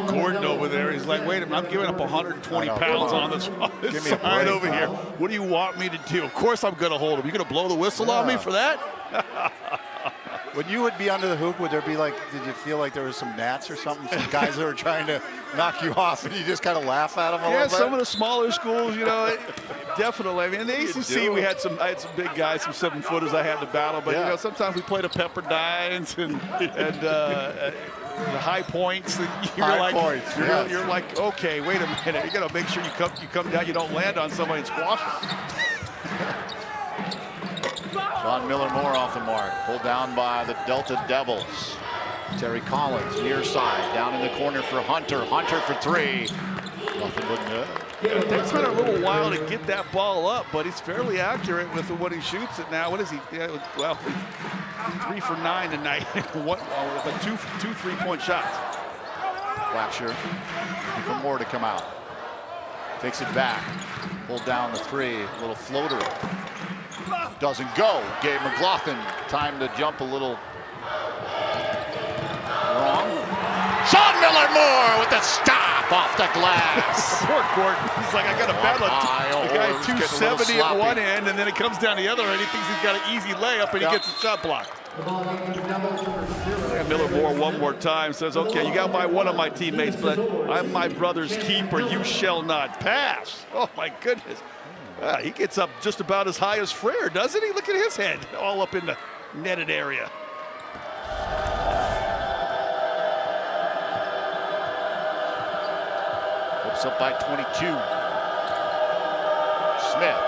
Gordon over there. He's like, wait a minute, I'm giving up 120 pounds on this side over here. What do you want me to do? Of course I'm going to hold him. You going to blow the whistle on me for that? When you would be under the hoop, would there be like, did you feel like there was some gnats or something? Some guys that were trying to knock you off and you just kind of laugh at them a little bit? Yeah, some of the smaller schools, you know, definitely. I mean, in the ACC, I had some big guys, some 7-footers I had to battle, but you know, sometimes we played a Pepperdines and the high points. You're like, okay, wait a minute. You got to make sure you come down, you don't land on somebody and squash them. Sean Miller Moore off the mark. Pulled down by the Delta Devils. Terry Collins near side. Down in the corner for Hunter. Hunter for 3. Nothing but net. Yeah, it takes him a little while to get that ball up, but he's fairly accurate with when he shoots it now. What is he? Well, 3 for 9 tonight. With two 3-point shots. Blackshear for Moore to come out. Takes it back. Pulled down the 3. Little floater. Doesn't go. Gabe McLaughlin time to jump a little wrong. Sean Miller Moore with the stop. Off the glass. Poor Gordon. He's like, I got to battle the guy 270 at one end, and then it comes down the other end. He thinks he's got an easy layup, and he gets a shot block. And Miller Moore one more time says, okay, you got one of my teammates, but I'm my brother's keeper. You shall not pass. Oh, my goodness. He gets up just about as high as Frere, doesn't he? Look at his head, all up in the netted area. Whips up by 22. Smith.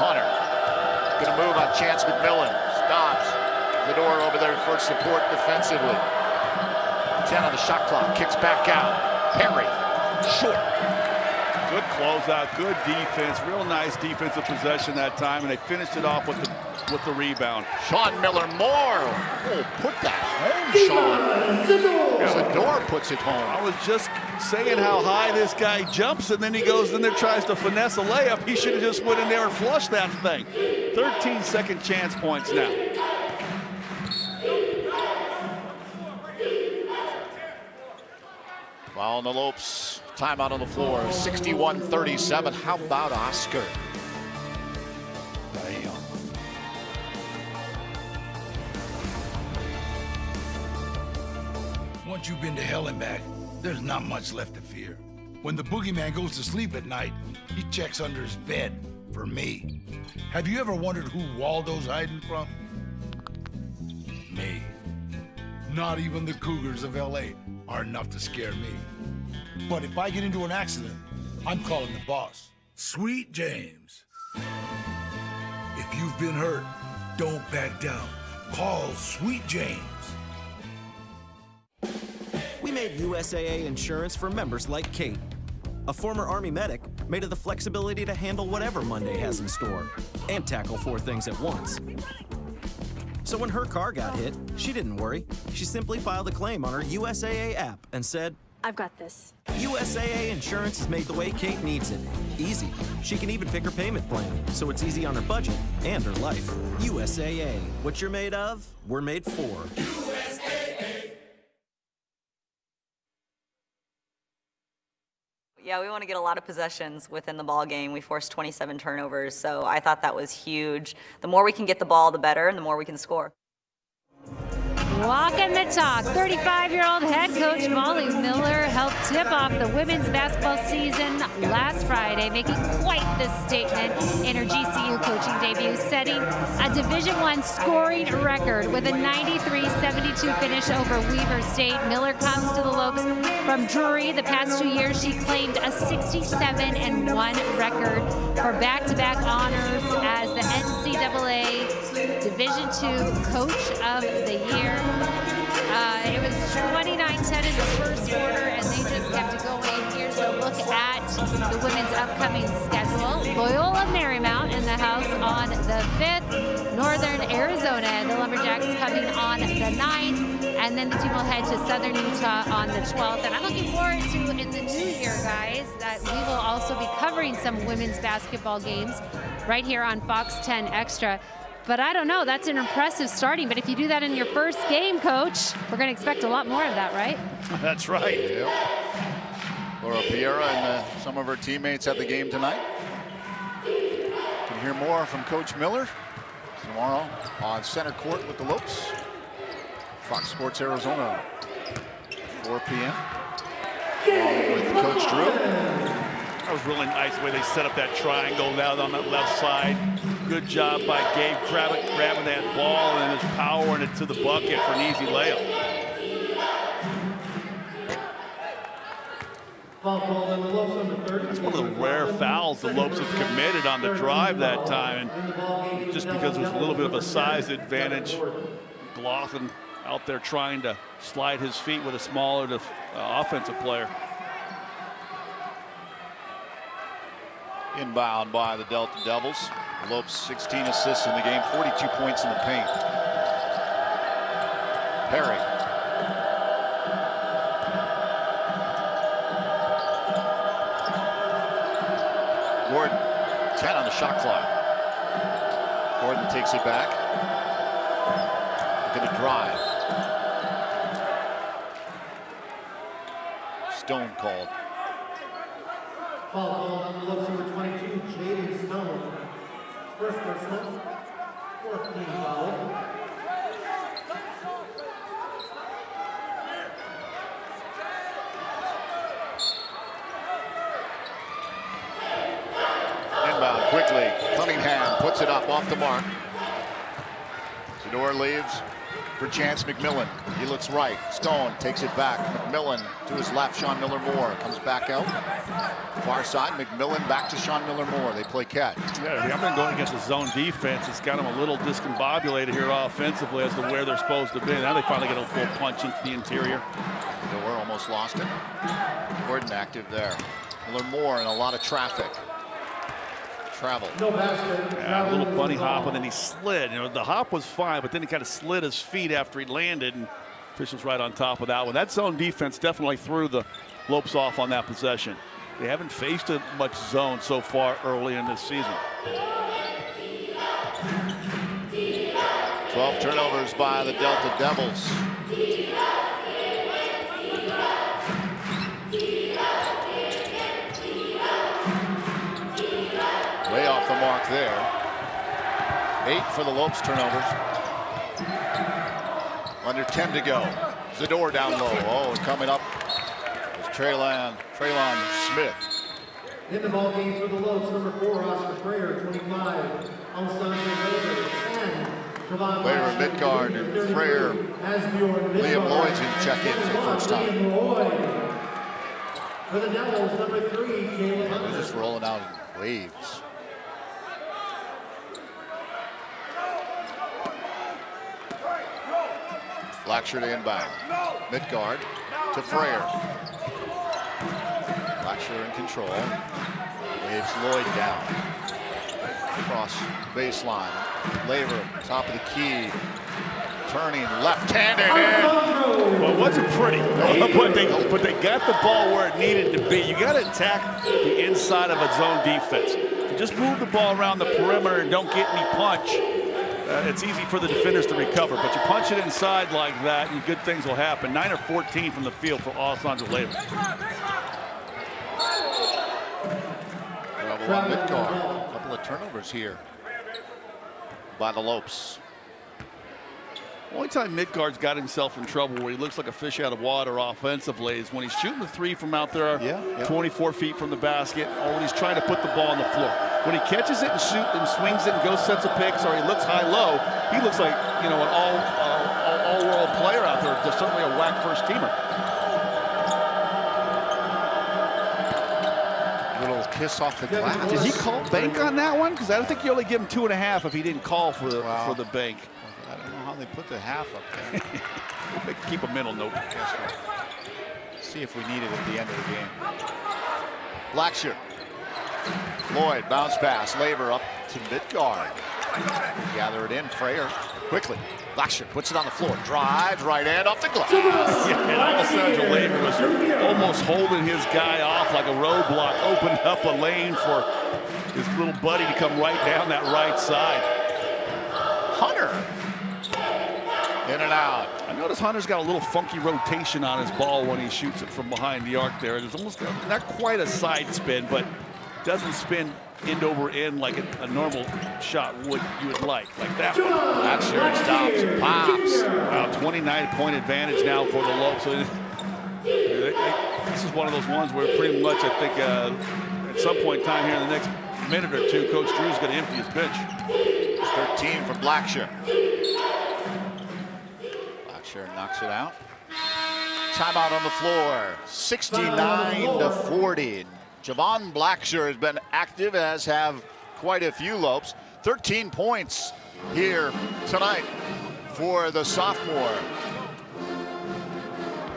Hunter. Gonna move on Chance McMillan. Stops. The door over there for support defensively. 10 on the shot clock. Kicks back out. Perry. Short. Good closeout, good defense, real nice defensive possession that time, and they finished it off with the rebound. Sean Miller Moore. Oh, put that home, Sean. Zador puts it home. I was just saying how high this guy jumps, and then he goes in there, tries to finesse a layup. He should have just went in there and flushed that thing. 13 second chance points now. Foul on the Lopes. Timeout on the floor. 61-37. How about Oscar? Damn. Once you've been to hell and back, there's not much left to fear. When the boogeyman goes to sleep at night, he checks under his bed for me. Have you ever wondered who Waldo's hiding from? Me. Not even the Cougars of LA are enough to scare me. But if I get into an accident, I'm calling the boss, Sweet James. If you've been hurt, don't back down. Call Sweet James. We made USAA insurance for members like Kate, a former Army medic made of the flexibility to handle whatever Monday has in store and tackle 4 things at once. So when her car got hit, she didn't worry. She simply filed a claim on her USAA app and said, I've got this. USAA insurance is made the way Kate needs it. Easy. She can even pick her payment plan, so it's easy on her budget and her life. USAA. What you're made of, we're made for. USAA. Yeah, we want to get a lot of possessions within the ball game. We forced 27 turnovers, so I thought that was huge. The more we can get the ball, the better, and the more we can score. Walking the talk, 35-year-old head coach Molly Miller helped tip off the women's basketball season last Friday, making quite the statement in her GCU coaching debut, setting a Division I scoring record with a 93-72 finish over Weber State. Miller comes to the Lopes from Drury. The past 2 years, she claimed a 67-1 record for back-to-back honors as the NCAA Division II Coach of the Year. It was 29-10 in the first quarter, and they just kept it going. Here's a look at the women's upcoming schedule. Loyola Marymount in the house on the 5th. Northern Arizona and the Lumberjacks coming on the 9th. And then the team will head to Southern Utah on the 12th. And I'm looking forward to, in the new year, guys, that we will also be covering some women's basketball games right here on Fox 10 Extra. But I don't know, that's an impressive starting. But if you do that in your first game, Coach, we're going to expect a lot more of that, right? That's right. Yep. Laura Piera and some of her teammates at the game tonight. Can hear more from Coach Miller tomorrow on center court with the Lopes. Fox Sports Arizona, 4 p.m. Along with Coach Drew. That was really nice the way they set up that triangle down on that left side. Good job by Gabe grabbing that ball and his powering it to the bucket for an easy layup. That's one of the rare fouls the Lopes have committed on the drive that time. And just because there's a little bit of a size advantage, Glothen out there trying to slide his feet with a smaller offensive player. Inbound by the Delta Devils. Lopes 16 assists in the game, 42 points in the paint. Perry. Gordon, 10 on the shot clock. Gordon takes it back. Going to drive. Stone called. Foul called on the Lopes number 22, Jaden Stone. First personal, 4th team foul. Inbound quickly. Cunningham puts it up off the mark. Zador leaves for Chance McMillan. He looks right. Stone takes it back. McMillan to his left. Sean Miller-Moore comes back out. Far side. McMillan back to Sean Miller-Moore. They play catch. Yeah, I've been going against the zone defense. It's got them a little discombobulated here offensively as to where they're supposed to be. Now they finally get a full punch into the interior. Zador almost lost it. Gordon active there. Miller-Moore in a lot of traffic. Travel. Yeah, a little bunny hop, and then he slid. You know, the hop was fine, but then he kind of slid his feet after he landed, and officials right on top of that one. That zone defense definitely threw the Lopes off on that possession. They haven't faced much zone so far early in this season. 12 turnovers by the Delta Devils. Way off the mark there. 8 for the Lopes turnovers. Under 10 to go. Zador down low. Oh, coming up is Traylon Smith. In the ball game for the Lopes, number 4, Oscar Freyer, 25. Alessandro Weber, 10. Weber, Midgard, and Freyer. Liam Lloyd's going to check in for the first time. For the Devils, number 3, Jalen They're Hunter. just rolling out in waves. Blackshirt inbound. Midgard to Freyer. Blackshirt in control. Waves Lloyd down. Cross baseline. Laver, top of the key. Turning left-handed in. Well, it wasn't pretty, but they got the ball where it needed to be. You got to attack the inside of a zone defense. If you just move the ball around the perimeter and don't get any punch, it's easy for the defenders to recover. But you punch it inside like that, and good things will happen. 9 of 14 from the field for Alessandro Laver. Trouble on Midgard. A couple of turnovers here by the Lopes. Only time Midgard's got himself in trouble where he looks like a fish out of water offensively is when he's shooting the 3 from out there, 24 feet from the basket, or when he's trying to put the ball on the floor. When he catches it and swings it and goes sets of picks, or he looks high-low, he looks like, you know, an all-world player out there. Just certainly a whack first teamer. Little kiss off the glass. Did he call bank on that one? Because I don't think you only give him 2.5 if he didn't call for the bank. I don't know how they put the half up there. They can keep a mental note. See if we need it at the end of the game. Blackshirt. Lloyd, bounce pass. Laver up to Midgard. Gather it in. Freyer quickly. Blackshirt puts it on the floor. Drives right hand off the glass. Yeah, and Alessandro Laver was almost holding his guy off like a roadblock. Opened up a lane for his little buddy to come right down that right side. Hunter. In and out. I notice Hunter's got a little funky rotation on his ball when he shoots it from behind the arc there. It's almost not quite a side spin, but doesn't spin end over end like a normal shot you would like that one. That sure stops, pops. 29-point advantage now for the Lopes. So this is one of those ones where pretty much I think at some point in time here in the next minute or two, Coach Drew's going to empty his bench. 13 for Blackshirt. Blackshirt knocks it out. Timeout on the floor. 69-40. Javon Blackshirt has been active, as have quite a few Lopes. 13 points here tonight for the sophomore.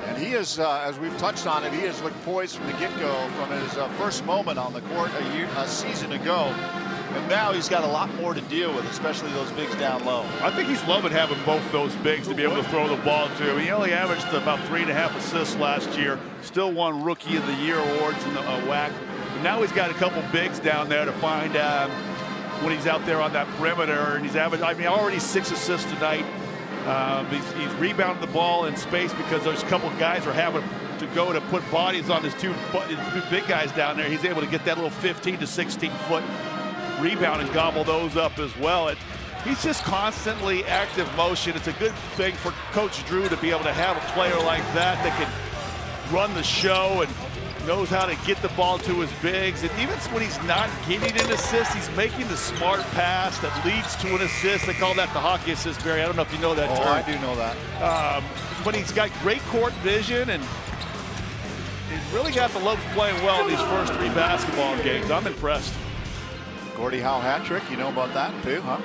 And he is, as we've touched on it, he has looked poised from the get-go from his first moment on the court a season ago. And now he's got a lot more to deal with, especially those bigs down low. I think he's loving having both those bigs to be able to throw the ball to. He only averaged about 3.5 assists last year. Still won Rookie of the Year awards in the WAC. But now he's got a couple bigs down there to find when he's out there on that perimeter. And he's averaged, already 6 assists tonight. He's rebounded the ball in space because those couple of guys are having to go to put bodies on his two big guys down there, he's able to get that little 15 to 16-foot rebound and gobble those up as well. He's just constantly active motion. It's a good thing for Coach Drew to be able to have a player like that can run the show and knows how to get the ball to his bigs. And even when he's not getting an assist, he's making the smart pass that leads to an assist. They call that the hockey assist, Barry. I don't know if you know that term. I do know that. But he's got great court vision, and he's really got the Lopes playing well in these first 3 basketball games. I'm impressed. Gordie Howe hat trick, you know about that too, huh?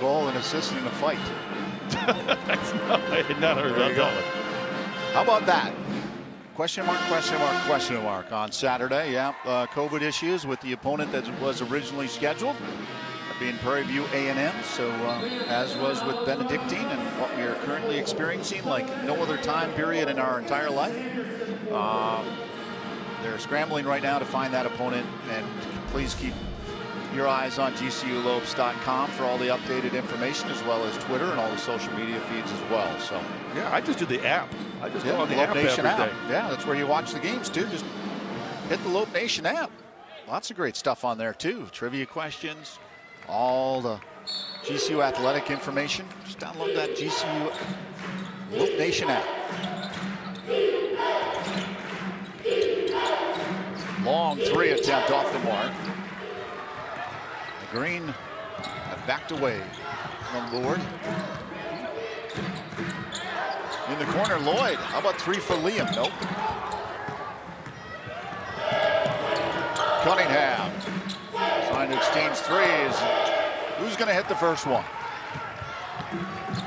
Goal and assist in the fight. I had not heard that one. How about that? Question mark, question mark, question mark on Saturday. Yeah, COVID issues with the opponent that was originally scheduled, being Prairie View A&M. So as was with Benedictine and what we are currently experiencing like no other time period in our entire life. They're scrambling right now to find that opponent, and please keep your eyes on GCULopes.com for all the updated information, as well as Twitter and all the social media feeds as well. So yeah, I just do the app. I just go on the Lope app Nation every day. Yeah, that's where you watch the games too. Just hit the Lope Nation app. Lots of great stuff on there too. Trivia questions, all the GCU athletic information. Just download that GCU Lope Nation app. Long 3 attempt off the mark. The Green have backed away from Lord. In the corner, Lloyd. How about 3 for Liam? Nope. Cunningham trying to exchange threes. Who's going to hit the first one?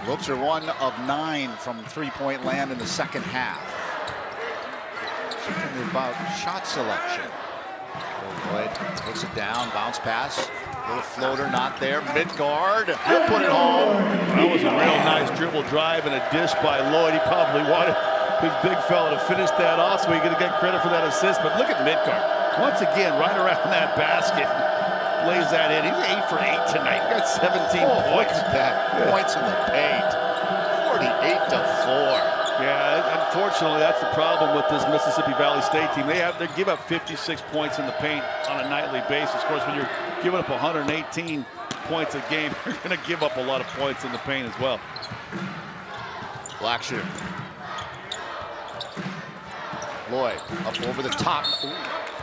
Lopes are 1 of 9 from three-point land in the second half. Something about shot selection. Lloyd puts it down, bounce pass. Little floater, not there. Midgard, he'll put it home. That was a real nice dribble drive and a dish by Lloyd. He probably wanted his big fella to finish that off, so he's going to get credit for that assist. But look at Midgard. Once again, right around that basket. Lays that in. He's 8 for 8 tonight. He got 17 points. Look at that. Points in the paint. 48 to 4. Yeah, unfortunately, that's the problem with this Mississippi Valley State team. They give up 56 points in the paint on a nightly basis. Of course, when you're giving up 118 points a game, you're going to give up a lot of points in the paint as well. Blackshear. Lloyd up over the top. Ooh,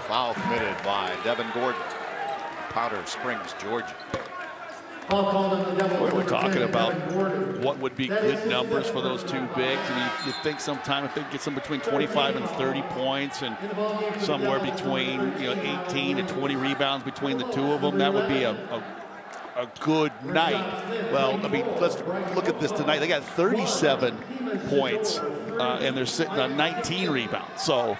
foul committed by Devin Gordon. Powder Springs, Georgia. We're talking about what would be good numbers for those two bigs. I mean, you think sometime if they get some between 25 and 30 points and somewhere between 18 to 20 rebounds between the two of them, that would be a good night. Well, I mean, let's look at this tonight. They got 37 points and they're sitting on 19 rebounds. So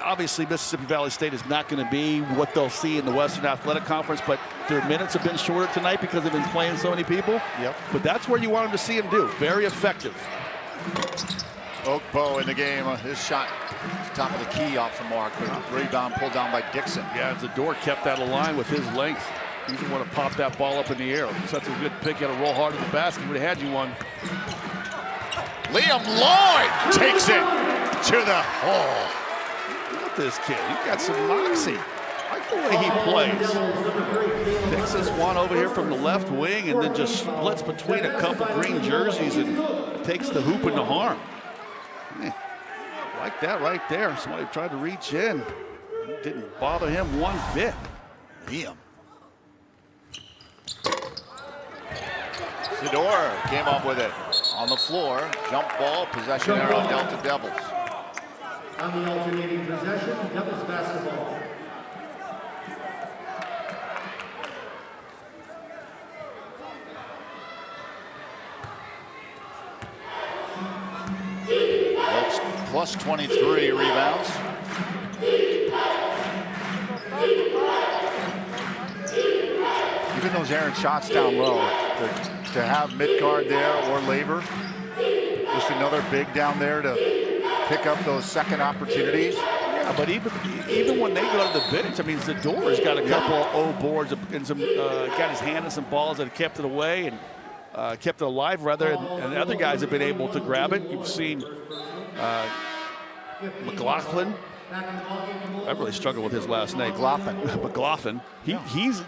obviously Mississippi Valley State is not going to be what they'll see in the Western Athletic Conference, but their minutes have been shorter tonight because they've been playing so many people. Yep. But that's where you want them to see them do. Very effective. Oakbow in the game. His shot top of the key off the mark. Rebound pulled down by Dixon. Yeah, Zador kept that aligned with his length. He's the one to pop that ball up in the air. Such a good pick. Had to roll hard at the basket. Would have had you one. Liam Lloyd takes it to the hole. Look at this kid. He's got some moxie. I like the way he plays. Takes this one over here from the left wing and then just splits between a couple green jerseys and takes the hoop into harm. Like that right there. Somebody tried to reach in. It didn't bother him one bit. Liam. Zador came up with it on the floor. Jump ball, possession error on Delta Devils. On the alternating possession, Devils basketball. Lopes plus 23 rebounds. Even those errant shots down low, to have Midgard there or Labor, just another big down there to pick up those second opportunities. Yeah, but even when they go to the bench, I mean, Zador's got a couple of boards and some got his hand in some balls that kept it away, and kept it alive, rather, and other guys have been able to grab it. You've seen McLaughlin. I really struggle with his last name. McLaughlin.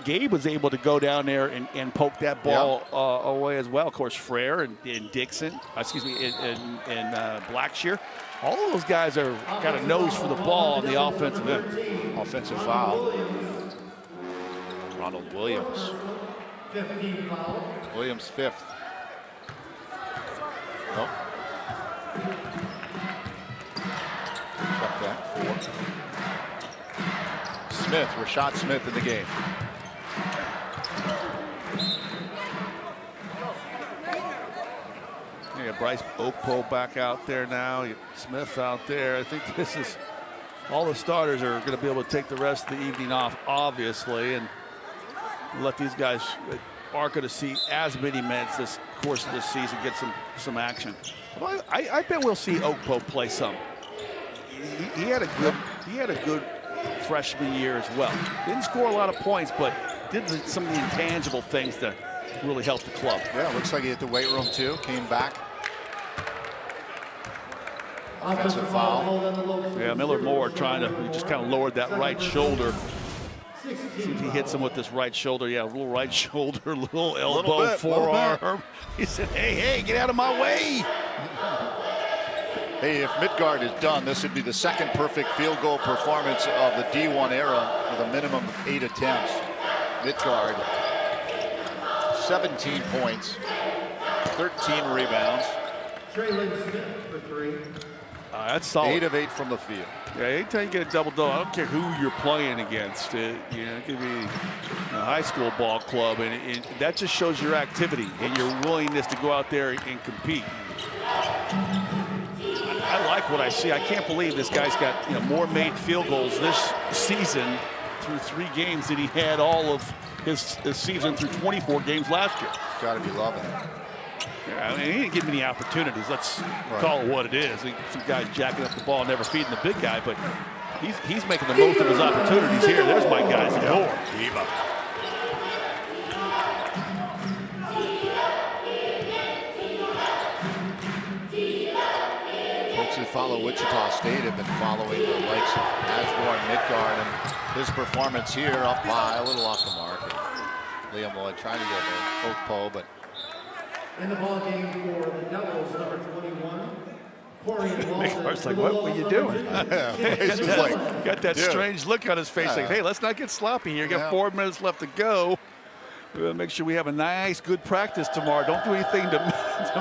Gabe was able to go down there and poke that ball away as well. Of course, Frere and Dixon, and Blackshear. All of those guys are got a nose for the ball on the offensive end. Offensive foul. Ronald Williams. Williams 5th. Nope. Check that. 4. Smith, Rashad Smith in the game. You got Bryce Oakpole back out there now. You got Smith out there. I think this is all the starters are going to be able to take the rest of the evening off, obviously, and let these guys are going to see as many minutes this course of this season get some action. Well, I bet we'll see Oakpole play some. He had a good freshman year as well. Didn't score a lot of points, but did some of the intangible things to really help the club. Yeah, looks like he hit the weight room too. Came back. Offensive foul. Yeah, Miller Moore he just kind of lowered that right shoulder. See if he hits him with this right shoulder. Yeah, a little right shoulder, little elbow, forearm. He said, hey, get out of my way. Hey, if Midgard is done, this would be the second perfect field goal performance of the D1 era with a minimum of 8 attempts. Midgard, 17 points, 13 rebounds. Traylon Smith for 3. That's solid. 8 of 8 from the field. Yeah, anytime you get a double-double, I don't care who you're playing against. It could be a high school ball club, and that just shows your activity and your willingness to go out there and compete. I like what I see. I can't believe this guy's got more made field goals this season through 3 games than he had all of his season through 24 games last year. Got to be loving it. Yeah, I mean, he didn't get many opportunities. Let's call it what it is. Some guys jacking up the ball, never feeding the big guy, but he's making the most of his opportunities here. There's my guys at the door. Folks who follow Wichita State have been following the likes of Ashbourne, Midgard, and his performance here up high, a little off the mark. And Liam Lloyd trying to get the Oakpole, but in the ball game for the Devils, number 21. Midgard's like, what were you doing? Got that strange look on his face, like, hey, let's not get sloppy here. Got 4 minutes left to go. We're gonna make sure we have a nice, good practice tomorrow. Don't do anything to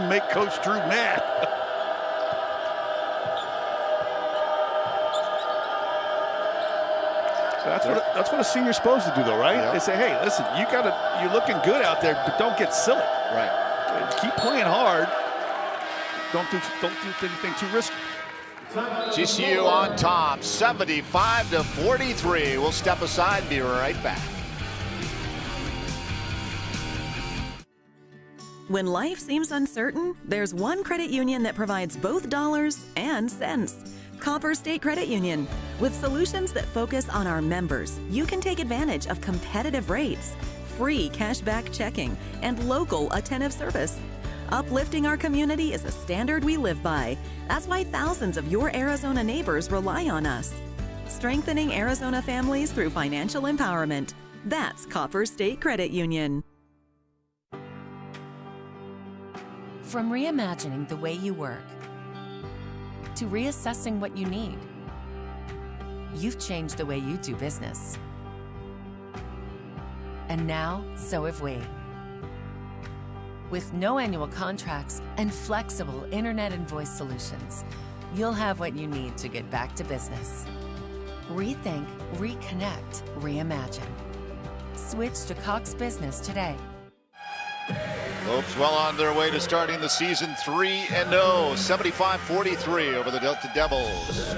make Coach Drew mad. That's what a senior's supposed to do, though, right? They say, hey, listen, you're looking good out there, but don't get silly. Right. Keep playing hard. Don't do anything too risky. GCU on top, 75-43. We'll step aside and be right back. When life seems uncertain, there's one credit union that provides both dollars and cents. Copper State Credit Union. With solutions that focus on our members, you can take advantage of competitive rates, free cashback checking, and local attentive service. Uplifting our community is a standard we live by. That's why thousands of your Arizona neighbors rely on us. Strengthening Arizona families through financial empowerment. That's Copper State Credit Union. From reimagining the way you work to reassessing what you need, you've changed the way you do business. And now, so have we. With no annual contracts and flexible internet and voice solutions, you'll have what you need to get back to business. Rethink, reconnect, reimagine. Switch to Cox Business today. Lopes well on their way to starting the season 3-0, 75-43 over the Delta Devils.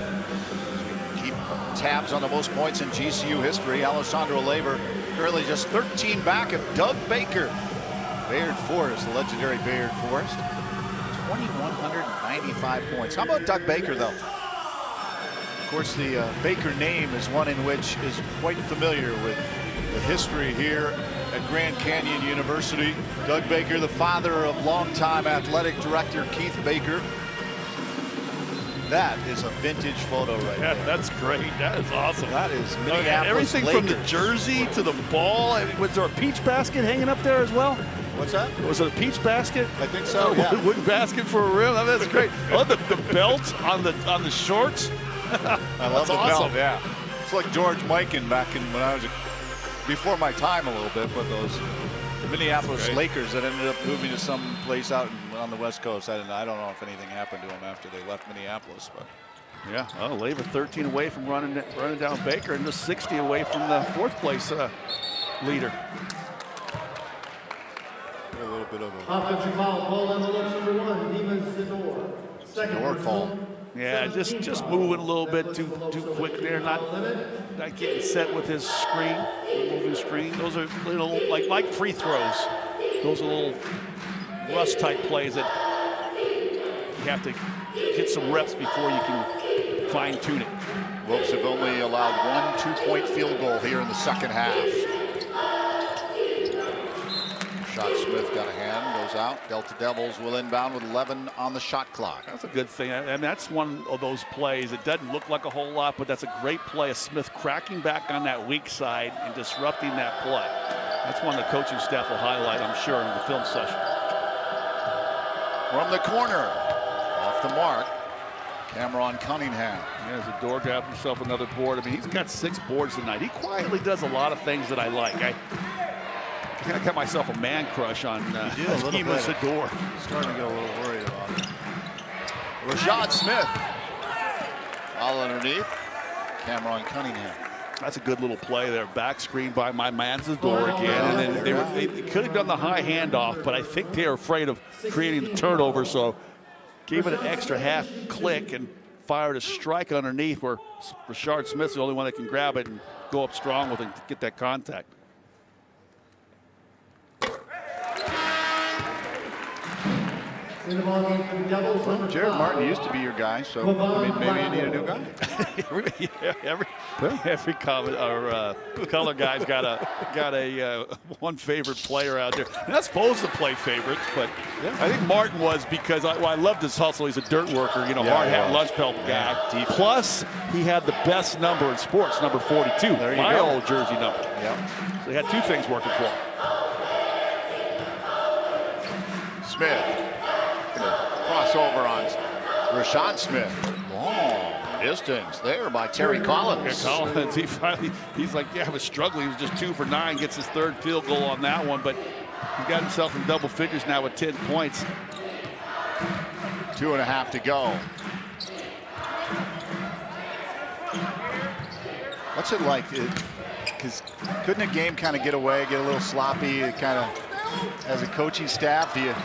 Keep tabs on the most points in GCU history. Alessandro Lever currently just 13 back of Doug Baker. Bayard Forest, the legendary Bayard Forest, 2,195 points. How about Doug Baker, though? Of course, the Baker name is one in which is quite familiar with the history here at Grand Canyon University. Doug Baker, the father of longtime athletic director Keith Baker. That is a vintage photo right there. That's great. That is awesome. That is Minneapolis everything Lakers. from the jersey to the ball. I mean, was there a peach basket hanging up there as well? What's that? Was it a peach basket? I think so, yeah. Wooden basket for a rim. I mean, that's great. I love the belt on the shorts. I love the belt, yeah. It's like George Mikan back in when I was before my time a little bit, but those Minneapolis Lakers that ended up moving to some place out on the West Coast. I don't know if anything happened to them after they left Minneapolis, but yeah. Oh, Laver 13 away from running down Baker and just 60 away from the fourth place leader. A little bit of a Offensive foul, ball on the left, number 1, Demon Sidor. Second call. Yeah, just moving a little bit too quick there, not getting set with his screen, moving screen. Those are little like free throws. Those are little rust type plays that you have to get some reps before you can fine tune it. Wilkes have only allowed 1 2-point field goal here in the second half. Shot Smith got a hand, goes out. Delta Devils will inbound with 11 on the shot clock. That's a good thing. And that's one of those plays. It doesn't look like a whole lot, but that's a great play of Smith cracking back on that weak side and disrupting that play. That's one the coaching staff will highlight, I'm sure, in the film session. From the corner, off the mark, Cameron Cunningham. Yeah, Zador got himself another board. I mean, he's got 6 boards tonight. He quietly does a lot of things that I like. I kind of got myself a man crush on Zador. Starting to get a little worried about it. Rashad Smith. All underneath. Cameron Cunningham. That's a good little play there. Back screen by my man Zador again. And then they could have done the high handoff, but I think they were afraid of creating the turnover, so gave it an extra half click and fired a strike underneath where Rashard Smith's the only one that can grab it and go up strong with it to get that contact. Well, Jared Martin used to be your guy, so I mean, maybe you need a new guy. every color guy's got a one favorite player out there. You're not supposed to play favorites, but I think Martin was because I loved his hustle. He's a dirt worker, hard hat, lunch pelt guy. Plus, he had the best number in sports, number 42. My old jersey number. Yeah. So he had 2 things working for him. Smith. Crossover on Rashad Smith. Long distance there by Terry Collins. Yeah, Collins, he's like, I was struggling. He was just 2 for 9, gets his 3rd field goal on that one, but he got himself in double figures now with 10 points. 2.5 to go. What's it like? Because couldn't a game kind of get away, get a little sloppy? Kind of, as a coaching staff, do you?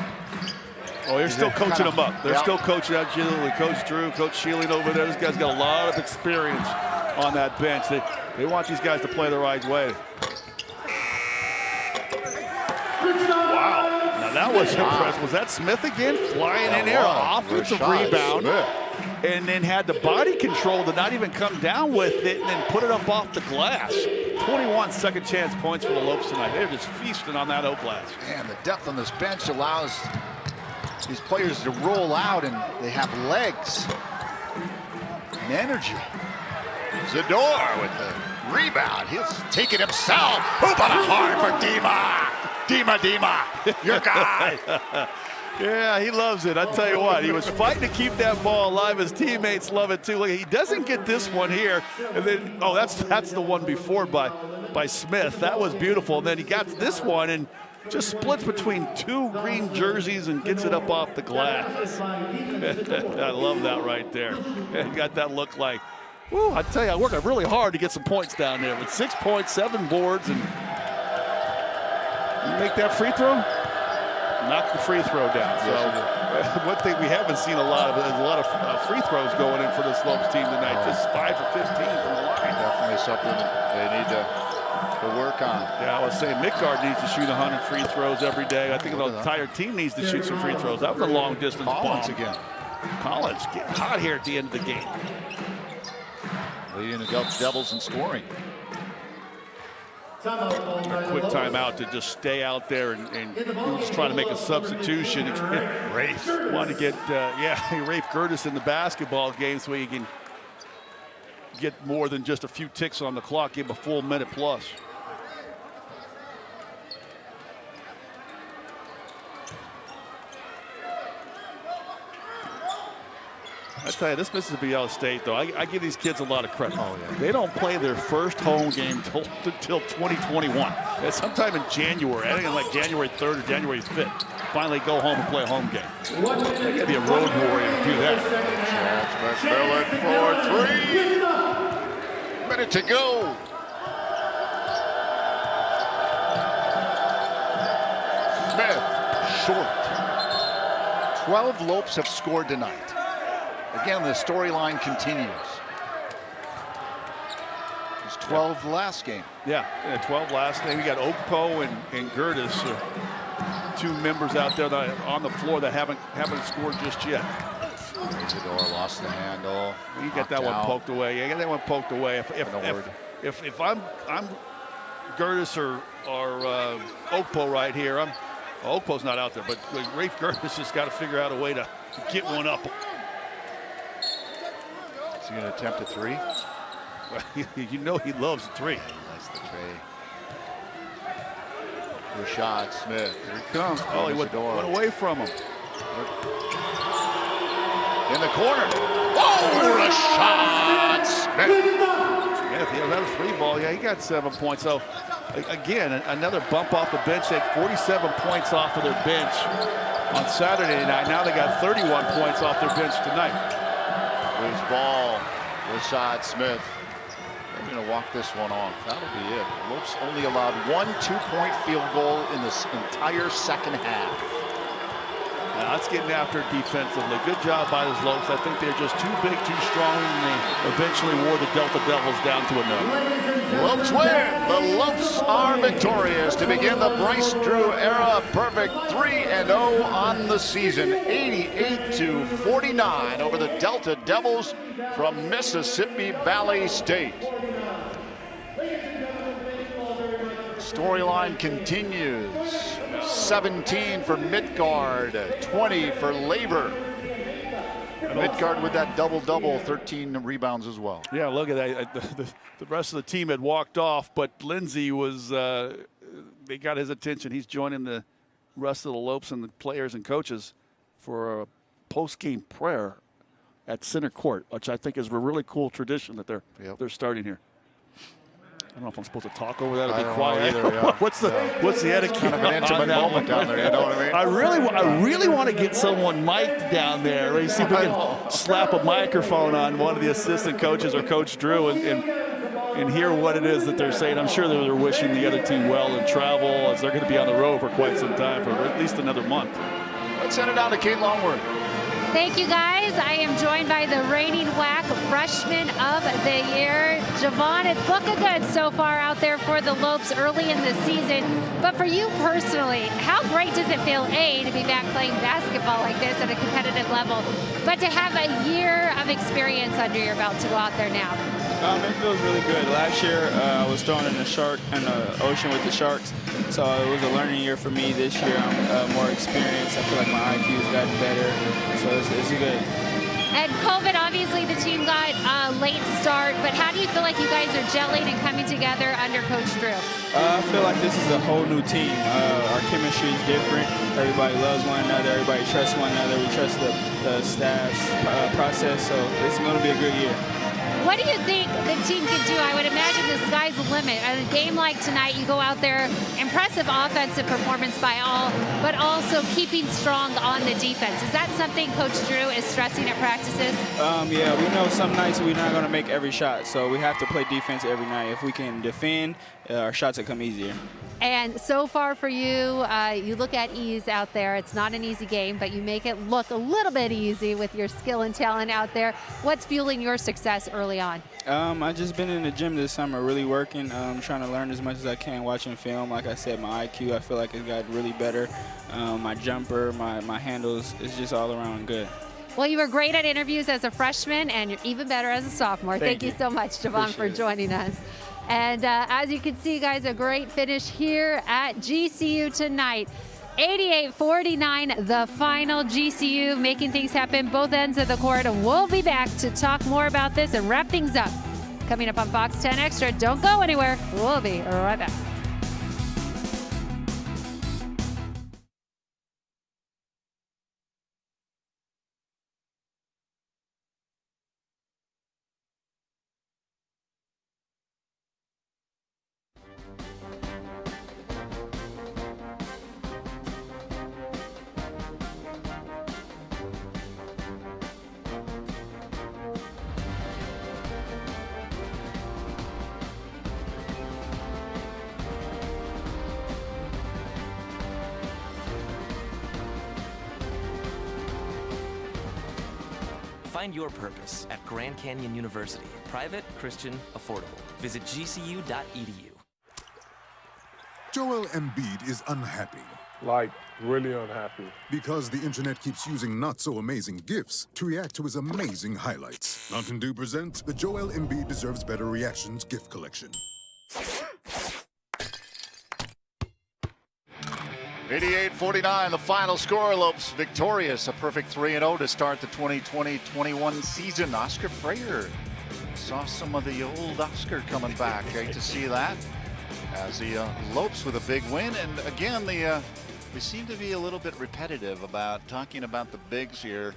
Oh, they're still coaching them up. They're still coaching up. Coach Drew, Coach Sheeling over there. This guy's got a lot of experience on that bench. They want these guys to play the right way. Wow. Now that was impressive. Was that Smith again? Flying in there. Offensive rebound. And then had the body control to not even come down with it and then put it up off the glass. 21 second chance points for the Lopes tonight. They're just feasting on that O glass. And the depth on this bench allows these players to roll out, and they have legs and energy. Zador with the rebound. He's taking himself. Who but a hard for Dima? Dima, your guy. Yeah, he loves it. I tell you what, he was fighting to keep that ball alive. His teammates love it too. Look, he doesn't get this one here, and then that's the one before by Smith. That was beautiful. And then he got this one and just splits between 2 green jerseys and gets it up off the glass. I love that right there. He got that look like, whoo, I tell you, I worked really hard to get some points down there with 6 points, 7 boards, and you make that free throw, knock the free throw down. So one thing we haven't seen a lot of is a lot of free throws going in for the Slopes team tonight. Just 5 for 15 from the line. Definitely something they need to work on. Yeah, I was saying Midgard needs to shoot 100 free throws every day. I think the entire team needs to shoot some free throws. That was a long distance Collins bomb. again. Collins getting hot here at the end of the game. Leading the Devils in scoring. A quick timeout to just stay out there and just try to make a substitution. Rafe wanted to get, Rafe Curtis in the basketball game so he can get more than just a few ticks on the clock, give him a full minute plus. I tell you, this Mississippi Valley State, though, I give these kids a lot of credit. Oh, yeah. They don't play their first home game till 2021. It's sometime in January. I think it's like January 3rd or January 5th. Finally go home and play a home game. They got to be a road warrior to do that. For 3. Minute to go. Smith, short. 12 Lopes have scored tonight. Again, the storyline continues. It was 12 last game. Yeah, 12 last game. We got Okpo and Gertis, two members out there that on the floor that haven't scored just yet. Isidore lost the handle. You got that one poked away. Yeah, you got that one poked away. If I'm Gertis or Okpo right here, Okpo's not out there, but Rafe Gertis has got to figure out a way to get one up. Is he going to attempt a 3? You know he loves a 3. That's the tray. Rashad Smith. Here he comes. Oh, he went away from him. In the corner. Oh, Rashad Smith. Yeah, if he had a 3 ball, he got 7 points. So, again, another bump off the bench. They had 47 points off of their bench on Saturday night. Now they got 31 points off their bench tonight. Loose ball, Rashad Smith. They're going to walk this one off. That'll be it. Lopes only allowed 1 2-point field goal in this entire second half. Now that's getting after it defensively. Good job by those Lopes. I think they're just too big, too strong, and they eventually wore the Delta Devils down to a nub. Lopes win. The Lopes are victorious to begin the Bryce Drew era. Perfect 3-0 on the season. 88-49 over the Delta Devils from Mississippi Valley State. Storyline continues. 17 for Midgard, 20 for Labor. Midgard with that double-double, 13 rebounds as well. Yeah, look at that. The rest of the team had walked off, but Lindsey was, they got his attention. He's joining the rest of the Lopes and the players and coaches for a post-game prayer at center court, which I think is a really cool tradition that they're starting here. I don't know if I'm supposed to talk over that or be quiet. Either, yeah. What's the etiquette? Kind of an intimate moment down there, you know what I mean? I really want to get someone mic'd down there. Right? See if we can slap a microphone on one of the assistant coaches or Coach Drew and hear what it is that they're saying. I'm sure they're wishing the other team well and travel, as they're going to be on the road for quite some time, for at least another month. Let's send it down to Kate Longworth. Thank you, guys. I am joined by the reigning WAC Freshman of the Year, Javon. It's looking good so far out there for the Lopes early in the season. But for you personally, how great does it feel, A, to be back playing basketball like this at a competitive level, but to have a year of experience under your belt to go out there now? It feels really good. Last year, I was thrown in the ocean with the Sharks, so it was a learning year for me. This year, I'm more experienced. I feel like my IQ has gotten better, so it's good. And COVID, obviously, the team got a late start, but how do you feel like you guys are gelling and coming together under Coach Drew? I feel like this is a whole new team. Our chemistry is different. Everybody loves one another. Everybody trusts one another. We trust the staff's process, so it's going to be a good year. What do you think the team can do? I would imagine the sky's the limit. On a game like tonight, you go out there, impressive offensive performance by all, but also keeping strong on the defense. Is that something Coach Drew is stressing at practices? Yeah, we know some nights we're not going to make every shot, so we have to play defense every night. If we can defend, our shots will come easier. And so far for you, you look at ease out there. It's not an easy game, but you make it look a little bit easy with your skill and talent out there. What's fueling your success early on? I've just been in the gym this summer, really working, trying to learn as much as I can, watching film. Like I said, my IQ, I feel like it's got really better. My jumper, my handles, it's just all around good. Well, you were great at interviews as a freshman, and you're even better as a sophomore. Thank you so much, Javon, for joining us. And as you can see, guys, a great finish here at GCU tonight. 88-49, the final. GCU making things happen both ends of the court. And we'll be back to talk more about this and wrap things up. Coming up on Fox 10 Extra. Don't go anywhere. We'll be right back. Find your purpose at Grand Canyon University. Private, Christian, affordable. Visit gcu.edu. Joel Embiid is unhappy. Like, really unhappy. Because the internet keeps using not-so-amazing GIFs to react to his amazing highlights. Mountain Dew presents the Joel Embiid Deserves Better Reactions GIF Collection. 88-49, the final score. Lopes victorious, a perfect 3-0 to start the 2020-21 season. Oscar Freyer saw some of the old Oscar coming back. Great to see that. As the Lopes with a big win, and again we seem to be a little bit repetitive about talking about the bigs here,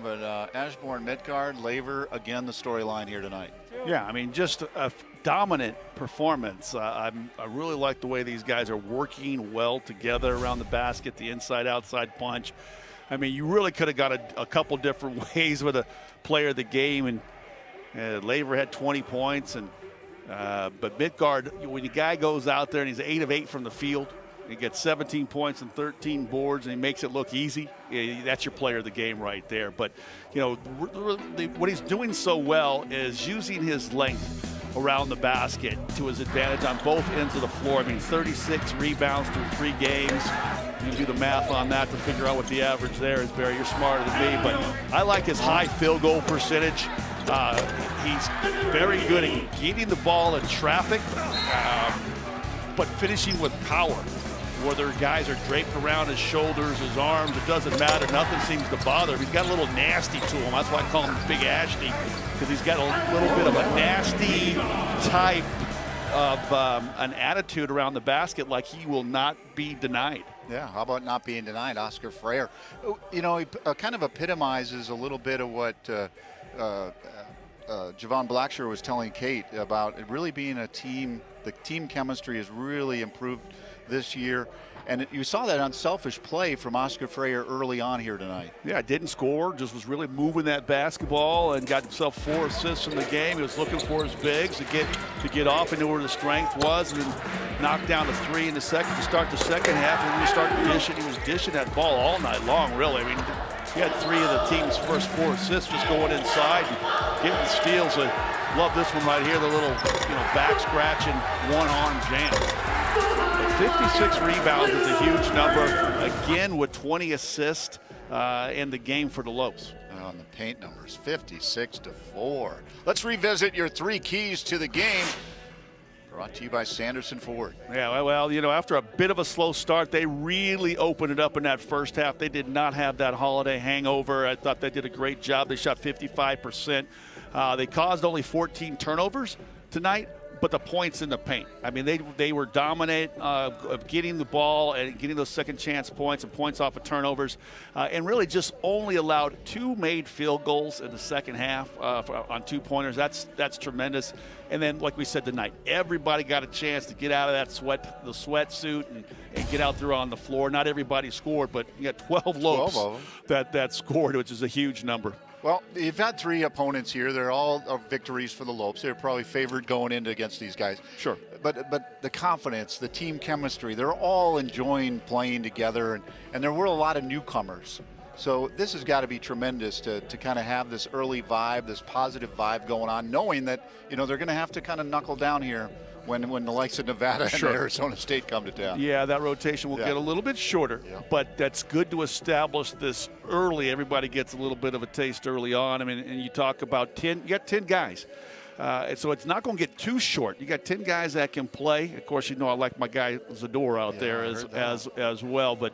but Ashbourne, Midgard, Laver, again the storyline here tonight. Yeah, I mean, just a dominant performance. I really like the way these guys are working well together around the basket, the inside-outside punch. I mean, you really could have got a couple different ways with a player of the game, and Laver had 20 points, and but Midgard, when the guy goes out there and he's 8 of 8 from the field, he gets 17 points and 13 boards, and he makes it look easy. That's your player of the game right there. But, you know, what he's doing so well is using his length around the basket to his advantage on both ends of the floor. I mean, 36 rebounds through 3 games. You can do the math on that to figure out what the average there is, Barry. You're smarter than me. But I like his high field goal percentage. He's very good at getting the ball in traffic, but finishing with power. Whether guys are draped around his shoulders, his arms, it doesn't matter. Nothing seems to bother him. He's got a little nasty to him. That's why I call him Big Ashley, because he's got a little bit of a nasty type of an attitude around the basket, like he will not be denied. Yeah, how about not being denied? Oscar Freyer, you know, he kind of epitomizes a little bit of what Javon Blackshear was telling Kate about it really being a team. The team chemistry has really improved this year, and you saw that unselfish play from Oscar Freyer early on here tonight. Yeah, didn't score, just was really moving that basketball and got himself 4 assists in the game. He was looking for his bigs to get off and knew where the strength was, and then knocked down a 3 in the second to start the second half. And when he started dishing, he was dishing that ball all night long, really. I mean, he had 3 of the team's first 4 assists just going inside and getting steals. I love this one right here, the little, back scratch and one-arm jam. 56 rebounds is a huge number, again with 20 assists in the game for the Lopes. On the paint numbers, 56-4. Let's revisit your 3 keys to the game. Brought to you by Sanderson Ford. Yeah, well, after a bit of a slow start, they really opened it up in that first half. They did not have that holiday hangover. I thought they did a great job. They shot 55%. They caused only 14 turnovers tonight, but the points in the paint. I mean, they were dominant of getting the ball and getting those second chance points and points off of turnovers, and really just only allowed 2 made field goals in the second half on 2-pointers. That's tremendous. And then, like we said tonight, everybody got a chance to get out of the sweatsuit and get out there on the floor. Not everybody scored, but you got 12 Lopes that scored, which is a huge number. Well, you've had 3 opponents here. They're all victories for the Lopes. They're probably favored going into against these guys. Sure. But the confidence, the team chemistry, they're all enjoying playing together, and there were a lot of newcomers. So this has got to be tremendous to kind of have this early vibe, this positive vibe going on, knowing that, they're going to have to kind of knuckle down here when the likes of Nevada and Arizona State come to town. Yeah, that rotation will get a little bit shorter, but that's good to establish this early. Everybody gets a little bit of a taste early on. I mean, and you talk about 10, you got 10 guys And so it's not going to get too short. You got 10 guys that can play. Of course, I like my guy Zador out there as well. But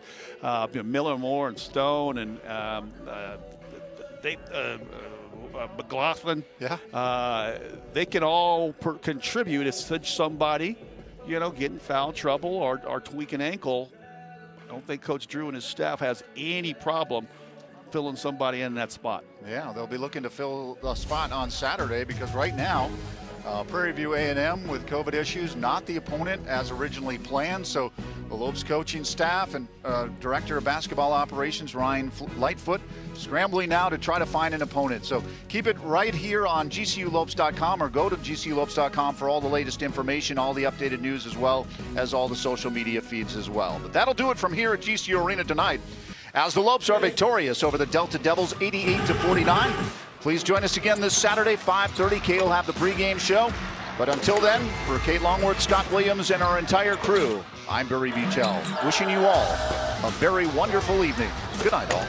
Miller, Moore, and Stone, and McLaughlin. They can all contribute. If somebody, get in foul trouble or tweak an ankle, I don't think Coach Drew and his staff has any problem filling somebody in that spot. Yeah, they'll be looking to fill the spot on Saturday because right now, Prairie View A&M with COVID issues, not the opponent as originally planned. So the Lopes coaching staff and Director of Basketball Operations, Ryan Lightfoot, scrambling now to try to find an opponent. So keep it right here on GCULopes.com or go to GCULopes.com for all the latest information, all the updated news, as well as all the social media feeds as well. But that'll do it from here at GCU Arena tonight, as the Lopes are victorious over the Delta Devils 88-49. Please join us again this Saturday, 5:30. Kate will have the pregame show. But until then, for Kate Longworth, Scott Williams, and our entire crew, I'm Barry Beachell, wishing you all a very wonderful evening. Good night, all.